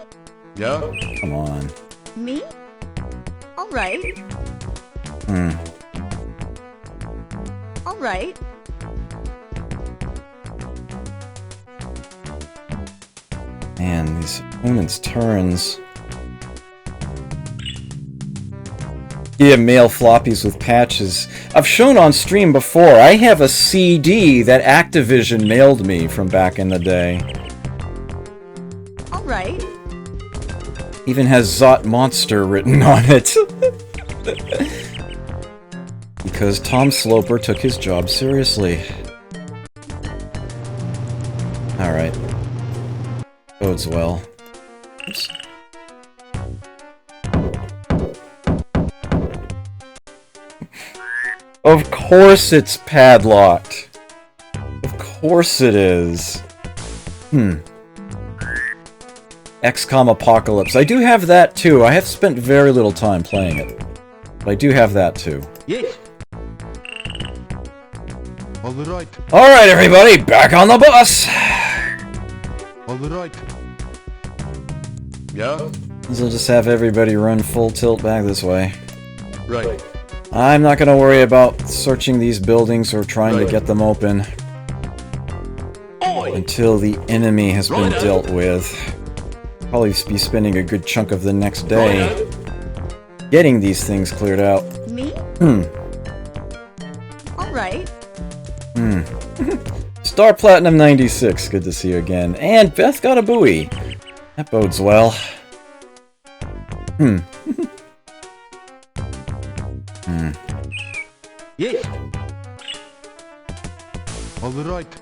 Yeah? Come on. Me? Alright. Alright. Man, these opponents' turns. Yeah, mail floppies with patches. I've shown on stream before, I have a CD that Activision mailed me from back in the day. Alright. Even has Zot Monster written on it. Because Tom Sloper took his job seriously. Alright. Bodes well. Oops. Of course it's padlocked. Of course it is. XCOM Apocalypse. I do have that too. I have spent very little time playing it. But I do have that too. Yes. Alright. Alright everybody, back on the bus! Alright. Yeah? This will just have everybody run full tilt back this way. Right. I'm not gonna worry about searching these buildings or trying to get them open until the enemy has been dealt with. Probably be spending a good chunk of the next day getting these things cleared out. Me? Alright. Star Platinum 96, good to see you again. And Beth got a buoy. That bodes well. Yes. Alright.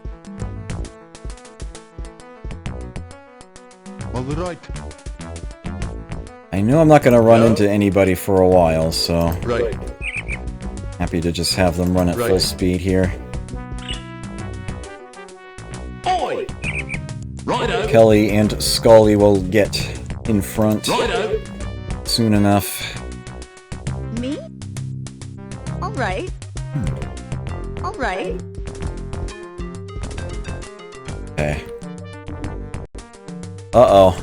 Alright. I know I'm not gonna run into anybody for a while, so Right. happy to just have them run at full speed here. Oi. Righto. Kelly and Scully will get in front Righto. soon enough. Me? Alright. Alright. Okay. Uh-oh.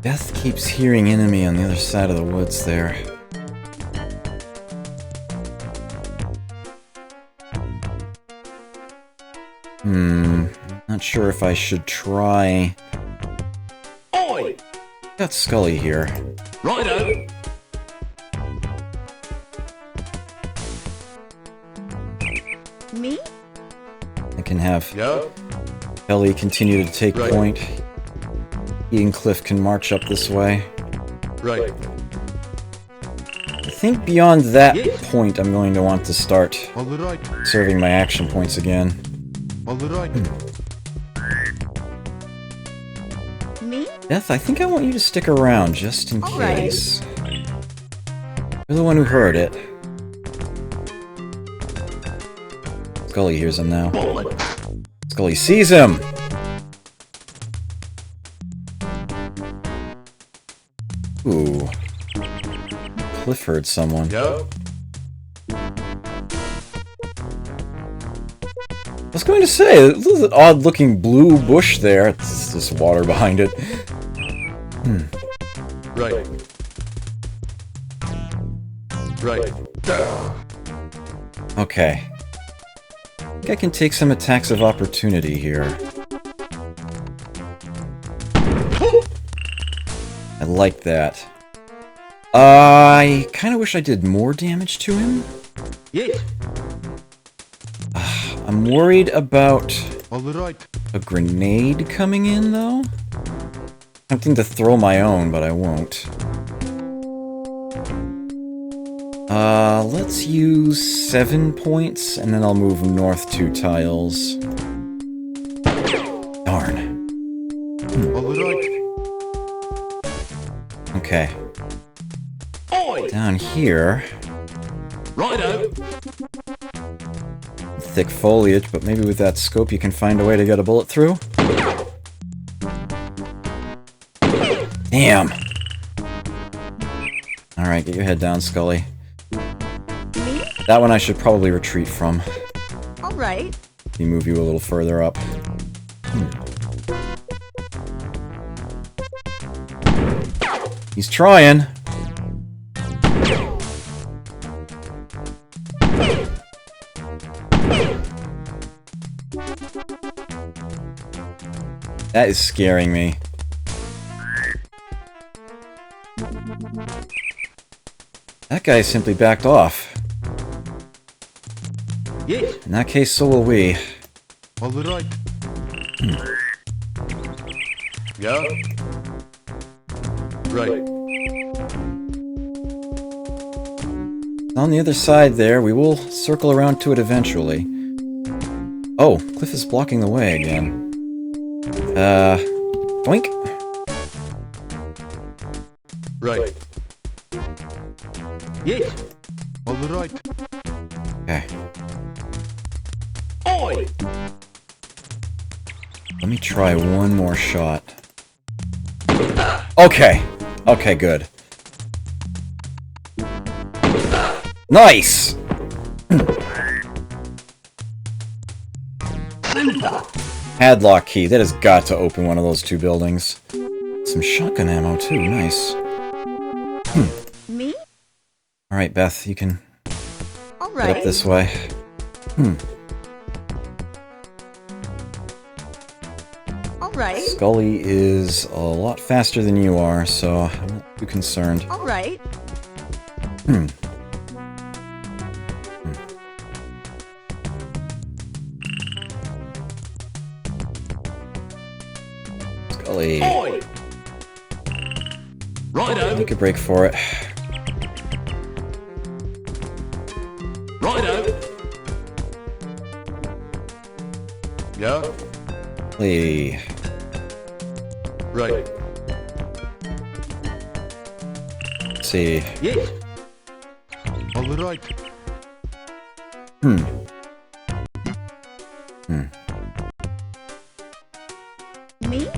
Beth keeps hearing enemy on the other side of the woods there. Not sure if I should try. Oi. Got Scully here. Righto. Me? I can have Yeah? Kelly continue to take Right. point. He and Cliff can march up this way. Right. I think beyond that point I'm going to want to start Alright. serving my action points again. Alright. Me? Beth, I think I want you to stick around just in All right. case. You're the one who heard it. Scully hears him now. Scully sees him! Ooh. Cliff heard someone. Yeah? I was going to say, there's an odd-looking blue bush there. It's just water behind it. Right. Right. Okay. I think I can take some attacks of opportunity here. I like that. I kind of wish I did more damage to him. Yes. I'm worried about All right. a grenade coming in, though. Tempting to throw my own, but I won't. Let's use 7 points, and then I'll move north 2 tiles. Darn. All right. Okay. Down here... Righto. thick foliage, but maybe with that scope you can find a way to get a bullet through? Damn! Alright, get your head down, Scully. Me? That one I should probably retreat from. Alright. Let me move you a little further up. He's trying! That is scaring me. That guy simply backed off. Yes. In that case, so will we. All right. Yeah. Right. On the other side there, we will circle around to it eventually. Oh, Cliff is blocking the way again. Boink. Right. Yes. All right. Okay. Oi. Let me try one more shot. Okay. Okay, good. Nice! Padlock key. That has got to open one of those 2 buildings. Some shotgun ammo, too. Nice. Me? Alright, Beth, you can All get up right. this way. All right. Scully is a lot faster than you are, so I'm not too concerned. All right. Scully, Oi. Righto. make a break for it. Righto. Yeah. Scully. Right. Let's see. Yes. All right. Me?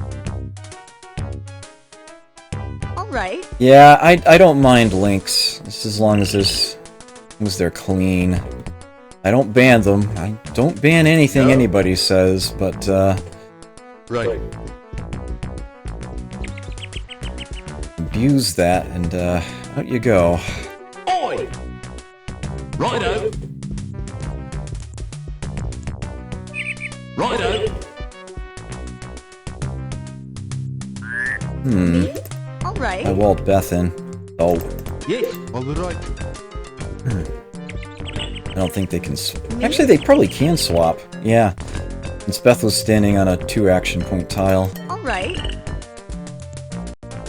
All right. Yeah, I don't mind links, just as long as they're clean. I don't ban them. I don't ban anything No. anybody says, but Right. abuse that, and out you go. Oi. Righto. Righto. Me? All right. I walled Beth in. Oh, Yes. All right. I don't think they can... Actually, they probably can swap. Yeah. Since Beth was standing on a 2 action point tile. All right.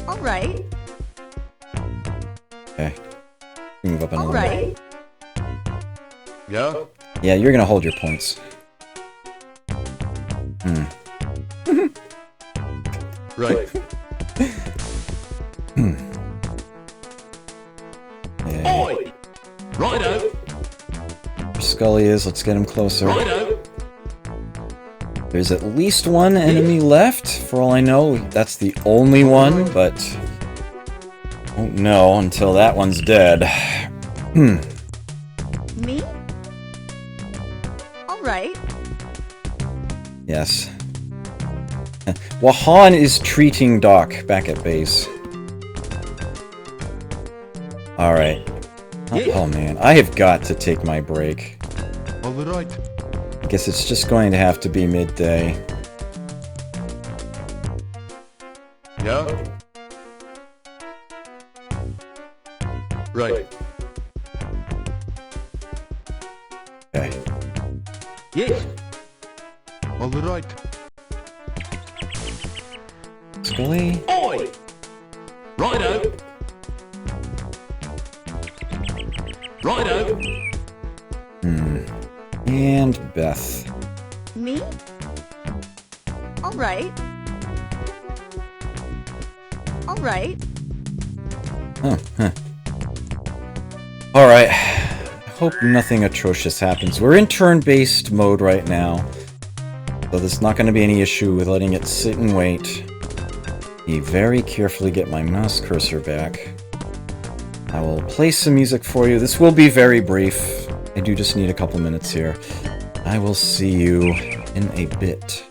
All right. Okay. Move up in a All little bit. right. Yeah. Yeah, you're gonna hold your points. Right. Yeah. Oi. Righto. Where Scully is, let's get him closer. Righto. There's at least one enemy left. For all I know, that's the only one, but... won't know until that one's dead. Me? All right. Yes. Wahan is treating Doc back at base. Alright. Oh man, I have got to take my break. All right. I guess it's just going to have to be midday. Yeah. Right. Okay. Yes. All right. Scully? Oi! Righto. Righto. And Beth. Me? All right. All right. Oh, huh. Alright. I hope nothing atrocious happens. We're in turn-based mode right now, so there's not going to be any issue with letting it sit and wait. Very carefully get my mouse cursor back. I will play some music for you. This will be very brief. I do just need a couple minutes here. I will see you in a bit.